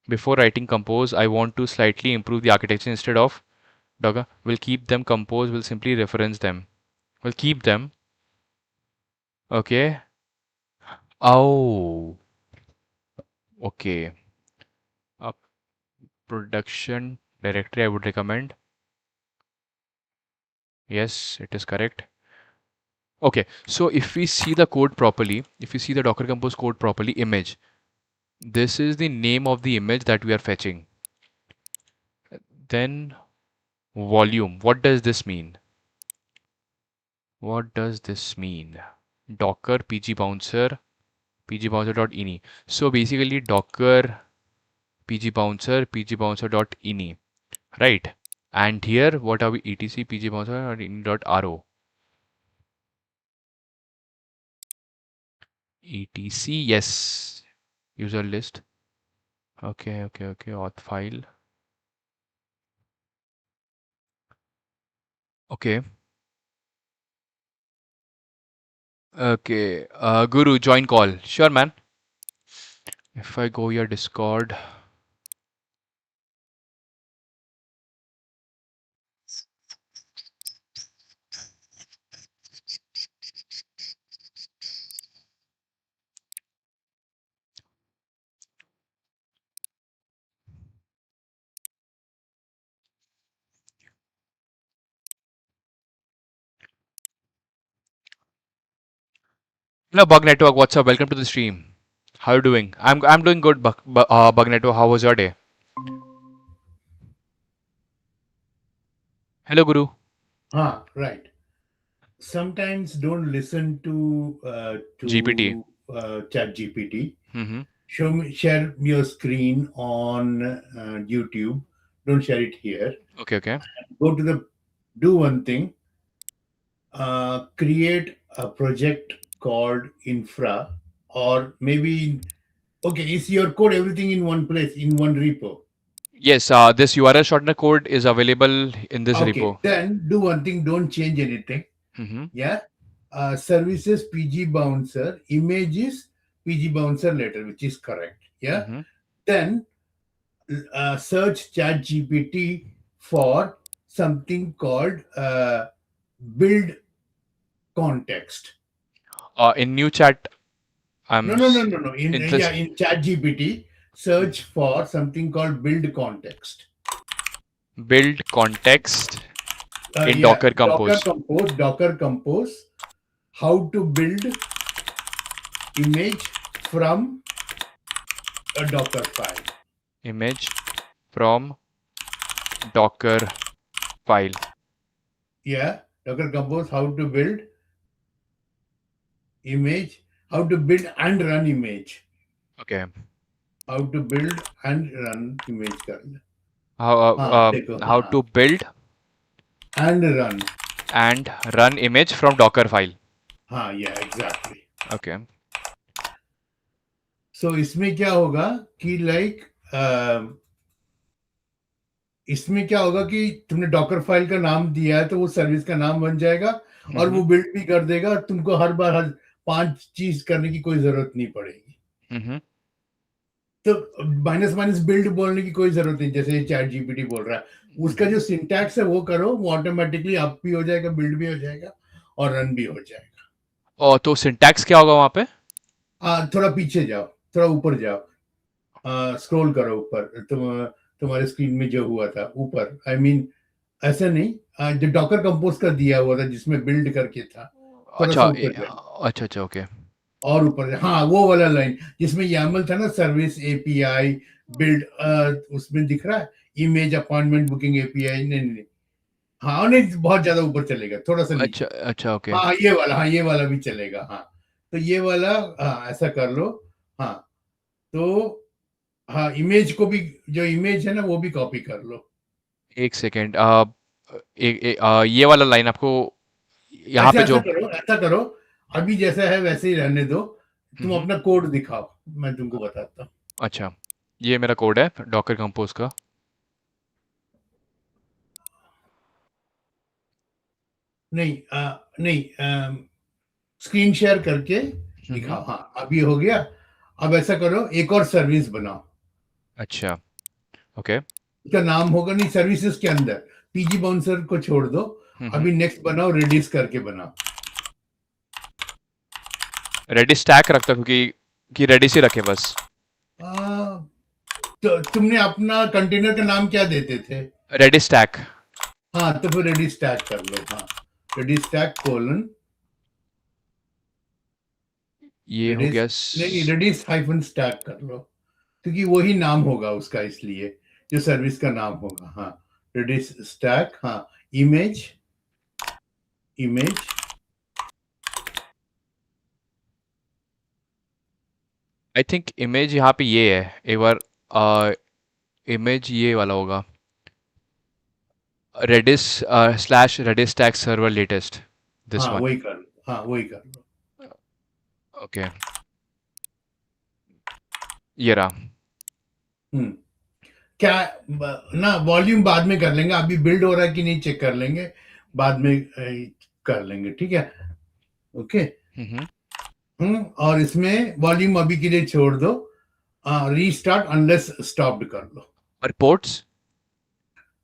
Before writing compose, I want to slightly improve the architecture instead of Docker. We'll keep them compose. We'll simply reference them. We'll keep them. Okay. Oh, okay. A production directory I would recommend. Yes, it is correct. Okay, so if we see the code properly, if you see the Docker Compose code properly, image, this is the name of the image that we are fetching. Then volume, what does this mean? What does this mean? Docker pgbouncer ini. So basically Docker pgbouncer dot ini, right? And here what are we? etc pgbouncer.ini.ro. etc, yes. User list. Okay. Auth file. Okay. Okay. Guru, join call. Sure, man. If I go your Discord. Hello, Bug Network. What's up? Welcome to the stream. How you doing? I'm doing good, Bug Network. How was your day? Hello, Guru. Right. Sometimes don't listen GPT. Chat GPT. Mm-hmm. Share your screen on YouTube. Don't share it here. Okay. Go to the do one thing. Create a project called infra, or maybe okay, is your code everything in one place in one repo? Yes, this URL shortener code is available in this Okay, repo. then do one thing. Don't change anything. Mm-hmm. Yeah. Services PG bouncer, images PG bouncer letter, which is correct. Yeah. Mm-hmm. Then search chat GPT for something called build context. In new chat, No, I'm no, no, no, no. In interest in chat GPT, search for something called build context. build context in Yeah, Docker Compose. Docker Compose, how to build image from a Docker file. Image from Docker file. Yeah, Docker Compose, how to build image, how to build and run image. Okay. How to build and run image कर ले. How देखो how to build and run. and run image from Docker file. Yeah, exactly. Okay. So इसमें क्या होगा कि इसमें क्या होगा कि तुमने डॉकर फाइल का नाम दिया है तो वो सर्विस का नाम बन जाएगा और Mm-hmm. वो बिल्ड भी कर देगा और तुमको हर बार 5 चीज करने की कोई जरूरत नहीं पड़ेगी. Mm-hmm. तो माइनस माइनस बिल्ड बोलने की कोई जरूरत नहीं, जैसे चैट जीपीटी बोल रहा है उसका जो सिंटैक्स है वो करो, वो ऑटोमेटिकली अप भी हो जाएगा, बिल्ड भी हो जाएगा और रन भी हो जाएगा. और तो सिंटैक्स क्या होगा वहां पे? थोड़ा पीछे जाओ, थोड़ा ऊपर जाओ, स्क्रॉल करो ऊपर, तुम्हारे स्क्रीन में जो हुआ था ऊपर, आई मीन ऐसा नहीं, जो डॉकर कंपोज का दिया हुआ था जिसमें बिल्ड करके था, थोड़ा सा अच्छा ऊपर जाए अच्छा ओके. और ऊपर जाए. वो वाला लाइन जिसमें YAML था ना, सर्विस एपीआई बिल्ड, उसमें दिख रहा है इमेज अपॉइंटमेंट बुकिंग एपीआई. नहीं नहीं नहीं. नहीं, बहुत ज्यादा ऊपर चलेगा, थोड़ा सा नीचे. अच्छा ओके. ये वाला भी चलेगा. तो ये वाला, ऐसा कर लो. हाँ तो इमेज को भी, जो इमेज है ना वो भी कॉपी कर लो. एक सेकेंड. ये वाला लाइन आपको यहाँ अच्छा, पे जो. ऐसा करो, अभी जैसा है वैसे ही रहने दो. तुम हम्म. अपना कोड दिखाओ, मैं तुमको बताता हूँ. अच्छा, ये मेरा कोड है डॉकर कंपोज का. नहीं, नहीं, स्क्रीन शेयर करके हम्म. दिखाओ. अभी हो गया. अब ऐसा करो, एक और सर्विस बनाओ. अच्छा ओके. उसका नाम होगा, नहीं, सर्विसेज के अंदर पीजी बाउंसर को छोड़ दो. हम्म. अभी नेक्स्ट बनाओ, रेडिस करके बनाओ. रेडिस स्टैक रखता क्योंकि कि रेडिस ही रखे बस. तो तुमने अपना कंटेनर का नाम क्या देते थे? Redis stack. तो फिर रेडिस स्टैक कर लो. रेडिस स्टैक कोलन ये हो रेडिस, गया नहीं, रेडिस हाइफन स्टैक कर लो, क्योंकि वही नाम होगा उसका, इसलिए जो सर्विस का नाम होगा. Redis stack. Image, image I think image यहाँ पे ये है, एक बार इमेज ये वाला होगा, Redis slash Redis tag server latest, this हाँ वन। वही कर लो, हाँ वही कर लो। ओके, ये रहा। हम्म। क्या ना वॉल्यूम बाद में कर लेंगे, अभी बिल्ड हो रहा है कि नहीं चेक कर लेंगे, बाद में कर लेंगे, ठीक है। ओके। हम्म। और इसमें वॉल्यूम अभी के लिए छोड़ दो, रीस्टार्ट अनलेस स्टॉप्ड कर लो। और पोर्ट्स।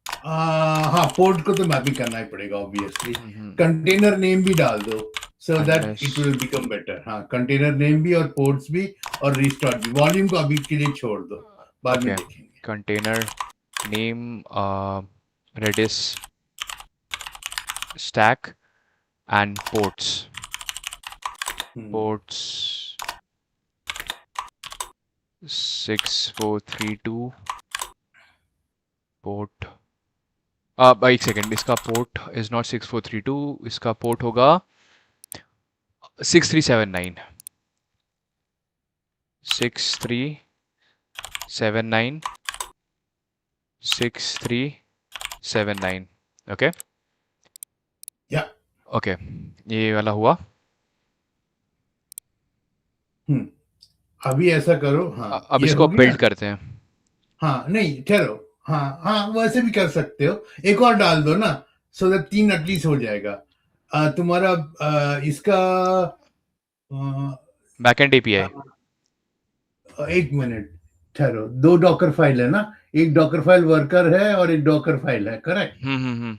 हाँ पोर्ट को तो मैपिंग करना ही पड़ेगा ऑब्वियसली। हम्म। कंटेनर नेम भी डाल दो, so that unless. It will become better. हाँ कंटेनर नेम भी और पोर्ट्स भी और रिस्टार्ट भी। वॉल्यूम को अभी के लिए छोड़ दो, बाद में ओके, देखेंगे। Container name, Redis stack and ports. Hmm. Ports 6432 port. अब एक सेकेंड, इसका पोर्ट इज नॉट 6432, इसका पोर्ट होगा 6379। 6379, 6379। ओके। या। ओके, ये वाला हुआ। हम्म। अभी ऐसा करो, हाँ अब ये इसको हो गया। बिल्ड करते हैं। हाँ नहीं ठहरो, हाँ हाँ वैसे भी कर सकते हो, एक और डाल दो ना, सो दैट तीन एटलीस्ट हो जाएगा। तुम्हारा इसका बैकएंड एपीआई। एक मिनट ठहरो, दो डॉकर फाइल है ना, एक डॉकर फाइल वर्कर है और एक डॉकर फाइल है, करेक्ट। हम्म।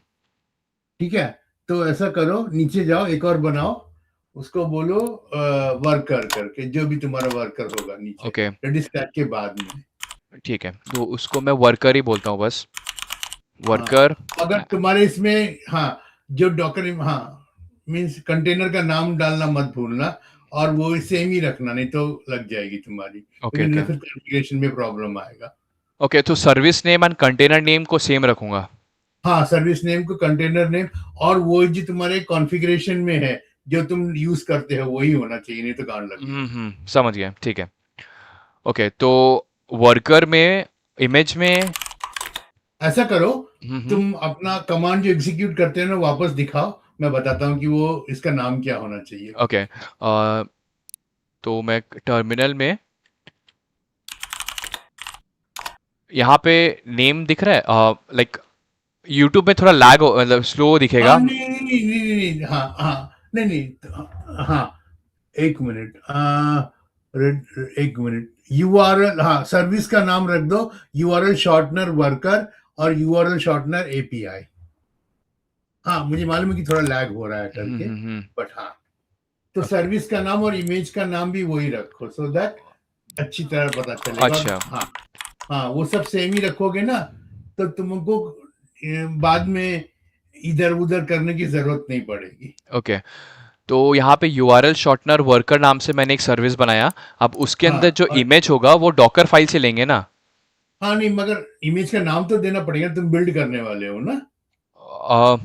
ठीक है, तो ऐसा करो, नीचे जाओ, एक और बनाओ, उसको बोलो वर्कर करके, जो भी तुम्हारा वर्कर होगा नीचे ओके, रेडिस टैग के बाद में। ठीक है, तो उसको मैं वर्कर ही बोलता हूँ बस। हाँ वर्कर। अगर तुम्हारे इसमें, हाँ जो डॉकर, हाँ मीन्स कंटेनर का नाम डालना मत भूलना, और वो सेम ही रखना, नहीं तो लग जाएगी तुम्हारी, ओके क्योंकि ओके फिर कॉन्फ़िगरेशन में प्रॉब्लम आएगा। ओके, तो service name and container name को सेम रखूंगा। हाँ सर्विस नेम को कंटेनर नेम, और वो जो तुम्हारे कॉन्फ़िगरेशन में है, जो तुम यूज करते हो वही होना चाहिए, नहीं तो गांड लगेगा। समझ गया, ठीक है। ओके, तो वर्कर में, इमेज में। ऐसा करो, हम्म। तुम अपना कमांड जो एग्जीक्यूट करते हो ना वापस दिखाओ, मैं बताता हूँ कि वो इसका नाम क्या होना चाहिए। ओके, तो मैं टर्मिनल में, यहाँ पे नेम दिख रहा है, लाइक यूट्यूब में थोड़ा लैग, मतलब स्लो हाँ दिखेगा। नहीं नहीं नहीं नहीं नहीं नहीं, हाँ हाँ नहीं नहीं हाँ एक मिनट, एक मिनट, यूआरएल, हाँ सर्विस का नाम रख दो, यूआरएल शॉर्टनर वर्कर और यूआरएल शॉर्टनर एपीआई। हाँ मुझे मालूम है कि थोड़ा लैग हो रहा है करके, हम्म। बट हाँ, तो ओके, सर्विस का नाम और इमेज का नाम भी वही रखो, सो दैट अच्छी तरह पता चलेगा। और अच्छा। हाँ, हाँ वो सब सेम ही रखोगे ना, तो तुमको बाद में इधर उधर करने की जरूरत नहीं पड़ेगी। ओके, तो यहाँ पे यूआरएल शॉर्टनर वर्कर नाम से मैंने एक सर्विस बनाया। अब उसके अंदर हाँ जो और इमेज होगा वो डॉकर फाइल से लेंगे ना। हाँ नहीं, मगर इमेज का नाम तो देना पड़ेगा, तुम बिल्ड करने वाले हो ना। अ,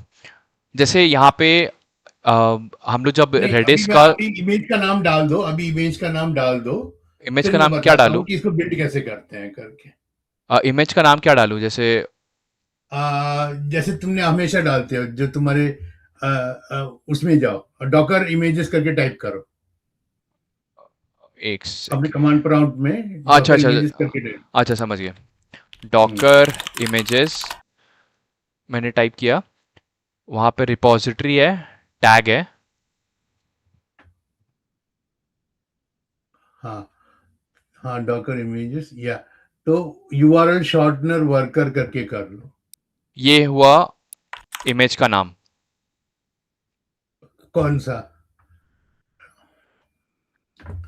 जैसे यहाँ पे हम लोग जब नहीं रेडिस का, अभी इमेज का नाम डाल दो, अभी इमेज का नाम डाल दो, इमेज फिर का मैं नाम क्या बताता हूँ डालूँ? कि इसको बिल्ड कैसे करते हैं करके। इमेज का नाम क्या डालूँ जैसे? जैसे तुमने हमेशा डालते हो, जो तुम्हारे उसमें जाओ, डॉकर इमेजेस करके टाइप करो, एक अपने सेकेंड। कमांड प्रॉम्प्ट में अच्छा डॉकर अच्छा। इमेजेस करके टाइप। अच्छा, समझ गया। हम्म। डॉकर इमेजेस मैंने टाइप किया, वहाँ पे रिपॉजिटरी है, टैग है। हाँ हाँ डॉकर इमेजेस, या तो यूआरएल शॉर्टनर वर्कर करके कर लो। ये हुआ इमेज का नाम। कौन सा? हाँ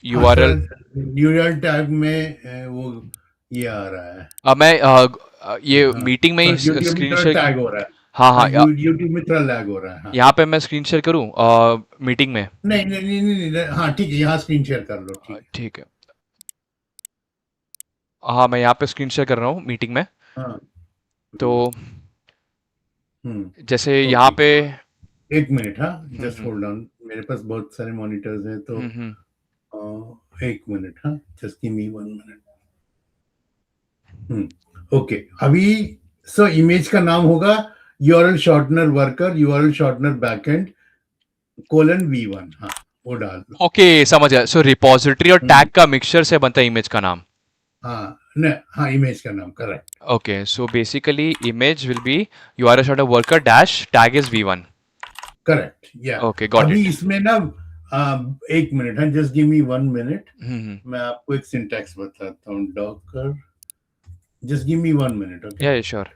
यूआरएल। शायद यूआरएल टैग में वो ये आ रहा है। अब मैं ये हाँ मीटिंग में ही यूट्यूब में स्क्रीन थोड़ा शेयर। टैग हो रहा है। हाँ हाँ हाँ, यूट्यूब में थोड़ा लैग हो रहा है, हाँ। यहाँ पे मैं स्क्रीन शेयर करूँ मीटिंग में? नहीं नहीं नहीं नहीं नहीं, हाँ ठीक है, यहाँ स्क्रीन शेयर कर लो, ठीक है। ठीक है। हाँ, मैं यहाँ पे स्क्रीन शेयर कर रहा हूँ मीटिंग में। हाँ। तो हम्म। जैसे यहाँ ओके, पे। एक मिनट, हाँ हम्म जस्ट हम्म होल्ड ऑन, मेरे पास बहुत सारे मॉनिटर्स हैं तो हम्म। एक मिनट, हाँ, just give me 1 minute. Okay, अभी सो इमेज का नाम होगा URL shortener worker, URL shortener backend colon V1। हाँ, वो डाल दो। ओके, समझ गया। सो रिपॉजिटरी और टैग हम्म, का मिक्सचर से बनता है इमेज का नाम। हाँ न, हाँ, इमेज का नाम correct. Okay, so basically image will be URL dot worker dash tag is v1। Correct, या ओके, गॉट अभी इट। इसमें ना, एक मिनट, हाँ, जस्ट गिव मी 1 मिनट। हम्म। मैं आपको एक सिंटैक्स बताता हूँ, Docker, just give me 1 minute, okay. या श्योर।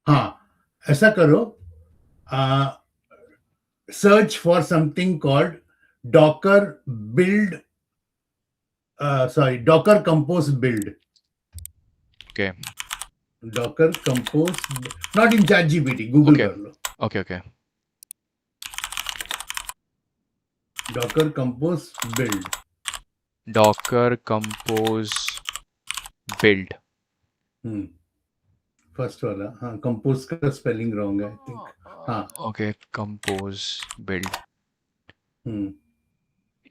हाँ, ऐसा करो, search for something called Docker build, sorry, Docker compose build, okay docker compose, not in chat GPT, Google okay कर लो, okay okay. Docker compose build. Docker compose build. Hmm, first वाला, हाँ, compose का spelling wrong है, I think. हाँ। Okay, compose build. Hmm,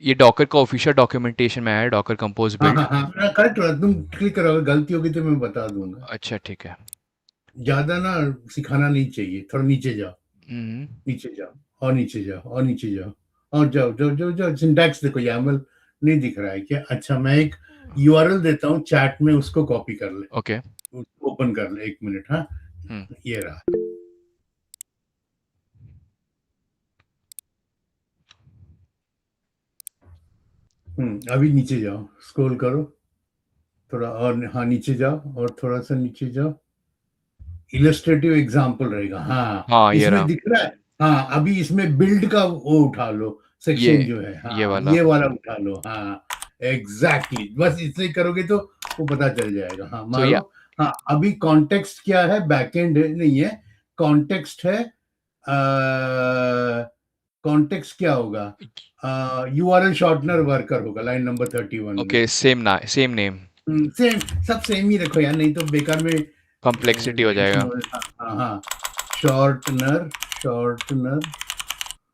ये docker का official documentation में है, डॉकर कंपोज हाँ, बिल्ड। हाँ, हाँ, करेक्ट, तुम क्लिक करो, अगर गलती होगी तो मैं बता दूंगा। अच्छा ठीक है। ज्यादा ना सिखाना नहीं चाहिए, थोड़ा नीचे जाओ, हम्म। नीचे जाओ, और नीचे जाओ, और नीचे जाओ, और जाओ, जो जो जो सिंटैक्स देखो, YAML नहीं दिख रहा है क्या? अच्छा, मैं एक यूआरएल देता हूँ चैट में, उसको कॉपी कर ले, ओके। ओपन कर ले, एक मिनट, हाँ, हम्म। ये रहा। अभी नीचे जाओ, स्क्रॉल करो थोड़ा, और हाँ, नीचे जाओ, और थोड़ा सा नीचे जाओ, इलस्ट्रेटिव एग्जाम्पल रहेगा, हाँ, हाँ, ये इसमें रहा। दिख रहा है। हाँ, अभी इसमें बिल्ड का वो उठा लो, ये सेक्शन जो है, ये हाँ, वाला। ये वाला उठा लो, हाँ, एग्जैक्टली, बस इसे करोगे तो वो पता चल जाएगा, हाँ, तो मारो। या हाँ, अभी कॉन्टेक्स्ट क्या है? बैकएंड नहीं है, कॉन्टेक्स्ट है, कॉन्टेक्स्ट क्या होगा? यूआरएल शॉर्टनर वर्कर होगा, लाइन नंबर 31 में। ओके, सेम ना, सेम नेम। सेम, सब सेम ही रखो यार, नहीं तो बेकार में कॉम्प्लेक्सिटी हो टेंशन जाएगा। हो। हाँ, हाँ, हाँ, शॉर्टनर, शॉर्टनर,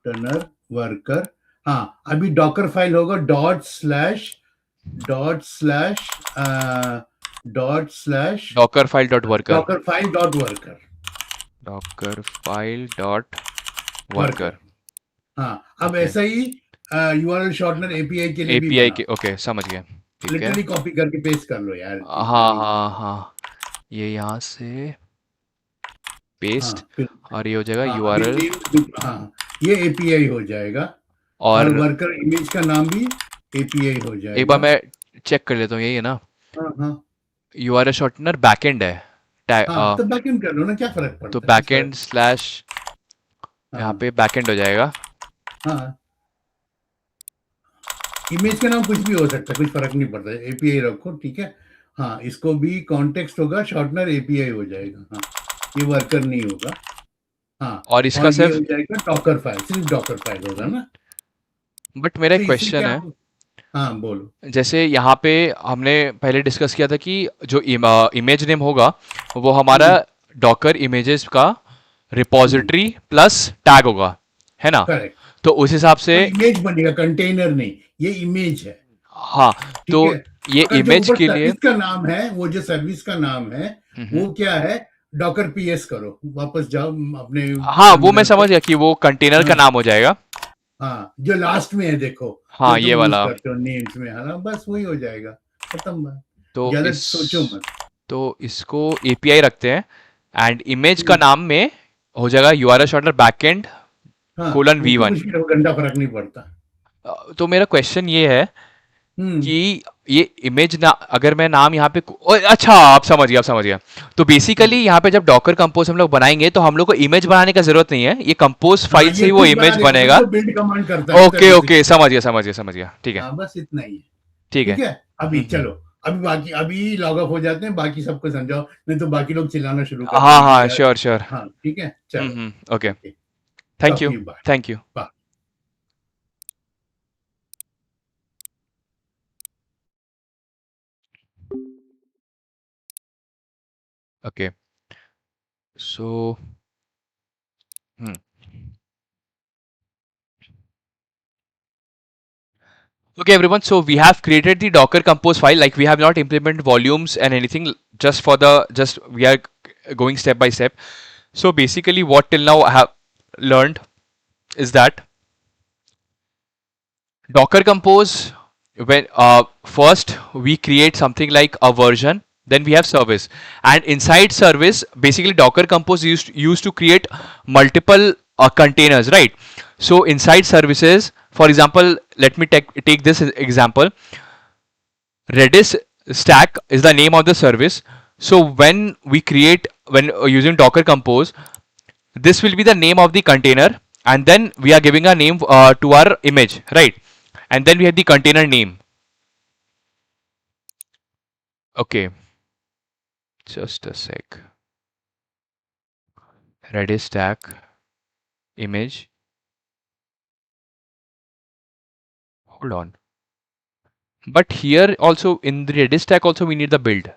टनर वर्कर। हाँ, अभी डॉकर फाइल होगा, dot slash dot slash Docker file dot worker. Docker file dot worker, Docker file dot worker. Worker. हाँ, अब ओके। ऐसा ही यूआरएल शॉर्टनर एपीआई के लिए भी एपीआई के, बनाओ, ओके समझ गया। ठीक है। लिटरली कॉपी करके पेस्ट कर लो यार, इतना हाँ नहीं। हाँ हाँ, ये यहाँ से हाँ, पेस्ट, फिर, और ये हो जाएगा हाँ, अभी यूआरएल। नेम, हाँ, ये एपीआई हो जाएगा, और और वर्कर इमेज का नाम भी एपीआई हो एक बार जाएगा। मैं चेक कर लेता हूँ, यही है ना? हाँ, हाँ, यूआरएल शॉर्टनर बैकएंड है। हाँ, तो बैकएंड कर लो ना, क्या फर्क तो पड़ता है, कुछ बैकएंड फर्क। स्लैश, यहाँ हाँ, पे बैकएंड हो जाएगा। हाँ, इमेज का नाम कुछ भी हो सकता है, कुछ फर्क नहीं पड़ता, एपीआई रखो, ठीक है। हाँ, इसको भी कॉन्टेक्स्ट होगा, शॉर्टनर एपीआई हो जाएगा, हाँ, ये वर्कर नहीं होगा। हाँ, और इसका और ये हो सिर्फ, जाएगा डॉकर फाइल, सिर्फ डॉकर फाइल होगा ना। बट मेरा तो एक इससे क्वेश्चन क्या है। हो, हाँ, बोलो। जैसे यहाँ पे हमने पहले डिस्कस किया था कि जो इमेज नेम होगा वो हमारा हम्म, डॉकर इमेजेस का हम्म, रिपॉजिटरी प्लस टैग होगा, है ना? करेक्ट। तो उस हिसाब से, तो इमेज बनेगा, कंटेनर नहीं, ये इमेज है, हाँ, तो ठीक है। ये अगर जो इमेज ऊपर के लिए, सर्विस का नाम है, वो जो सर्विस का नाम है, हम्म, वो क्या है? डॉकर पीएस करो, वापस जाओ अपने हाँ वो मैं टर्मिनल पे। समझ गया कि वो कंटेनर का हाँ, नाम हो जाएगा। हाँ, जो लास्ट में है देखो, जो हाँ ये तुम यूज वाला। करते हो नेम्स में, है ना, बस वही हो जाएगा, खत्म बात, तो ज्यादा इस सोचो मत। तो इसको एपीआई रखते हैं, एंड इमेज का हम्म, नाम में हो जाएगा यूआरएल शॉर्टनर बैकएंड हाँ, कोलन वी उसको वन। कुछ भी रखो, घंटा फर्क नहीं पड़ता। तो मेरा क्वेश्चन ये है हम्म, कि ये इमेज ना, अगर मैं नाम यहाँ पे अच्छा, आप समझ गया, आप समझ गया। तो हम्म, बेसिकली यहाँ पे जब डॉकर कंपोज हम लोग बनाएंगे तो हम लोग को इमेज बनाने का जरूरत नहीं है, ये कंपोज हाँ, फाइल से ये ही वो खुद बना इमेज देगा, वही बनेगा। तो बिल्ड कमांड करता है, पता है ओके ओके, बेसिकली। समझ गया समझ गया समझ गया, ठीक है। हाँ, बस इतना ही है, ठीक है। ठीक है। अभी हम्म। चलो, अभी बाकी, अभी लॉग ऑफ हो जाते हैं, बाकी सबको समझाओ, नहीं तो बाकी लोग चिल्लाना शुरू कर हाँ देंगे कि हाँ, यार। Sure sure. हाँ, ठीक है, चलो, okay. Okay, thank talk to you. You, bye. Thank you. Bye. Okay. So, hmm. Okay, everyone. So we have created the Docker Compose file. Like we have not implemented volumes and anything. Just for the just we are going step by step. So basically, what till now I have learned is that Docker Compose, when first we create something like a version, then we have service, and inside service, basically Docker Compose used to create multiple containers, right? So inside services, for example, let me take this example. Redis stack is the name of the service. So when we create when using Docker Compose, this will be the name of the container, and then we are giving a name to our image, right? And then we have the container name. Okay, just a sec. Redis stack image. Hold on. But here also in the Redis stack also we need the build.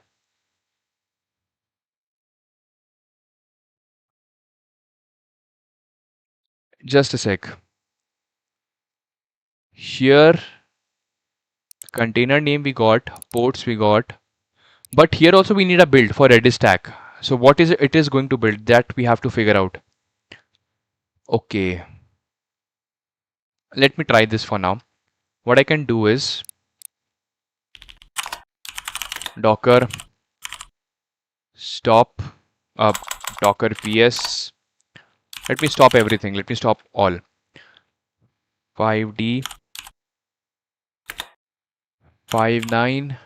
Just a sec. Here container name we got, ports we got, but here also we need a build for Redis stack. So what is it is going to build, that we have to figure out. Okay, let me try this for now. What I can do is docker stop docker ps. Let me stop everything. Let me stop all. 5d 59.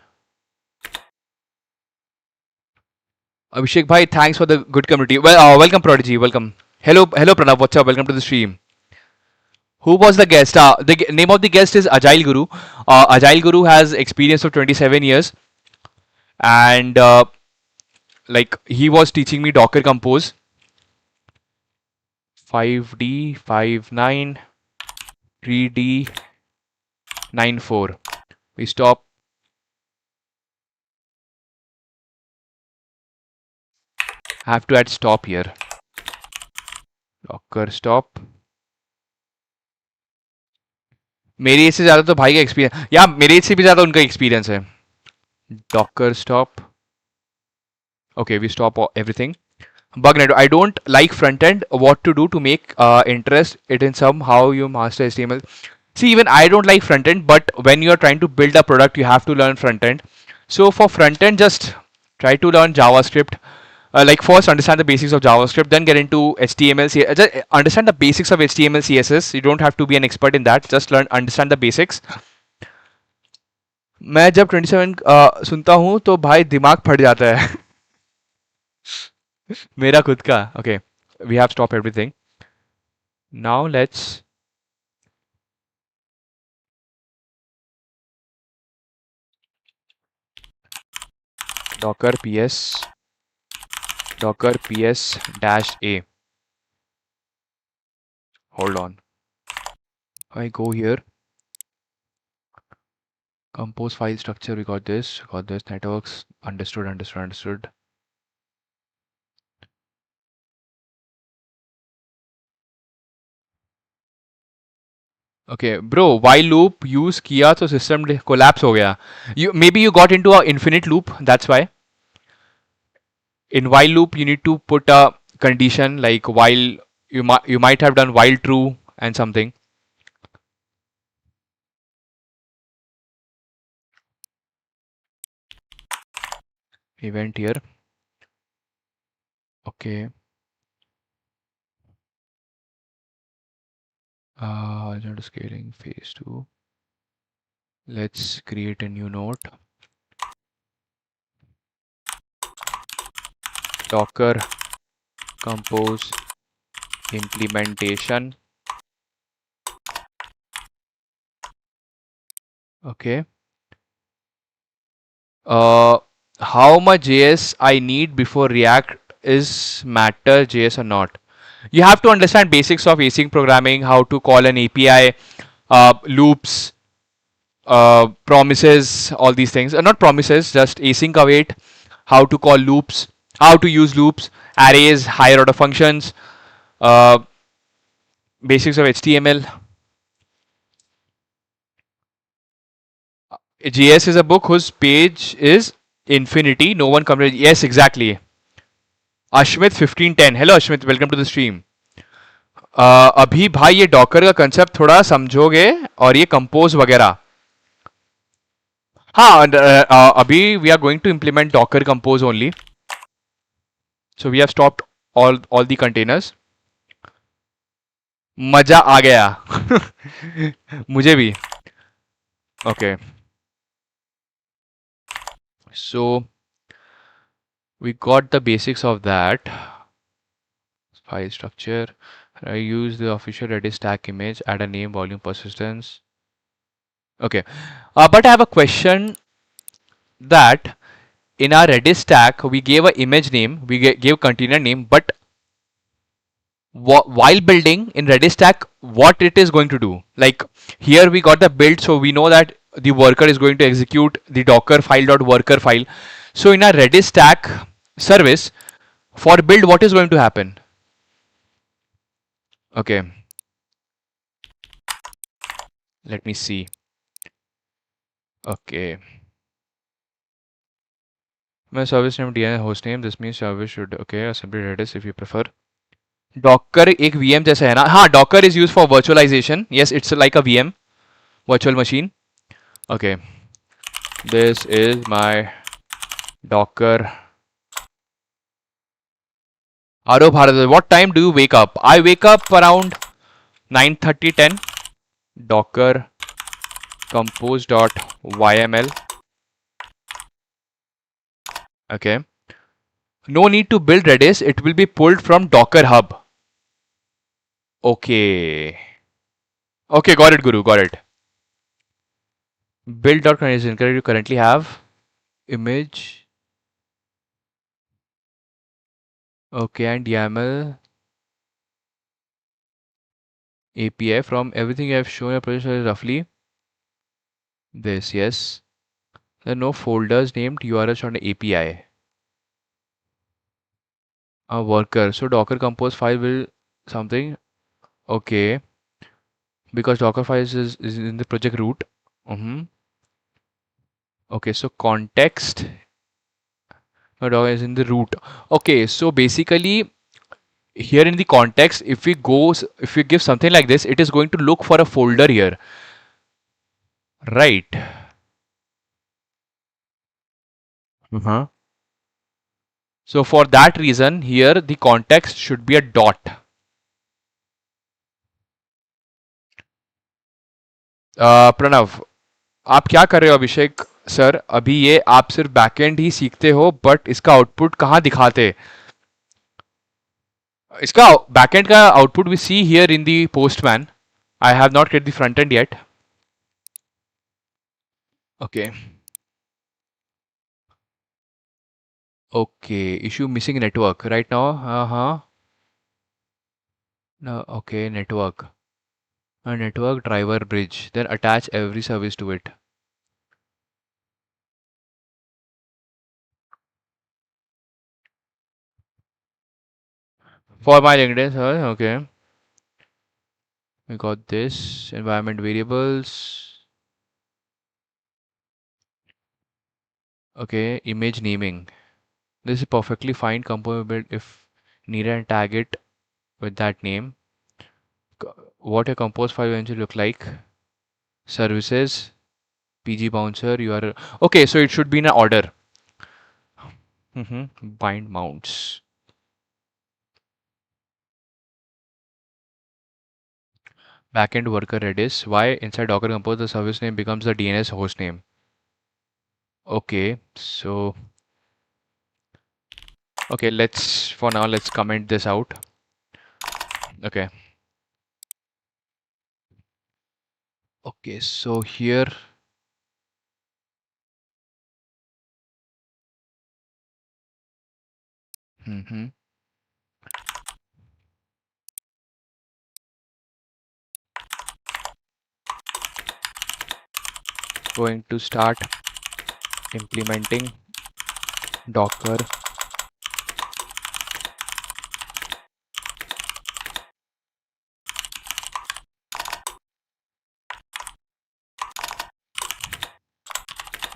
Abhishek bhai, thanks for the good community. Well, welcome Prodigy, welcome. Hello Pranav, what's up? Welcome to the stream. Who was the guest? The name of the guest is Agile Guru. Agile Guru has experience of 27 years, and like he was teaching me Docker Compose. 5D 59 3D 94. We stop. I have to add stop here. Docker stop. मेरी as से ज़्यादा तो भाई का experience, या मेरे as से भी ज़्यादा उनका एक्सपीरियंस है. Docker stop. Okay, we stop everything. Bugnet. I don't like front end. What to do to make interest it in somehow you master HTML? See, even I don't like front end, but when you are trying to build a product, you have to learn front end. So for front end, just try to learn JavaScript. Like first understand the basics of JavaScript, then get into HTML. Just understand the basics of HTML, CSS. You don't have to be an expert in that. Just understand the basics. मैं जब 27 सुनता हूँ तो भाई दिमाग फट जाता है. मेरा खुद का. Okay, we have stopped everything. Now let's docker ps dash a. Hold on. I go here. Compose file structure. We got this. Got this. Networks. Understood. Okay, bro. While loop use किया तो system collapse हो गया. Maybe you got into a infinite loop. That's why. In while loop you need to put a condition like while you might have done while true and something. Event here. Okay. Horizontal scaling phase 2. Let's create a new node. Docker compose implementation. Okay. How much JS I need before React is matter JS or not? You have to understand basics of async programming, how to call an API, loops, promises, all these things. Not promises, just async await, how to call loops. how to use loops, arrays, higher order functions, uh, basics of HTML. JS is a book whose page is infinity. No one comes. Yes, exactly. Ashmit 1510. Hello Ashmit, welcome to the stream. अभी भाई ये docker का concept थोड़ा समझोगे और ये compose वगैरह. हाँ, अभी we are going to implement Docker compose only. So we have stopped all the containers. मजा आ गया. मुझे भी. Okay, so we got the basics of that. File structure. I use the official Redis stack image, add a name, volume, persistence. Okay, but I have a question that in our Redis stack we gave a image name, we gave container name, but while building in Redis stack, what it is going to do? Like here we got the build, so we know that the worker is going to execute the docker file.worker file. So in our Redis stack service for build, what is going to happen? Okay, let me see. Okay, my service name DNS host name. This means service should assembly Redis if you prefer. Docker एक VM जैसा है ना. हाँ, Docker is used for virtualization. Yes, it's like a VM, virtual machine. Okay, this is my Docker. Aro Bharat, what time do you wake up? I wake up around 9:30, 10. Docker compose.yml. Okay. No need to build Redis. It will be pulled from Docker Hub. Okay. Okay, got it, Guru. Got it. Build.condition. You currently have image. Okay, and YAML API from everything I have shown your project is roughly this. Yes. There are no folders named URLs on the API. A worker. So Docker compose file will something. Okay. Because Docker files is in the project root. Okay, so context Docker is in the root. Okay, so basically here in the context, if we give something like this, it is going to look for a folder here, right? So for that reason here the context should be a dot. Pranav, आप क्या कर रहे हो? अभिषेक sir, अभी ये आप सिर्फ backend ही सीखते हो, बट इसका आउटपुट कहाँ दिखाते? इसका बैकएंड का output we see here in the Postman. I have not created the front end yet. Okay. Okay. Issue missing network right now. No. Okay. Network. A network driver bridge. Then attach every service to it. For my LinkedIn, sir. Okay. We got this environment variables. Okay. Image naming. This is perfectly fine. Component build if needed and tag it with that name. What a compose file eventually look like. Services. PG bouncer. URL. Okay. So it should be in an order. Bind mounts. Backend worker Redis. Why inside Docker Compose the service name becomes the DNS host name? Okay, so okay, for now let's comment this out. Okay. Okay, so here going to start implementing Docker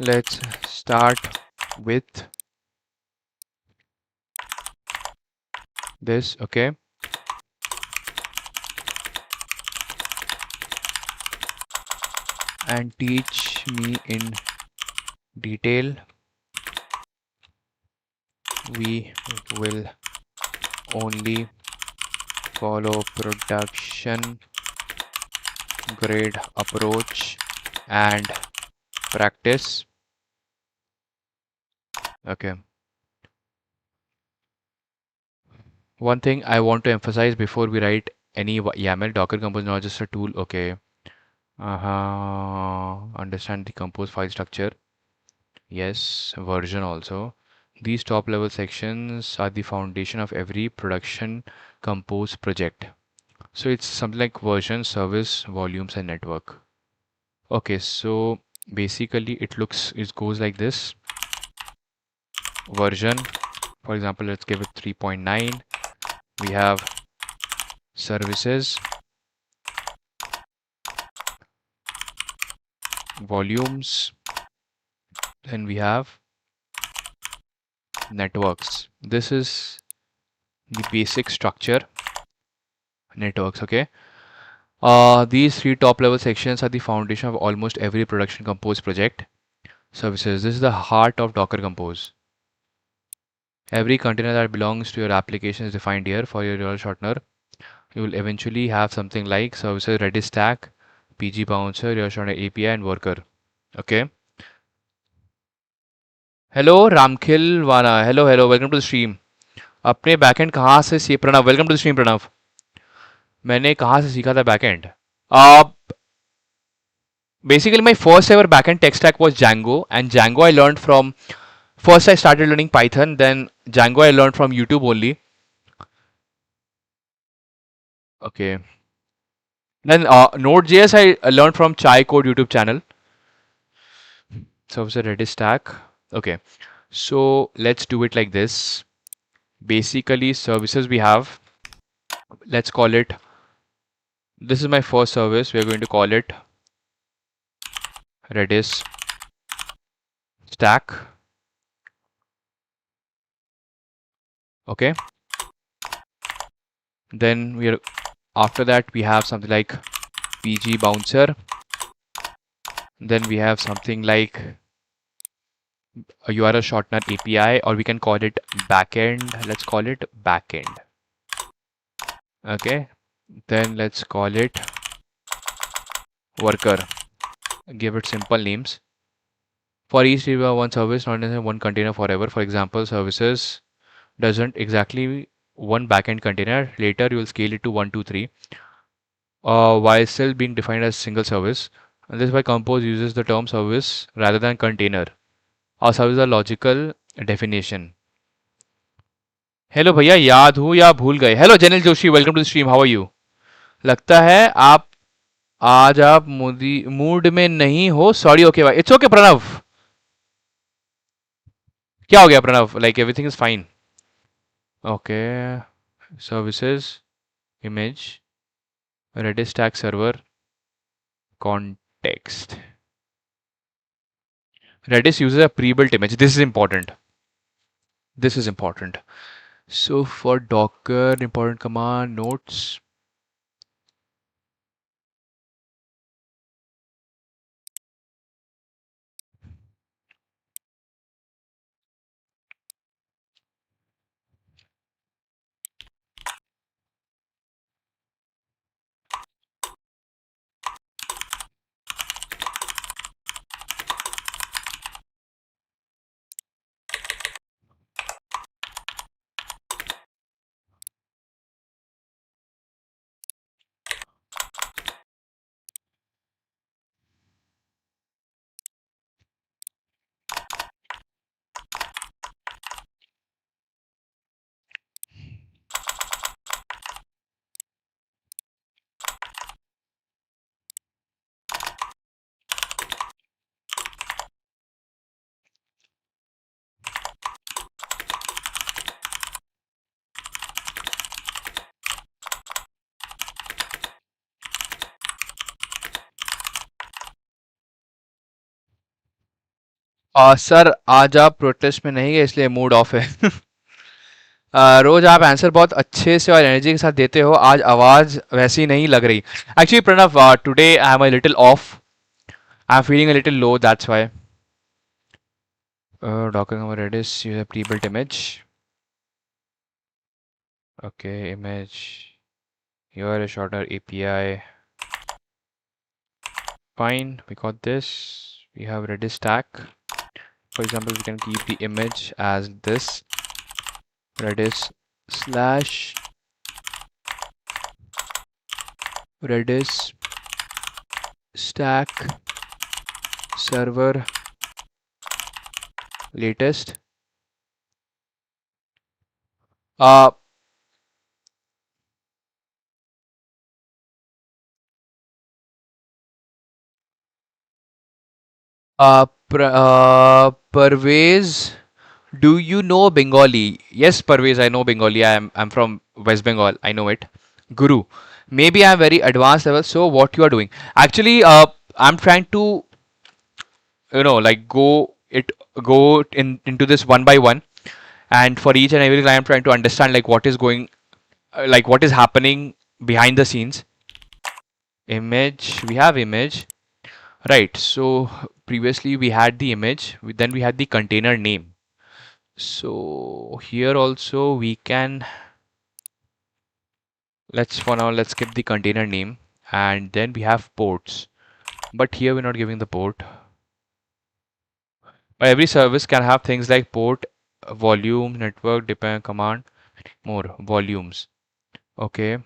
Let's start with this, okay? And teach me in detail. We will only follow production grade approach and practice. Okay. One thing I want to emphasize before we write any YAML, Docker Compose is not just a tool. Okay. Understand the compose file structure. Yes, version also. These top level sections are the foundation of every production compose project. So it's something like version, service, volumes, and network. Okay, so basically it goes like this. Version, for example, let's give it 3.9. We have services, volumes, then we have networks. This is the basic structure. Networks, okay. These three top level sections are the foundation of almost every production compose project. Services, this is the heart of Docker Compose. Every container that belongs to your application is defined here. For your URL shortener, you will eventually have something like services, Redis stack, PG bouncer, your shortener API, and worker. Okay. Hello रामखिल वाना, hello hello, welcome to the stream. अपने backend कहाँ से सी Pranav, welcome to the stream Pranav. मैंने कहाँ से सीखा था backend? uh, Basically my first ever backend tech stack was Django, and Django I learned from, first I started learning Python, then Django I learned from YouTube only. Okay. Then Node.js I learned from Chai Code YouTube channel. So it's a Redis stack. Okay. So let's do it like this. Basically services we have, let's call it, this is my first service. We're going to call it Redis stack. Okay. Then we are, after that we have something like PG bouncer. Then we have something like a URL shortener API, or we can call it backend. Let's call it backend. Okay. Then let's call it worker. Give it simple names. For each one service, not necessarily one container forever. For example, services doesn't exactly one backend container. Later, you will scale it to 1, 2, 3, while still being defined as single service. And this is why Compose uses the term service rather than container. Our service is a logical definition. Hello भैया, याद हूँ या भूल गए? Hello Janil Joshi, welcome to the stream, how are you? लगता है आप आज आप मोदी मूड में नहीं हो, सॉरी। ओके भाई, इट्स ओके प्रणव। क्या हो गया Pranav? Like everything is fine. Okay. Services, image, Redis tag server, context. Redis uses a pre-built image. This is important. This is important. So for Docker, important command notes. Sir आज आप protest में नहीं गए इसलिए mood off है। रोज आप answer बहुत अच्छे से और एनर्जी के साथ देते हो, आज आवाज वैसी नहीं लग रही। Actually Pranav, today I am a little off, I am feeling a little low, that's why. Docker Redis, you have pre-built image. Okay, image. Here a shorter API. Fine, we got this. We have Redis stack. For example, we can keep the image as this Redis slash Redis stack server latest. Uh, Parvez, do you know Bengali? Yes, Parvez, I know Bengali. I'm from West Bengal. I know it. Guru, maybe I'm very advanced level. So what you are doing? Actually, I'm trying to, like go into this one by one, and for each and every client, I'm trying to understand like what is going, like what is happening behind the scenes. Image, we have image, right? So previously we had the image, then we had the container name. So here also we can, let's for now let's skip the container name, and then we have ports. But here we're not giving the port. But every service can have things like port, volume, network, depend, command, more volumes. Okay,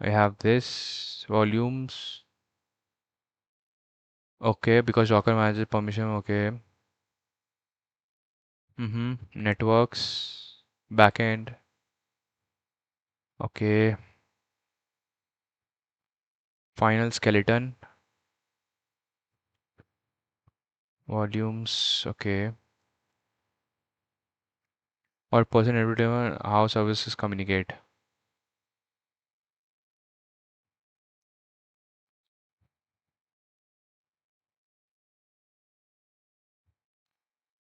I have this volumes. Okay, because Docker manages permission. Okay. Networks, backend. Okay, final skeleton, volumes. Okay, or person every how services communicate.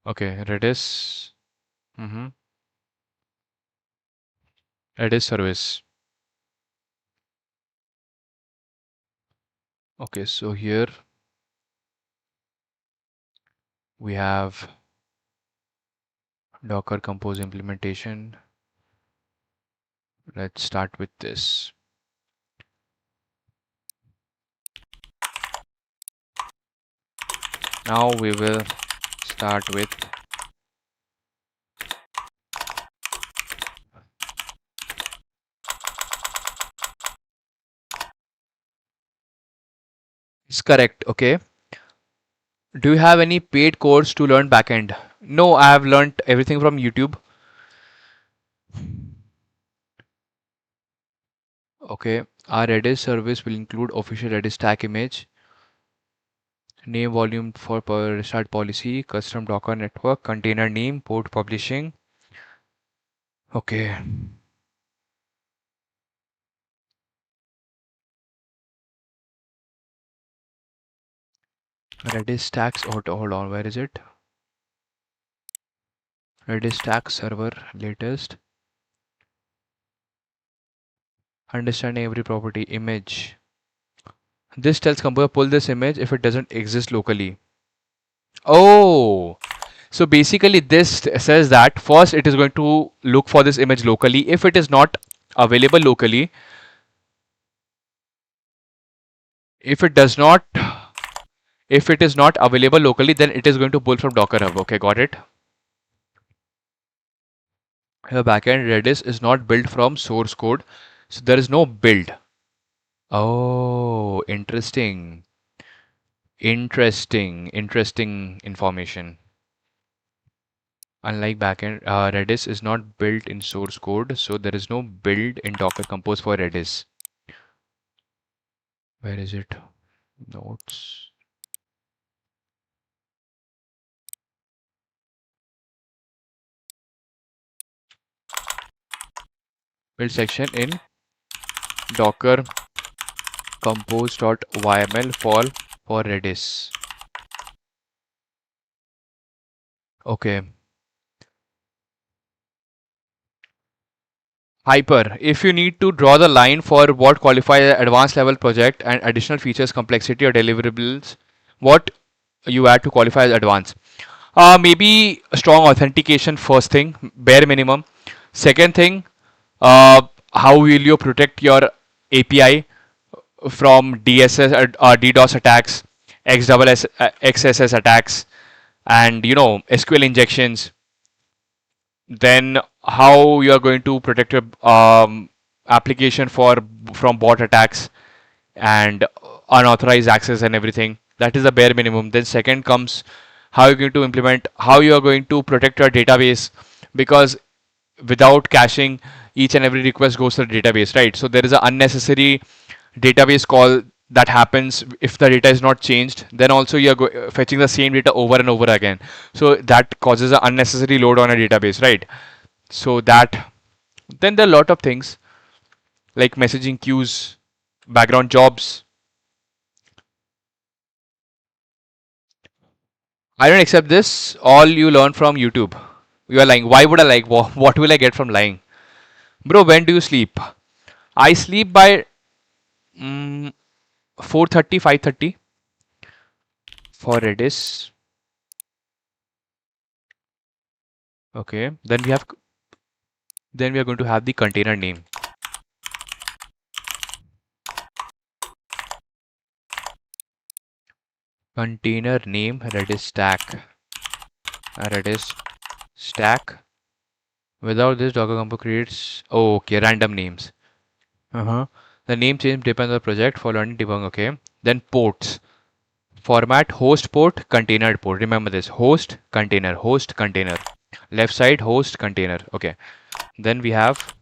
Okay, Redis. Mm-hmm. Redis service. Okay, so here we have Docker Compose implementation. Let's start with this. Now we will start with, it's correct. Okay. Do you have any paid course to learn backend? No, I have learned everything from YouTube. Okay. Our Redis service will include official Redis stack image, name volume for per restart policy, custom Docker network, container name, port publishing. Okay. Redis stacks, hold on, where is it? Redis stack server latest. Understanding every property image. This tells composer pull this image if it doesn't exist locally. Oh, so basically this says that first it is going to look for this image locally. If it is not available locally, if it does not, if it is not available locally, then it is going to pull from Docker Hub. Okay, got it. The backend Redis is not built from source code, so there is no build. Oh, interesting. Interesting information. Unlike backend, Redis is not built in source code, so there is no build in Docker Compose for Redis. Where is it? Notes. Build section in Docker compose.yml for Redis. Okay. Hyper. If you need to draw the line for what qualifies as advanced level project and additional features, complexity, or deliverables, what you add to qualify as advanced? Maybe strong authentication first thing, bare minimum. Second thing, how will you protect your API from DSS DDoS attacks, XSS attacks, and SQL injections. Then how you are going to protect your application from bot attacks and unauthorized access and everything. That is the bare minimum. Then second comes how you're going to implement, how you are going to protect your database, because without caching, each and every request goes to the database, right? So there is an unnecessary database call that happens if the data is not changed. Then also you are fetching the same data over and over again, so that causes an unnecessary load on a database, right? So that, then there are a lot of things like messaging queues, background jobs. I don't accept this. All you learn from YouTube. You are lying. Why would I like? What will I get from lying? Bro, when do you sleep? I sleep by 4:30, 5:30 for Redis. Okay. Then we are going to have the container name. Container name Redis stack. Redis stack. Without this, Docker Compo creates, oh, okay, random names. Uh-huh. The name change depends on the project for learning debug. Okay. Then ports. Format host port, container port. Remember this: host container, host container. Left side host container. Okay. Then we have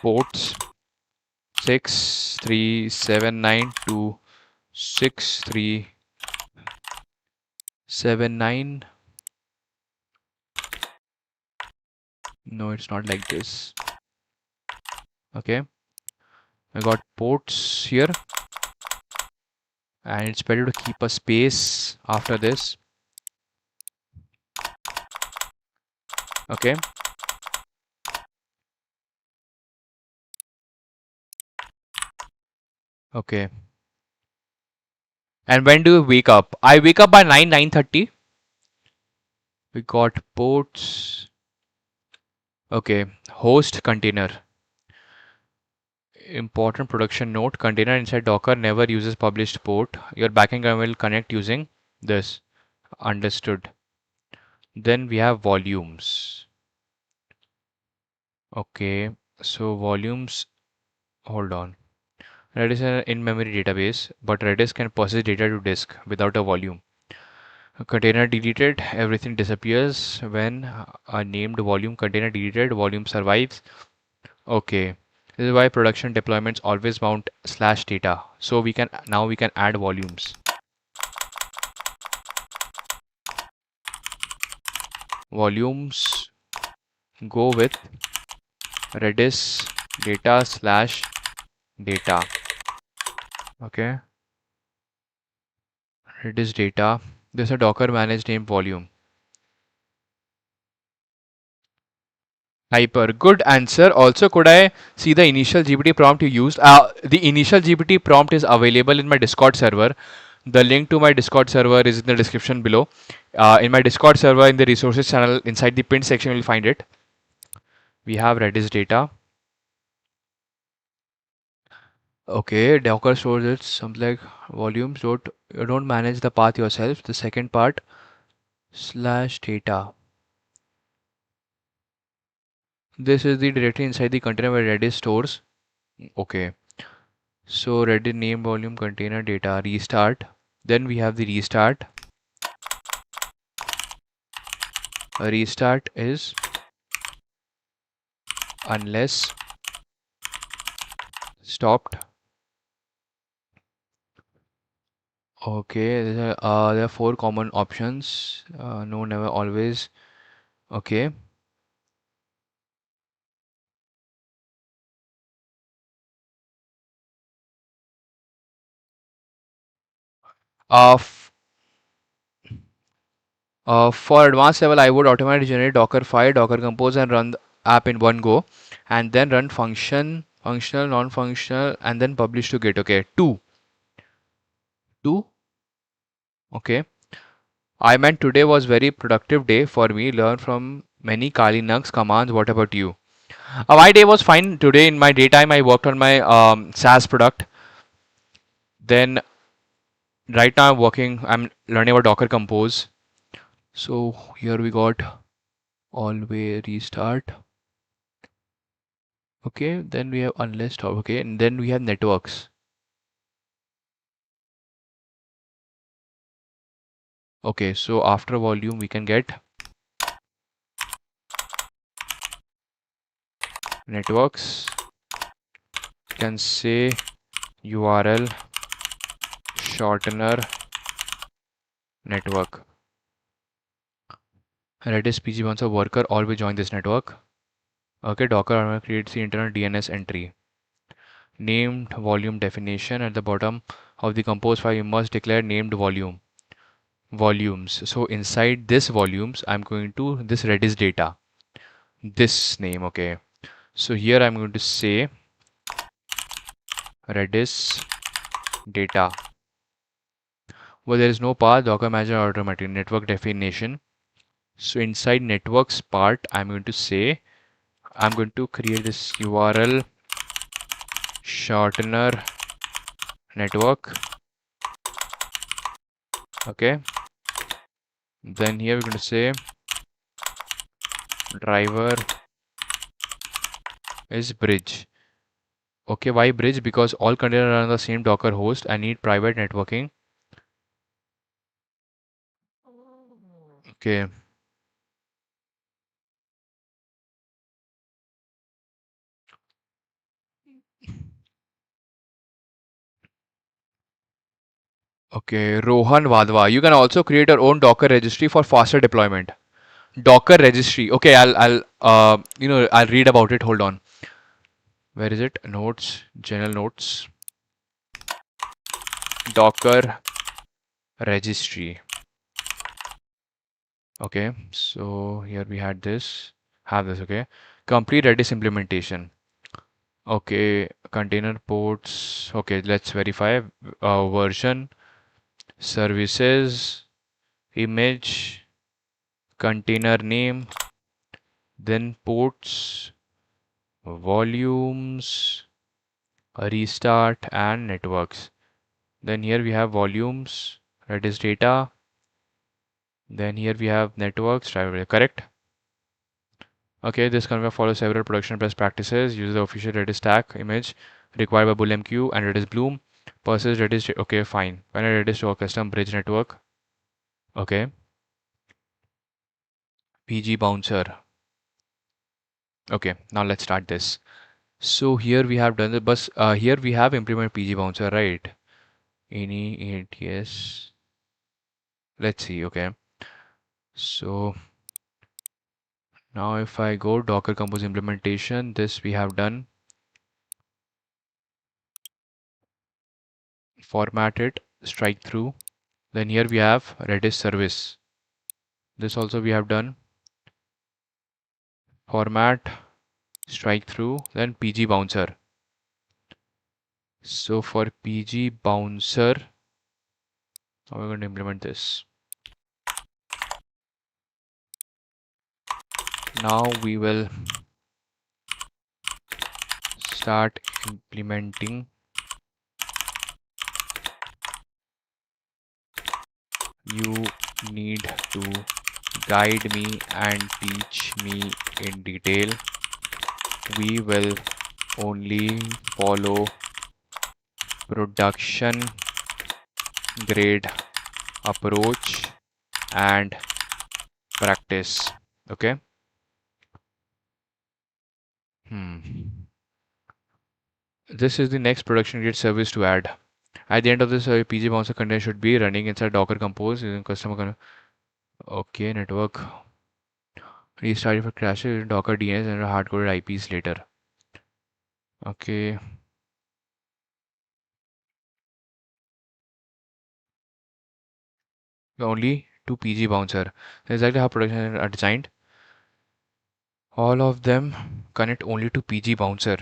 ports 63792 63779. No, it's not like this. Okay. I got ports here, and it's better to keep a space after this. Okay. Okay. And when do you wake up? I wake up by 9:30. We got ports. Okay. Host container. Important production note: container inside Docker never uses published port. Your backend will connect using this. Understood. Then we have volumes. Okay. So volumes, hold on. Redis is an in-memory database, but Redis can process data to disk without a volume. A container deleted, everything disappears. When a named volume container deleted, volume survives. Okay. This is why production deployments always mount slash data. So we can add volumes. Volumes go with Redis data slash data. Okay. Redis data. There's a Docker managed name volume. Hyper. Good answer. Also, could I see the initial GPT prompt you used? The initial GPT prompt is available in my Discord server. The link to my Discord server is in the description below. In my Discord server, in the resources channel, inside the pinned section, you'll find it. We have Redis data. Okay, Docker stores it something like volumes. You don't manage the path yourself. The second part slash data. This is the directory inside the container where Redis stores. Okay. So Redis name volume container data restart. Then we have the restart. A restart is unless stopped. Okay, there are four common options. No, never, always. Okay. Uh, f- For advanced level, I would automatically generate Docker file, Docker compose, and run the app in one go, and then run function, functional, non-functional, and then publish to Git. Okay, two. Okay. I meant today was very productive day for me. Learn from many Kali Nugs commands. What about you? My day was fine today. In my daytime, I worked on my SaaS product. Then right now I'm working. I'm learning about Docker Compose. So here we got always restart. Okay, then we have unlist. Okay, and then we have networks. Okay, so after volume we can get networks. You can say URL shortener network. Redis PG wants a worker always join this network. Okay, Docker creates the internal DNS entry. Named volume definition at the bottom of the compose file you must declare named volumes. So inside this volumes I'm going to this Redis data. This name, okay. So here I'm going to say Redis data. Well, there is no path, Docker manager automatic network definition. So inside networks part, I'm going to say, I'm going to create this URL shortener network. Okay. Then here we're going to say driver is bridge. Okay, why bridge? Because all containers are on the same Docker host. I need private networking. Okay. Okay, Rohan Vadva. You can also create your own Docker registry for faster deployment. Docker registry. Okay, I'll read about it. Hold on. Where is it? Notes, general notes, Docker registry. Okay, so here we had this, have this. Okay, complete Redis implementation. Okay, container ports. Okay, let's verify version, services, image, container name, then ports, volumes, restart, and networks. Then here we have volumes, Redis data. Then here we have networks, driver, correct? Okay, this conveyor follows several production best practices. Use the official Redis stack image required by BullMQ and Redis Bloom. Purses Redis. Okay, fine. When I Redis to a custom bridge network. Okay. PG bouncer. Okay, now let's start this. So here we have done the bus. Here we have implement PG bouncer, right? Any ATS. Let's see. Okay. So now if I go Docker Compose implementation, this we have done. Format it, strike through. Then here we have Redis service. This also we have done. Format, strike through, then PG bouncer. So for PG bouncer, how are we going to implement this? Now we will start implementing. You need to guide me and teach me in detail. We will only follow production grade approach and practice. Okay. This is the next production grade service to add. At the end of this, PG bouncer container should be running inside Docker Compose using customer. Okay, network. Restart for crashes, Docker DNS and hard-coded IPs later. Okay. Only to PG bouncer. Exactly how production are designed. All of them connect only to PG bouncer.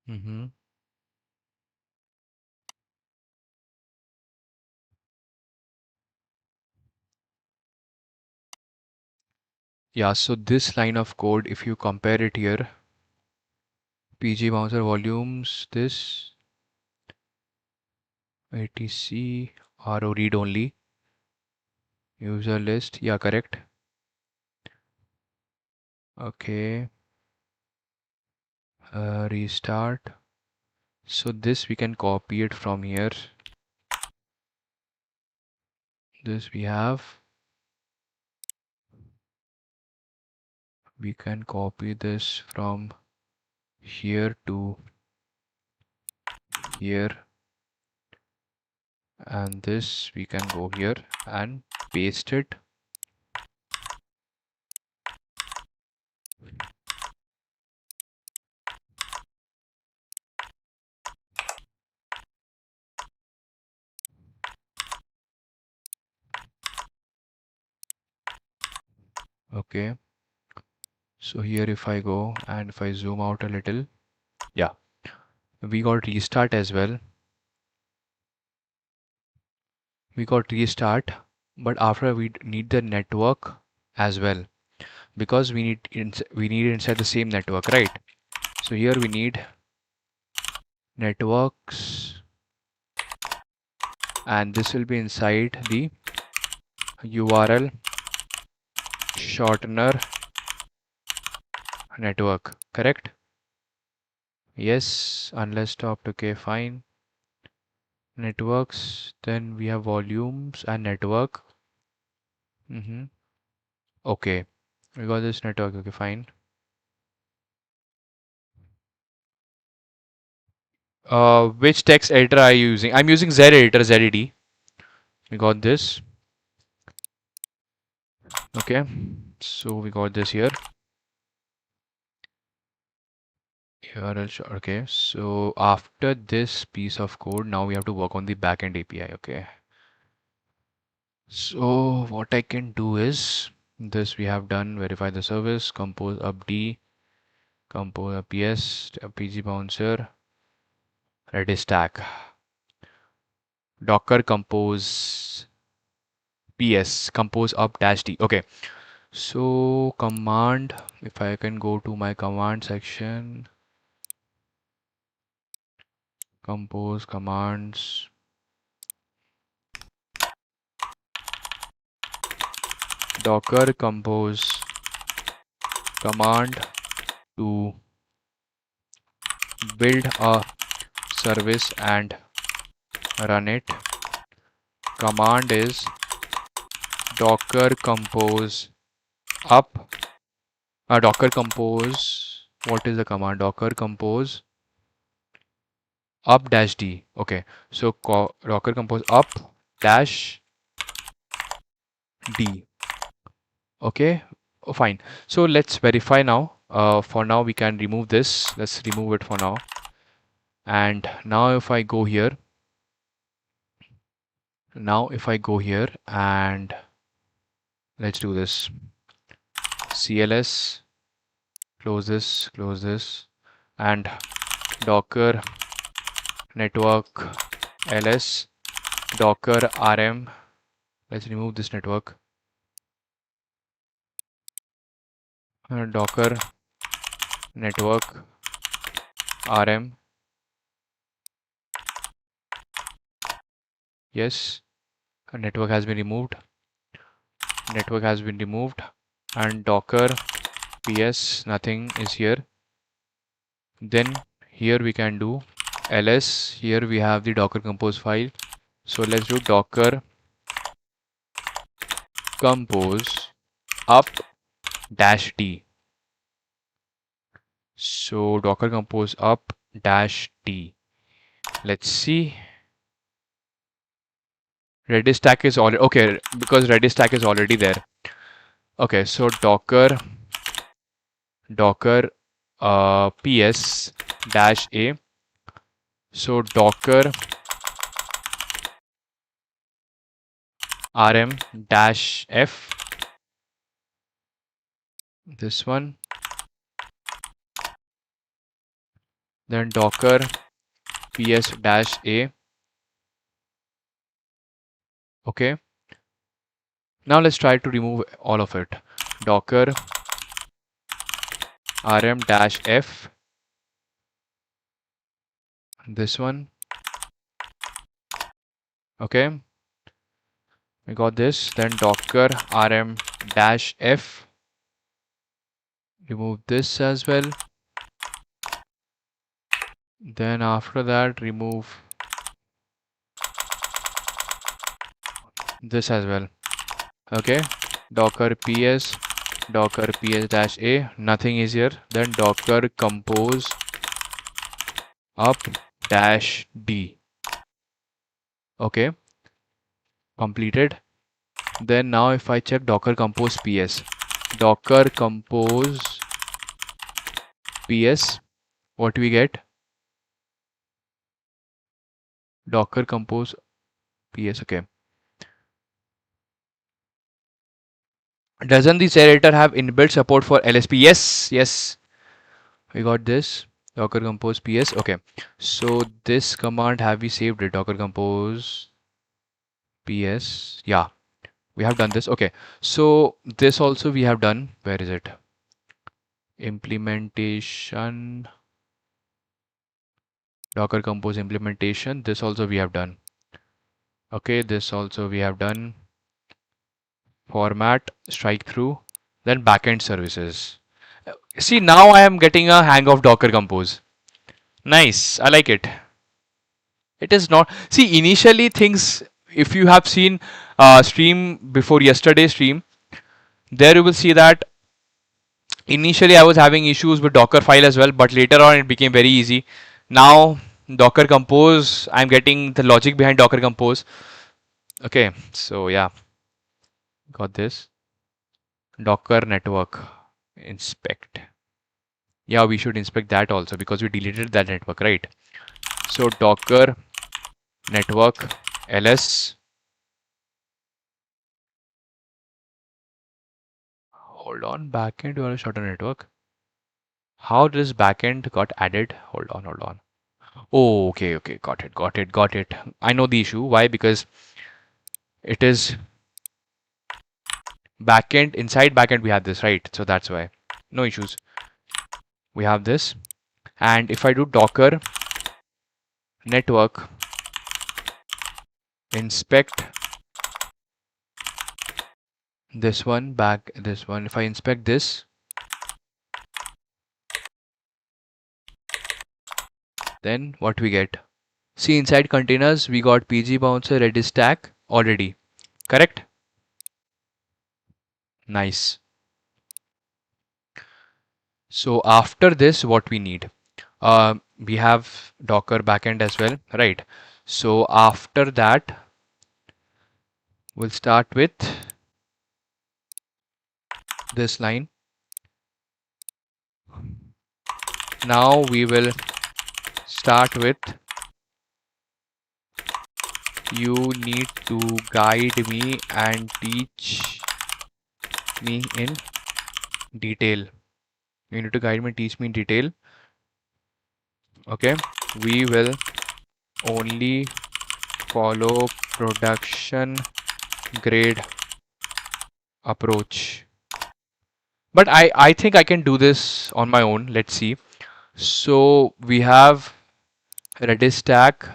Mm-hmm. Yeah, so this line of code, if you compare it here, PG bouncer volumes, this ATC RO read only, user list, yeah, correct. Okay, restart. So this we can copy it from here. This we can copy this from here to here, and this we can go here and paste it. Okay, so here if I go and if I zoom out a little, yeah, we got restart as well. We got restart, but after we need the network as well, because we need it inside the same network, right? So here we need networks, and this will be inside the URL shortener network, correct? Yes, unless stopped. Okay, fine. Networks, then we have volumes and network. Mm-hmm. Okay, we got this network. Okay, fine. Which text editor are you using? I'm using Z editor, ZED. We got this. Okay, so we got this here. Okay, so after this piece of code, now we have to work on the backend API. Okay, so what I can do is this we have done: verify the service, compose up D, compose up PS, PG bouncer, Redis stack, Docker compose PS, compose up dash D. Okay, so command, if I can go to my command section, compose commands, Docker compose command to build a service and run it. Command is docker compose up. Docker compose. What is the command? Docker compose up dash D. Okay, so docker compose up dash D. Okay, oh, fine. So let's verify now. For now, we can remove this. Let's remove it for now. And now if I go here, and let's do this. CLS, close this, and Docker network ls Docker rm. Let's remove this network. Docker network rm. Yes, a network has been removed. Network has been removed. And Docker ps, nothing is here. Then here we can do ls. Here we have the Docker compose file. So let's do Docker compose up dash D. So Docker Compose up dash D. Let's see. Redis stack is already okay because Redis stack is already there. Okay, so Docker ps dash a. So Docker rm dash f. This one. Then Docker ps dash a. Okay. Now let's try to remove all of it. Docker rm dash f. This one. Okay. We got this. Then Docker rm dash f. Remove this as well. Then after that, remove this as well. Okay. Docker ps dash a. Nothing is here. Then Docker compose up dash d. Okay. Completed. Then now if I check Docker compose ps, Docker compose ps, what we get? Docker compose ps. Okay. Doesn't this editor have inbuilt support for LSP? Yes, yes. We got this. Docker compose ps. Okay. So this command, have we saved it? Docker compose ps. Yeah, we have done this. Okay. So this also we have done. Where is it? Implementation. Docker compose implementation. This also we have done. Okay. This also we have done. Format, strike through, then backend services. See, now I am getting a hang of Docker Compose. Nice, I like it. It is not. See, initially things, if you have seen stream before yesterday's stream, there you will see that initially I was having issues with Docker file as well, but later on it became very easy. Now Docker Compose, I'm getting the logic behind Docker Compose. Okay, so yeah, got this. Docker network inspect. Yeah, we should inspect that also because we deleted that network, right? So Docker network ls. Hold on, backend or a shorter network. How does backend got added? Hold on. Oh, okay, okay, got it. I know the issue. Why? Because it is backend. Inside backend we have this, right? So that's why. No issues. We have this. And if I do Docker network inspect this one, this one, if I inspect this, then what we get? See, inside containers we got pg bouncer redis stack already, correct? Nice. So after this, what we need? We have Docker backend as well, right? So after that, we'll start with this line. Now we will start with, you need to guide me and teach me in detail. You need to guide me and teach me in detail. Okay, we will only follow production grade approach. But I think I can do this on my own. Let's see. So we have Redis stack.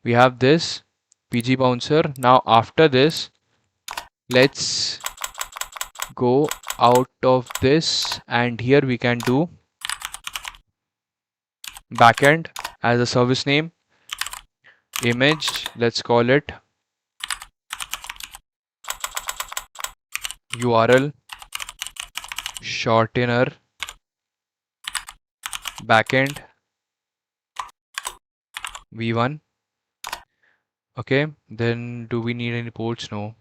We have this PG bouncer. Now after this, let's go out of this, and here we can do backend as a service name. Image, let's call it URL shortener backend v1. Okay, then do we need any ports? No.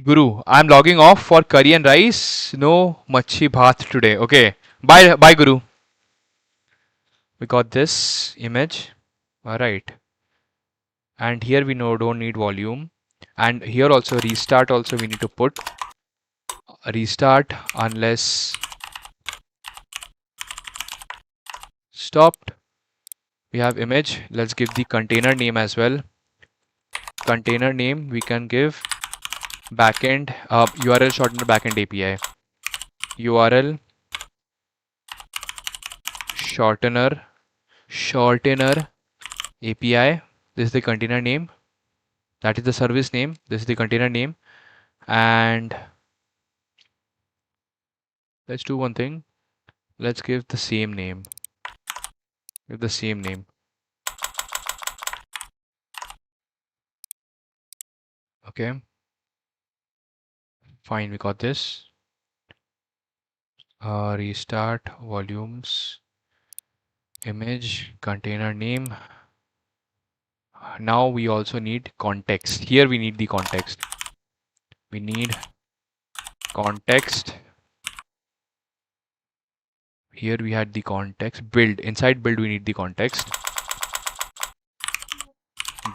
Guru, I'm logging off for curry and rice. No machi bhat today. Okay, bye, Guru. We got this image. All right, and here we know don't need volume, and here also restart. Also we need to put restart unless stopped. We have image. Let's give the container name as well. Container name we can give backend URL shortener backend API. URL shortener API. This is the container name. That is the service name. This is the container name. And let's do one thing. Let's give the same name. Give the same name. Okay. Fine. We got this. Restart volumes. Image container name. Now we also need context. Here we need the context. We need context. Here we had the context. Build. Inside build we need the context.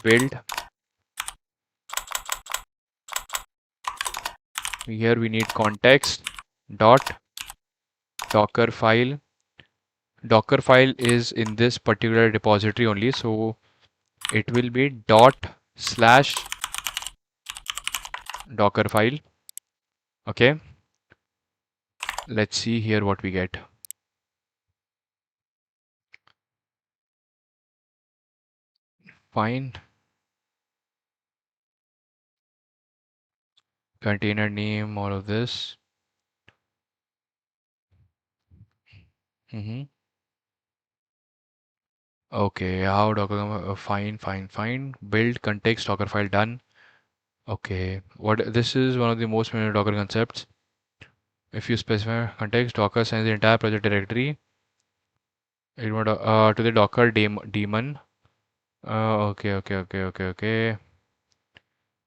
Build. Here we need context dot docker file. Docker file is in this particular repository only, so it will be dot slash docker file. Okay, let's see here what we get. Fine. Container name, all of this. Okay, how docker fine. Build context docker file done. Okay, what this is one of the most familiar docker concepts. If you specify context, docker sends the entire project directory to the docker daemon. Okay.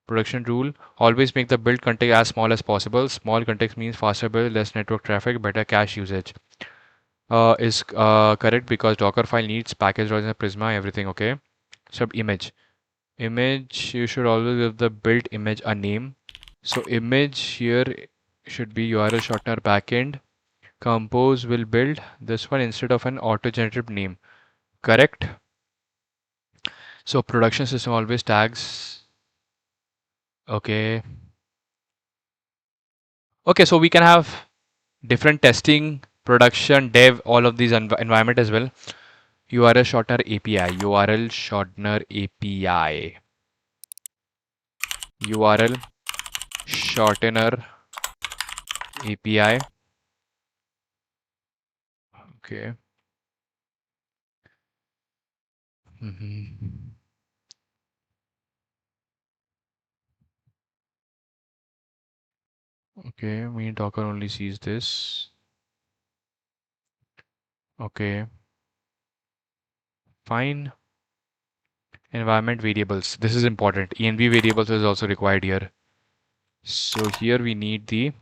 Production rule: always make the build context as small as possible. Small context means faster build, less network traffic, better cache usage. Is correct because Docker file needs package roles and Prisma, everything. Okay. Sub image. Image, you should always give the build image a name. So image here should be URL shortener backend. Compose will build this one instead of an auto-generated name. Correct. So production system always tags. Okay. Okay, so we can have different testing, production, dev, all of these environment as well. URL shortener API, URL shortener API, URL shortener API. Okay. Okay, me Docker only sees this. Okay, fine. Environment variables. This is important. env variables is also required here. So here we need the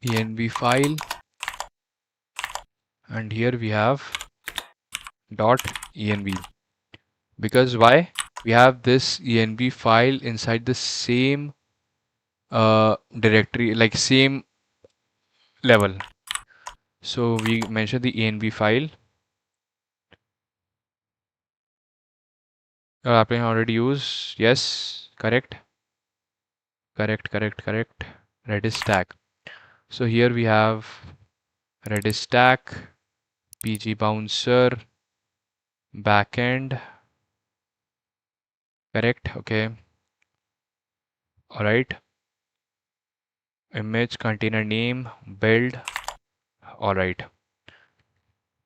env file, and here we have dot env. Because why? We have this env file inside the same directory, like same level. So we mention the env file. Application already used. Yes, correct. Redis stack. So here we have Redis stack, PG bouncer, backend. Correct. Okay. All right. Image container name build. All right.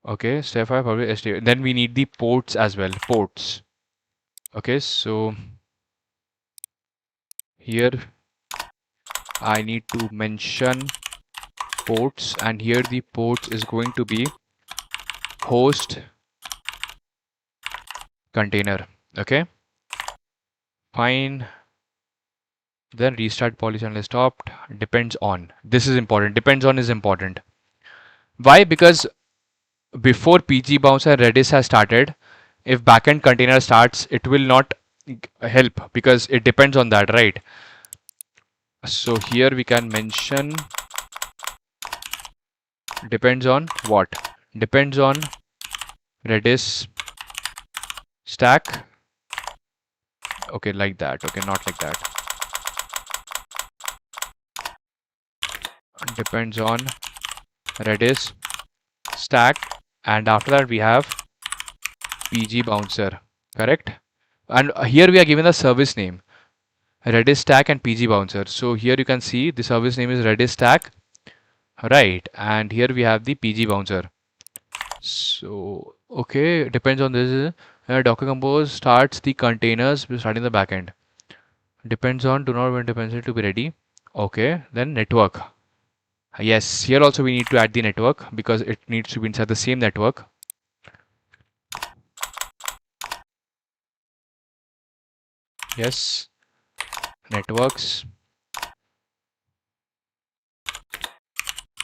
Okay. Step 5 probably ST. Then we need the ports as well. Ports. Okay. So Here I need to mention ports, and here the ports is going to be host container. Okay, fine. Then restart polychannel is stopped. Depends on. This is important. Depends on is important. Why? Because before PG bounce and Redis has started, if backend container starts, it will not help because it depends on that, right? So here we can mention depends on what? Depends on Redis stack. Okay, like that. Okay, not like that. Depends on Redis stack, and after that we have PG bouncer, correct? And here we are given the service name Redis stack and PG bouncer. So here you can see the service name is Redis stack, right? And here we have the PG bouncer. So okay, depends on this. Docker Compose starts the containers starting the backend. Depends on do not want dependency to be ready. Okay, then network. Yes, here also we need to add the network because it needs to be inside the same network. Yes, networks,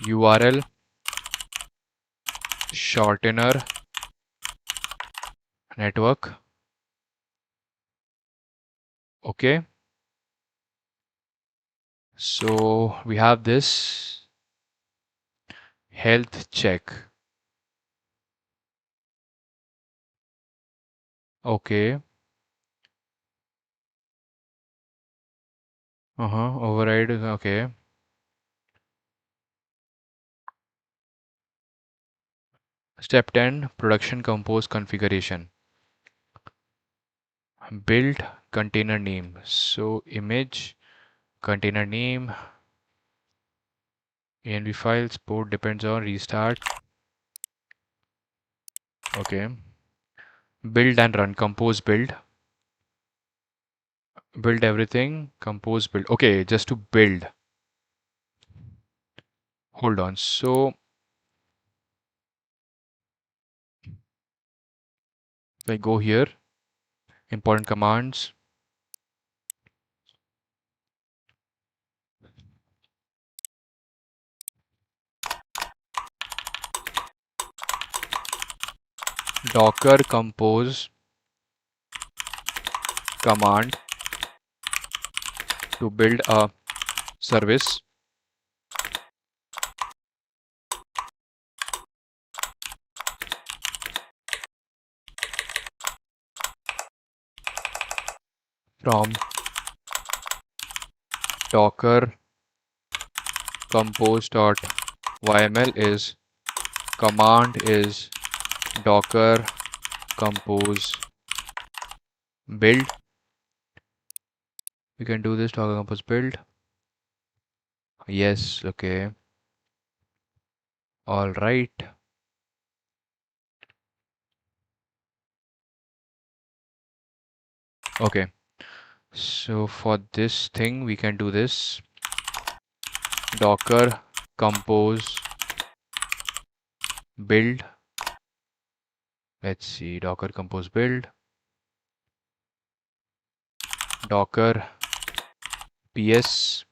URL, shortener, network. Okay, so we have this health check. Okay, override. Okay, step 10 production compose configuration. Build container name. So image container name env files port depends on restart. Okay, build and run compose build everything compose build. Okay, just to build, hold on. So if I go here, important commands, docker compose command to build a service from docker compose.yml is command is docker compose build. We can do this docker compose build. Yes, okay. All right. Okay. So for this thing, we can do this docker compose build. Let's see, docker compose build, docker ps,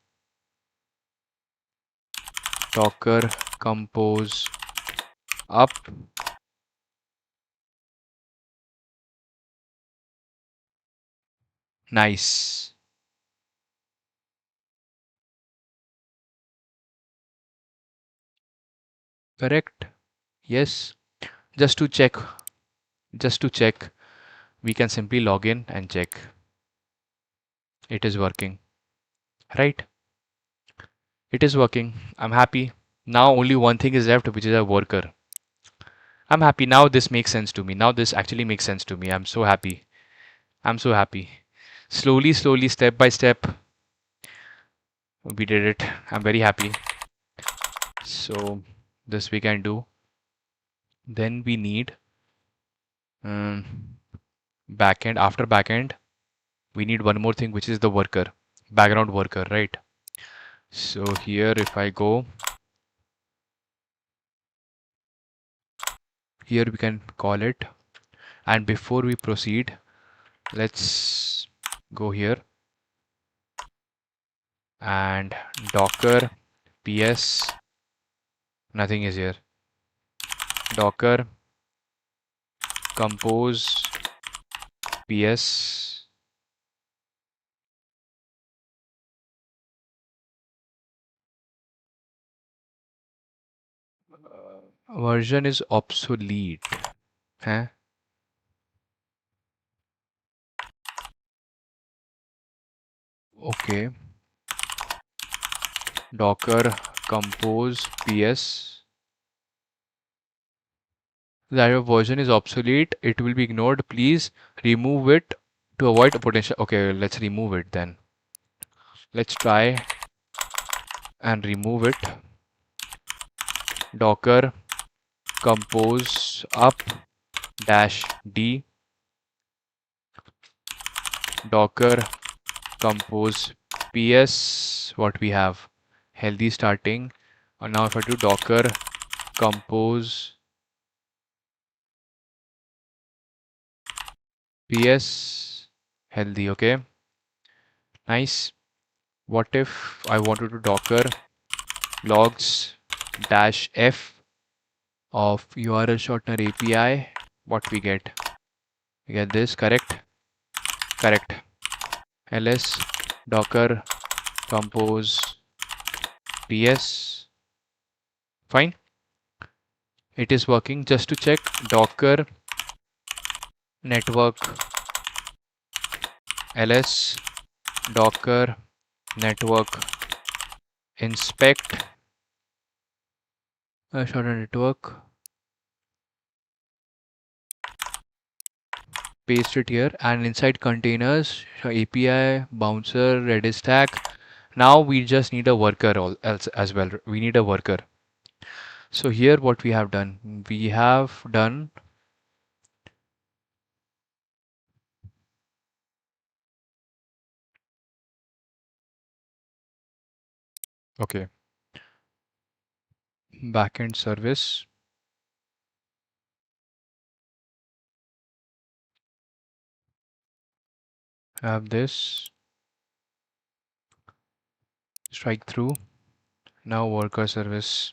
docker compose up. Nice. Correct. Yes. Just to check, just to check, we can simply log in and check. It is working, right? It is working. I'm happy. Now only one thing is left, which is a worker. I'm happy. Now this makes sense to me. Now this actually makes sense to me. I'm so happy. I'm so happy. Slowly, slowly, step by step, we did it. I'm very happy. So this we can do. Then we need backend. After backend, we need one more thing, which is the worker. background worker, right? So here if I go, here we can call it. And before we proceed, let's go here and docker ps, nothing is here. Docker compose ps. Version is obsolete. Huh? Okay. Docker compose ps. That your version is obsolete. It will be ignored. Please remove it to avoid a potential. Okay, let's remove it then. Let's try and remove it. Docker compose up dash d. Docker compose ps. What we have? Healthy starting. And now if I do docker compose ps healthy, okay, nice. What if I wanted to docker logs dash f of URL shortener API? What we get? We get this, correct? Correct. ls docker compose ps. Fine. It is working. Just to check, docker network ls docker network inspect shortener network. Paste it here, and inside containers, API, bouncer, Redis stack. Now we just need a worker else as well. We need a worker. So here what we have done, okay, backend service, have this, strike through, now worker service.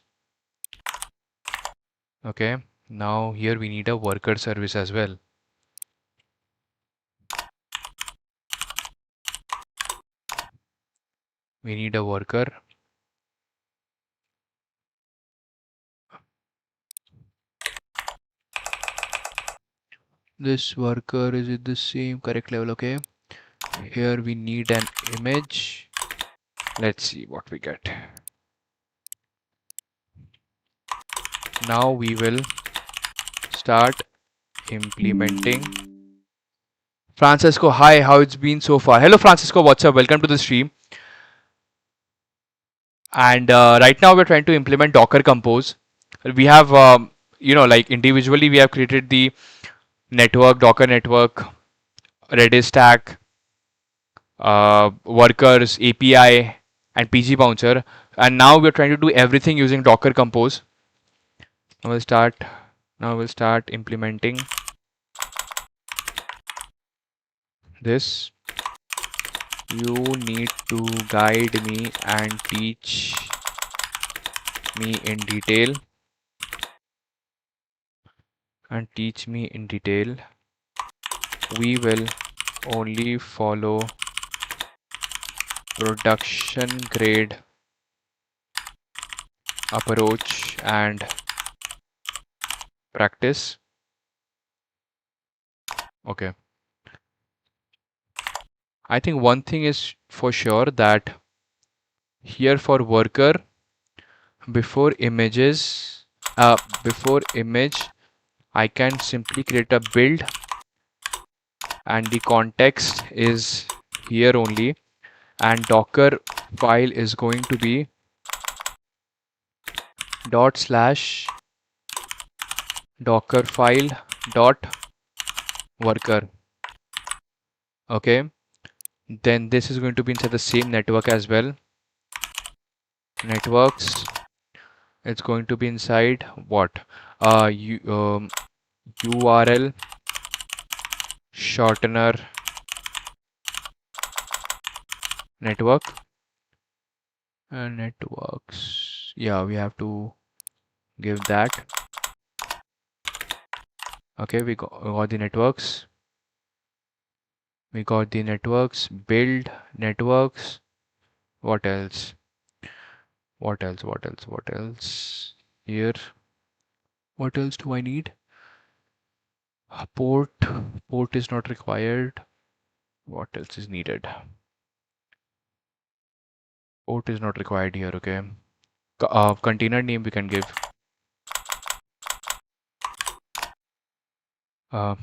Okay, now here we need a worker service as well. We need a worker. This worker is at the same correct level, okay. Here we need an image. Let's see what we get. Now we will start implementing. Francisco, hi, how it's been so far? Hello, Francisco, what's up? Welcome to the stream. And right now we're trying to implement Docker Compose. We have, like individually we have created the network, Docker network, Redis stack, workers, API, and PG bouncer. And now we're trying to do everything using Docker Compose. Now we'll start implementing this. You need to guide me and teach me in detail. We will only follow production grade approach and practice. Okay. I think one thing is for sure, that here for worker, before images, before image, I can simply create a build, and the context is here only, and Docker file is going to be dot slash docker file dot worker. Okay. Then this is going to be inside the same network as well. Networks. It's going to be inside what? URL shortener network. Networks. Yeah, we have to give that. Okay, we got the networks. We got the networks. Build networks. What else? What else? What else? What else? Here. What else do I need? Port. Port is not required. What else is needed? Port is not required here. Okay. Container name we can give. Uh,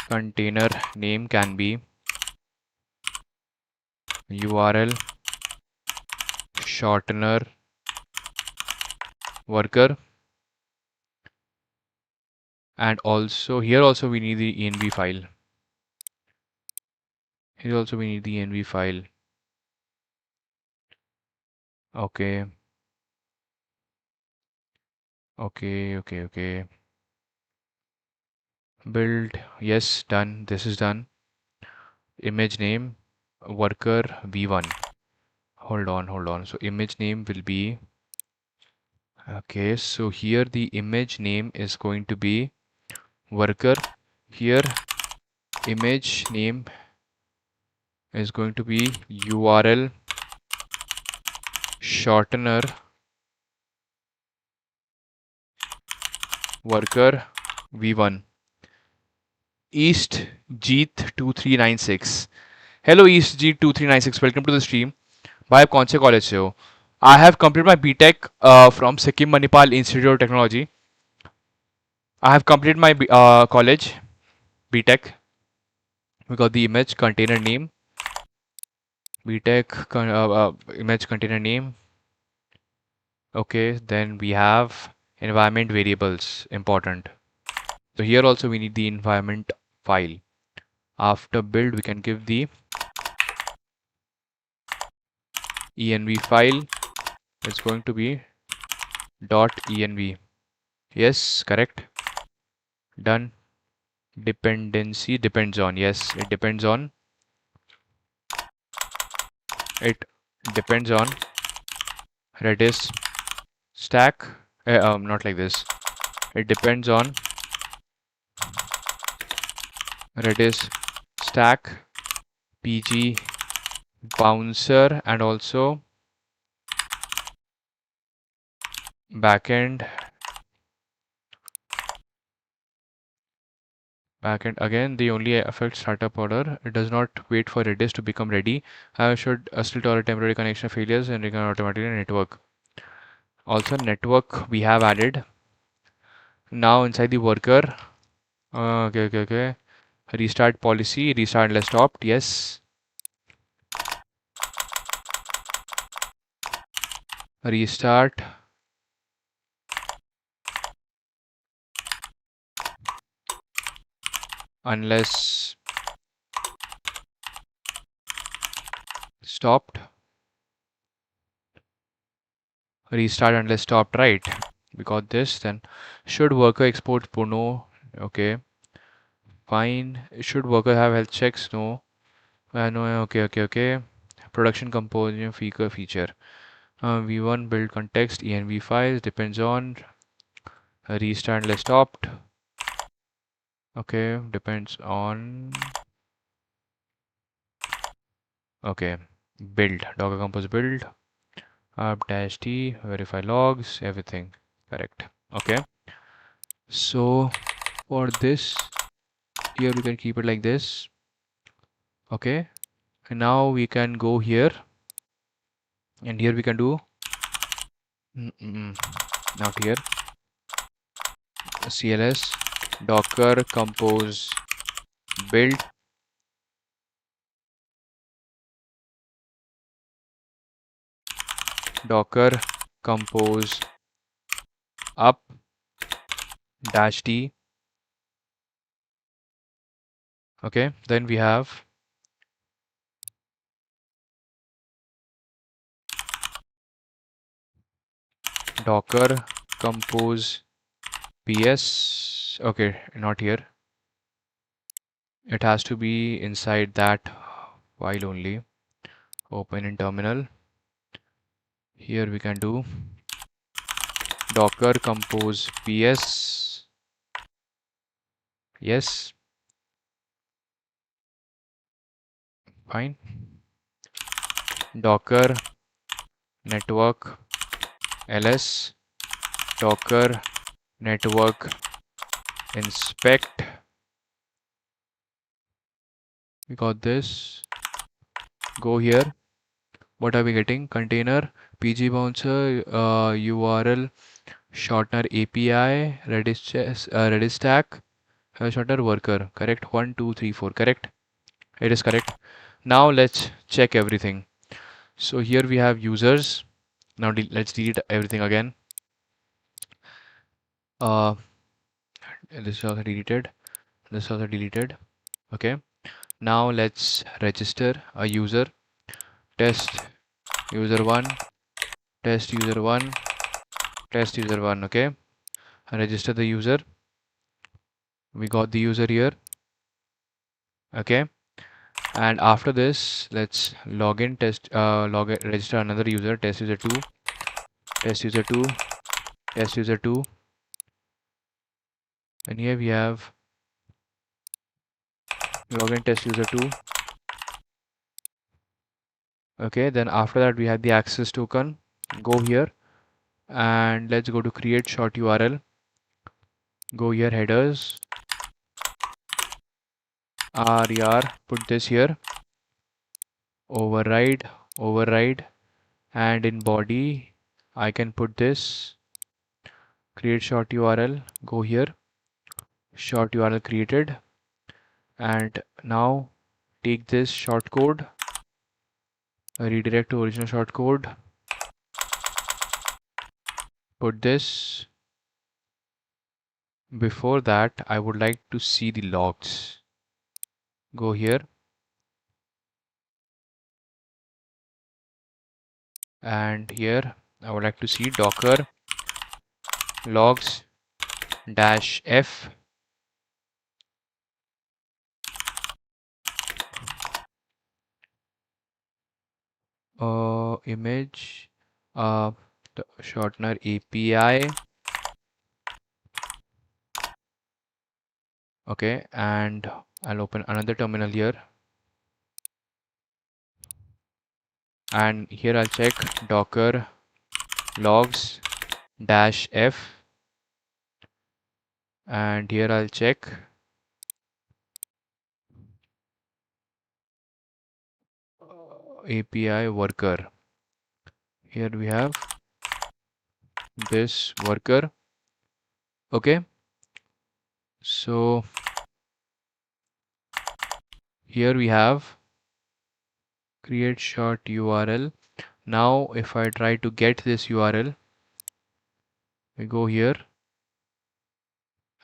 Container name can be URL shortener worker, and also here also we need the env file. Here also we need the env file. Okay. Okay. Build. Yes, done. This is done. Image name worker v1. Hold on. So image name will be, okay, so here the image name is going to be worker. Here image name is going to be URL shortener worker v1. East Jeet 2396. Hello East Jeet 2396. Welcome to the stream. भाई आप कौन से college से हो? I have completed my BTech from Sikkim Manipal Institute of Technology. I have completed my college BTech. We got the image container name. BTech image container name. Okay, then we have environment variables, important. So here also we need the environment file. After build, we can give the env file. It's going to be .env. Yes, correct. Done. Dependency depends on. Yes, it depends on. It depends on Redis stack. Not like this. It depends on Redis stack, PG bouncer, and also backend. Backend again, the only affects startup order. It does not wait for Redis to become ready. I should still tolerate temporary connection failures and reconnect automatically network. Also network we have added. Now inside the worker. Okay. Restart policy, restart unless stopped. Yes. Restart unless stopped. Restart unless stopped, right? We got this. Then should worker export no? Okay, fine. Should worker have health checks? No. No. Okay. Production composition feature. V1 build context env files depends on restart unless stopped. Okay, depends on. Okay, build docker compose build up dash t verify logs everything correct. Okay, so for this here we can keep it like this. Okay, and now we can go here and here we can do not here cls docker compose build docker compose up dash t. Okay, then we have Docker compose ps. Okay, not here. It has to be inside that file only. Open in terminal. Here we can do docker compose ps. Yes, fine. Docker network ls, docker network inspect. We got this. Go here. What are we getting? Container, PG bouncer, URL, shortener API, Redis stack, shortener worker. Correct? 1, 2, 3, 4. Correct? It is correct. Now let's check everything. So here we have users. Now let's delete everything again. Uh, this is also deleted. This is also deleted. Okay. Now let's register a user. Test user 1, test user 1, test user 1. Okay. Register the user. We got the user here. Okay. And after this, let's log in, register another user, test user 2, test user 2, test user 2. And here we have login test user 2. Okay, then after that we have the access token. Go here and let's go to create short URL. Go here, headers, rer, put this here, override, override, and in body I can put this create short URL. Go here, short URL created, and now take this short code, redirect to original short code, put this. Before that, I would like to see the logs. Go here and here I would like to see docker logs dash f image the shortener API. Okay, and I'll open another terminal here, and here I'll check docker logs dash f, and here I'll check API worker. Here we have this worker. Okay, so here we have create short URL. Now if I try to get this URL, we go here,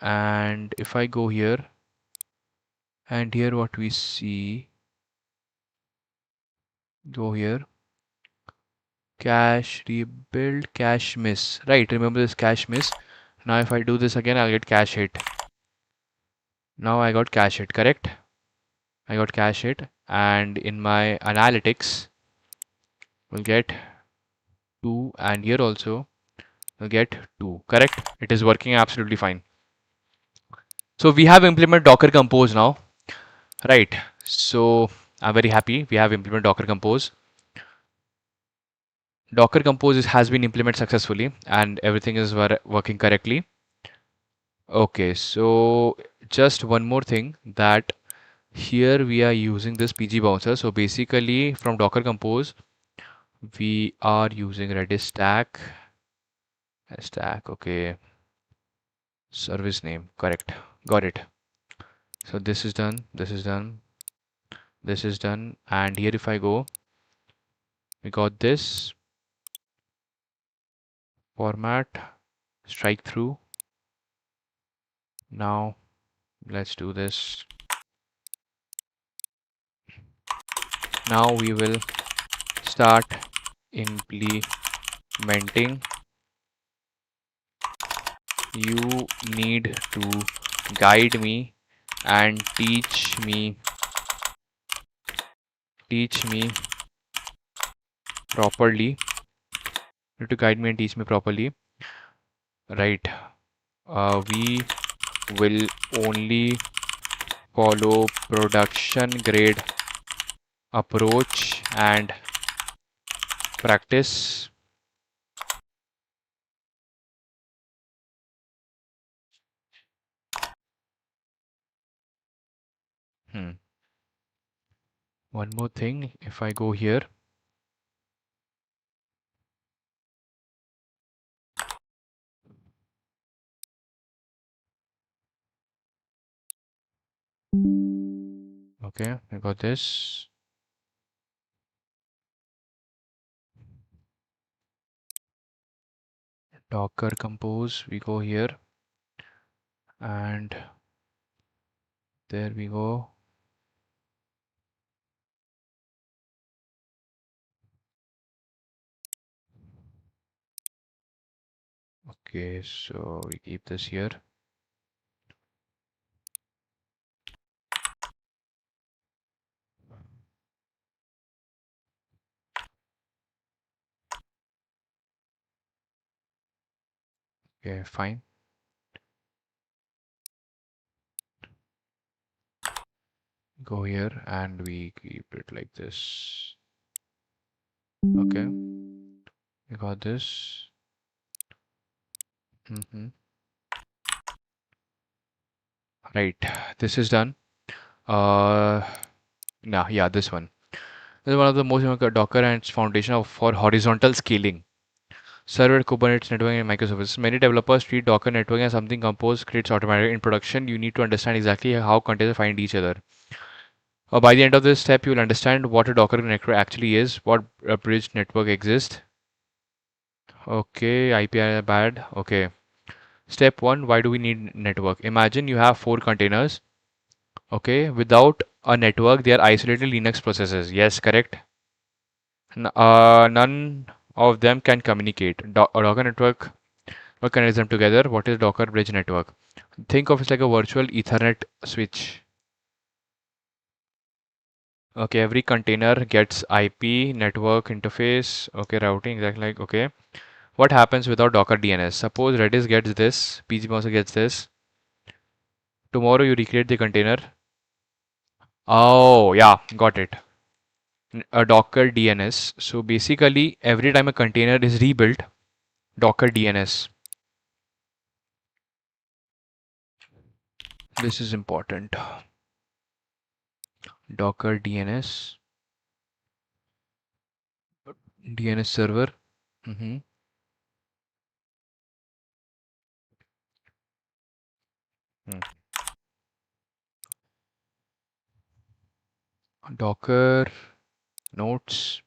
and if I go here, and here what we see, go here, cache rebuild, cache miss, right? Remember this cache miss. Now if I do this again, I'll get cache hit. Now I got cache hit, correct? I got cache hit, and in my analytics we'll get 2, and here also we'll get 2, correct? It is working absolutely fine. So we have implemented Docker Compose now, right? So I'm very happy we have implemented Docker Compose. Docker Compose has been implemented successfully and everything is working correctly. Okay, so just one more thing, that here we are using this PG bouncer. So basically from Docker Compose, we are using Redis stack, okay, service name, correct, got it. So this is done, this is done, this is done, and here if I go, we got this format, strike through. Now let's do this. Now we will start implementing You need to guide me and teach me properly. You need to guide me and teach me properly. Right. We will only follow production grade approach and practice. Hmm. One more thing, if I go here, okay, I got this. Docker compose, we go here, and there we go. Okay, so we keep this here. Okay, fine. Go here and we keep it like this. Okay, we got this. Right, this is done. Uh, yeah, this one. This is one of the most important Docker and its foundation for horizontal scaling. Server, Kubernetes networking, and microservices. Many developers treat Docker networking as something Compose creates automatically. In production, you need to understand exactly how containers find each other. By the end of this step, you will understand what a Docker network actually is, what a bridge network exists. Okay, IP are bad. Okay. Step 1, why do we need network? Imagine you have 4 containers. Okay, without a network, they are isolated Linux processes. Yes, correct. None of them can communicate. A Docker network, what connects them together? What is Docker Bridge Network? Think of it like a virtual Ethernet switch. Okay, every container gets IP, network interface, okay, routing, exactly like, okay. What happens without Docker DNS? Suppose Redis gets this, PG also gets this. Tomorrow you recreate the container. Oh, yeah, got it. A Docker DNS. So basically, every time a container is rebuilt, Docker DNS. This is important. Docker DNS, DNS server. Mhm. Hmm. Docker notes,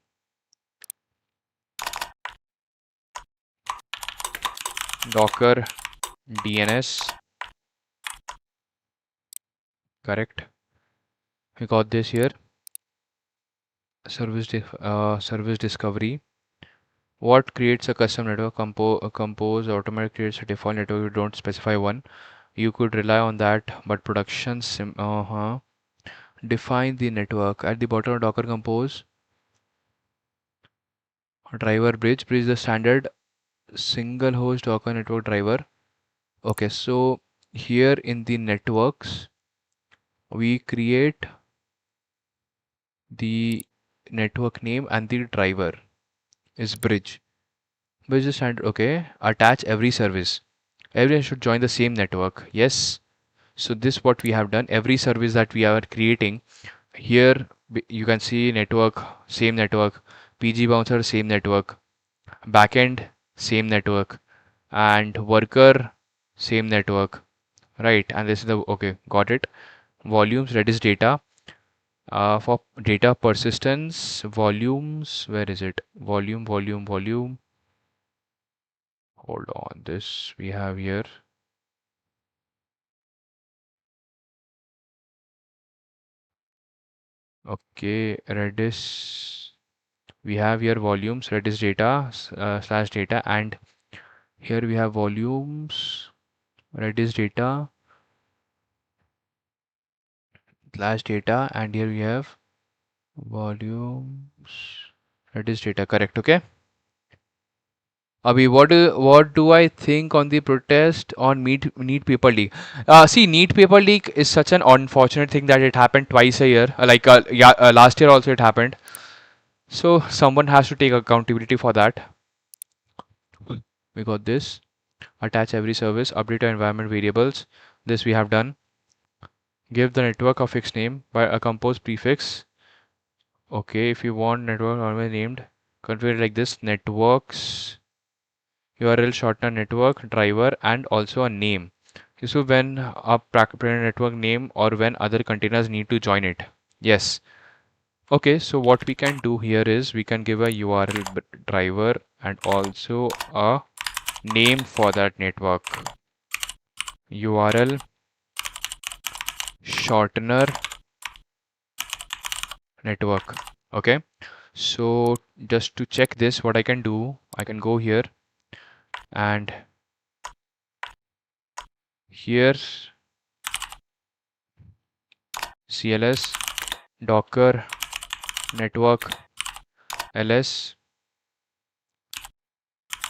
Docker DNS, correct. We got this here. Service discovery. What creates a custom network? Compose automatically creates a default network. You don't specify one. You could rely on that, but production define the network. At the bottom of Docker Compose, driver bridge the standard single host Docker network driver. Okay, so here in the networks, we create the network name and the driver is bridge. Bridge is standard. Okay, attach every service. Everyone should join the same network. Yes. So this what we have done. Every service that we are creating here, you can see network, same network, PG bouncer, same network, backend, same network, and worker, same network. Right. And this is the okay. Got it. Volumes, Redis data. For data persistence, volumes, where is it? Volume. Hold on, this we have here. Okay, Redis. We have here volumes, Redis data slash data, and here we have volumes. Redis data, slash data, and here we have volumes. Redis data, correct, okay. Abhi, what do I think on the protest on Neat Paper Leak? See, Neat Paper Leak is such an unfortunate thing that it happened twice a year. Yeah, last year also it happened. So someone has to take accountability for that. We got this. Attach every service. Update our environment variables. This we have done. Give the network a fixed name by a compose prefix. Okay, if you want network always named, configure it like this: networks URL shortener network driver and also a name. So when a parent network name or when other containers need to join it. Yes. Okay, so what we can do here is we can give a URL driver and also a name for that network. URL shortener network. Okay. So just to check this, what I can do, I can go here and here CLS docker network ls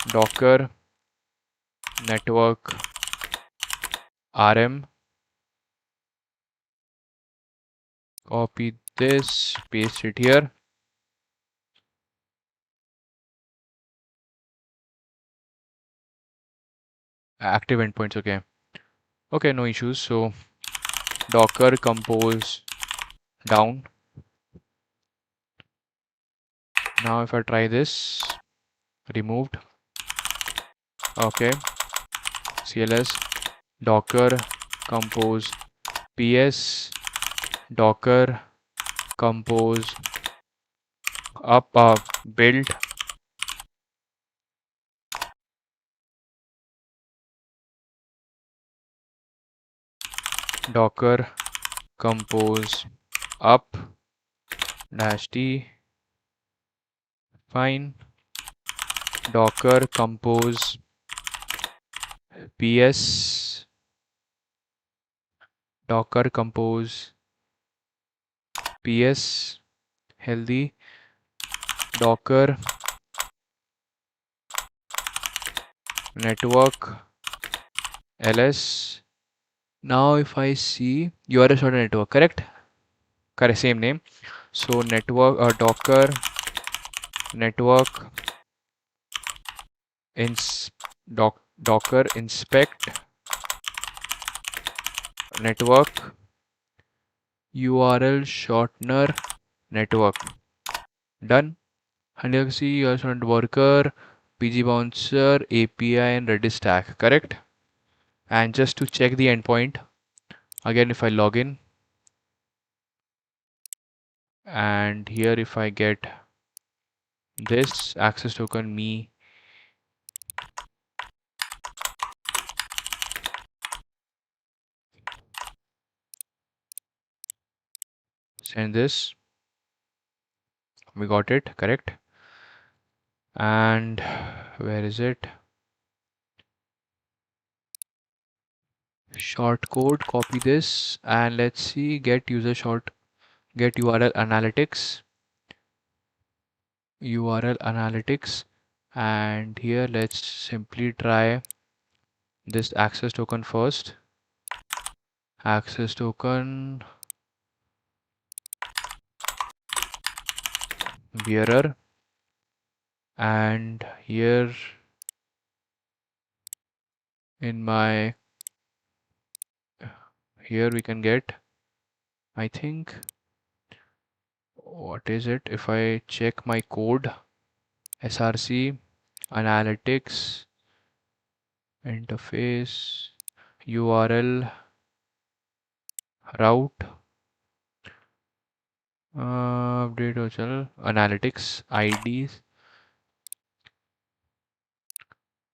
docker network rm, copy this, paste it here. Active endpoints, okay. Okay, no issues. So docker compose down. Now if I try this, removed. Okay, CLS docker compose ps docker compose up build docker compose up dash t, fine. Docker compose ps docker compose ps healthy docker network ls. Now if I see URL shorter network, correct? Correct, same name. So network docker network ins docker inspect network URL shortener network. Done. And you can see URL shortener worker, PG bouncer, API, and Redis stack. Correct. And just to check the endpoint, again if I log in, and here if I get this access token me send this, we got it, correct. And where is it? Short code, copy this, and let's see, get URL analytics, and here let's simply try this access token first. Access token bearer, and here in my here we can get, I think, what is it? If I check my code, src analytics interface URL route update or channel analytics IDs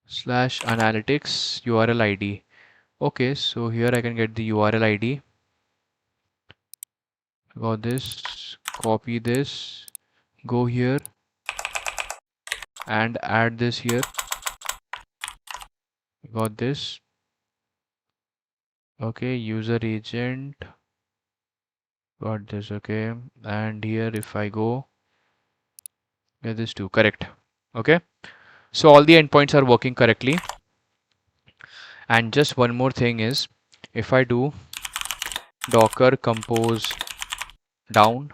slash analytics URL ID. Okay, so here I can get the URL ID. Got this, copy this, go here and add this here. Got this. Okay, user agent. Got this. Okay. And here, if I go, yeah, this too. Correct. Okay. So all the endpoints are working correctly. And just one more thing is, if I do Docker compose down,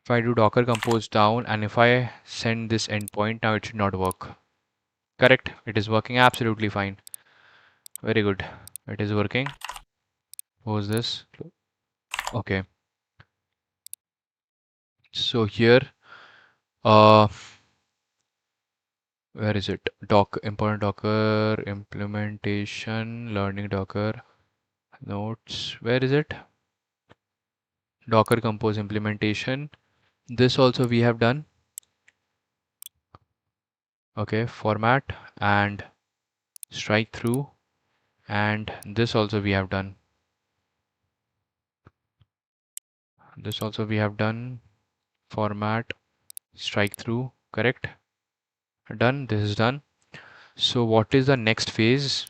if I do Docker compose down, and if I send this endpoint, now it should not work. Correct. It is working absolutely fine. Very good. It is working. What's this? Okay. So here, uh, where is it? Important Docker implementation, learning Docker notes. Where is it? Docker compose implementation. This also we have done. Okay, format and strike through, and this also we have done. This also we have done. Format, strike through, correct? Done. This is done. So what is the next phase?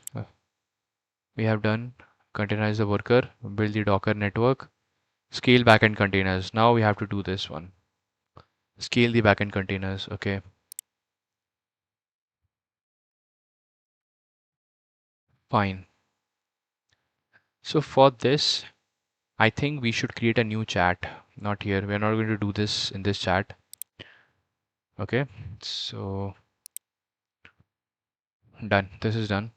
We have done containerize the worker, build the Docker network, scale backend containers. Now we have to do this one. Scale the backend containers. Okay, fine. So for this, I think we should create a new chat. Not here. We're not going to do this in this chat. Okay, so done. This is done.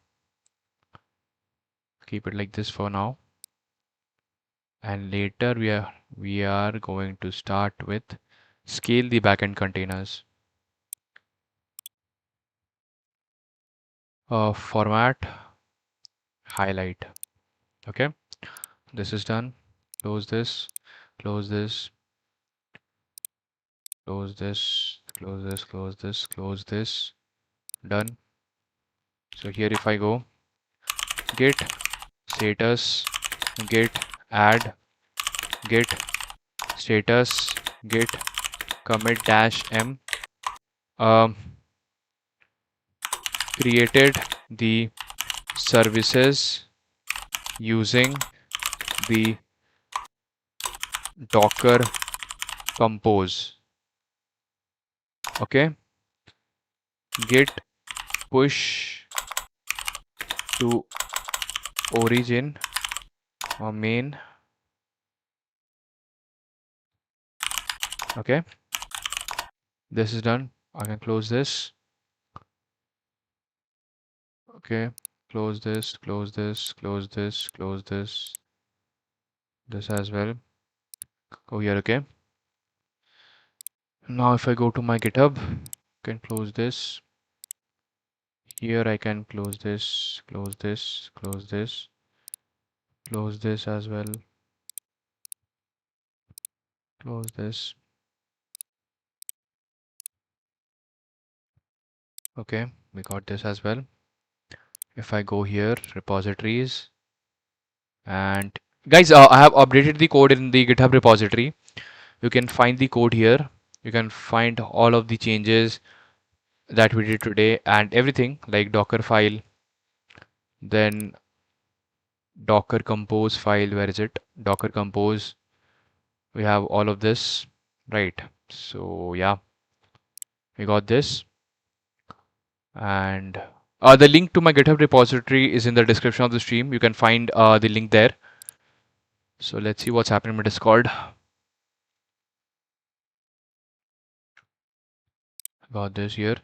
Keep it like this for now. And later we are going to start with scale the backend containers. Format, highlight. Okay, this is done. Close this, close this, close this, close this, close this, close this. Done. So here if I go git status, git add, git status, git commit dash m, um, created the services using the Docker compose. Okay, git push to origin or main. Okay, this is done. I can close this. Okay, close this, close this, close this, close this as well. Go here. Okay, now if I go to my GitHub, I can close this. Here I can close this, close this, close this, close this as well, close this. Okay, we got this as well. If I go here, repositories, and guys, I have updated the code in the GitHub repository. You can find the code here. You can find all of the changes that we did today and everything like Docker file, then Docker compose file. Where is it? Docker compose. We have all of this, right? So yeah, we got this. And the link to my GitHub repository is in the description of the stream. You can find the link there. So let's see what's happening with Discord. Got this here.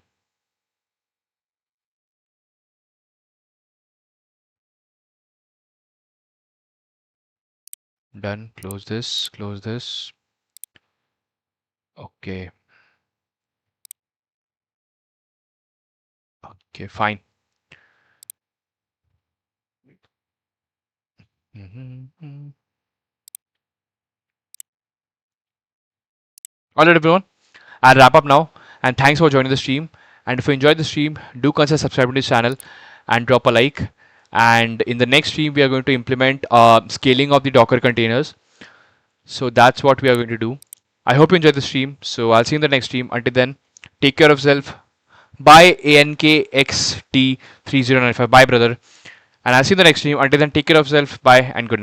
Done. Close this. Close this. Okay. Okay, fine. All right, everyone. I'll wrap up now. And thanks for joining the stream. And if you enjoyed the stream, do consider subscribing to this channel and drop a like. And in the next stream, we are going to implement scaling of the Docker containers. So that's what we are going to do. I hope you enjoyed the stream. So I'll see you in the next stream. Until then, take care of yourself. Bye, ANKXT3095. Bye, brother. And I'll see you in the next stream. Until then, take care of yourself. Bye and good night.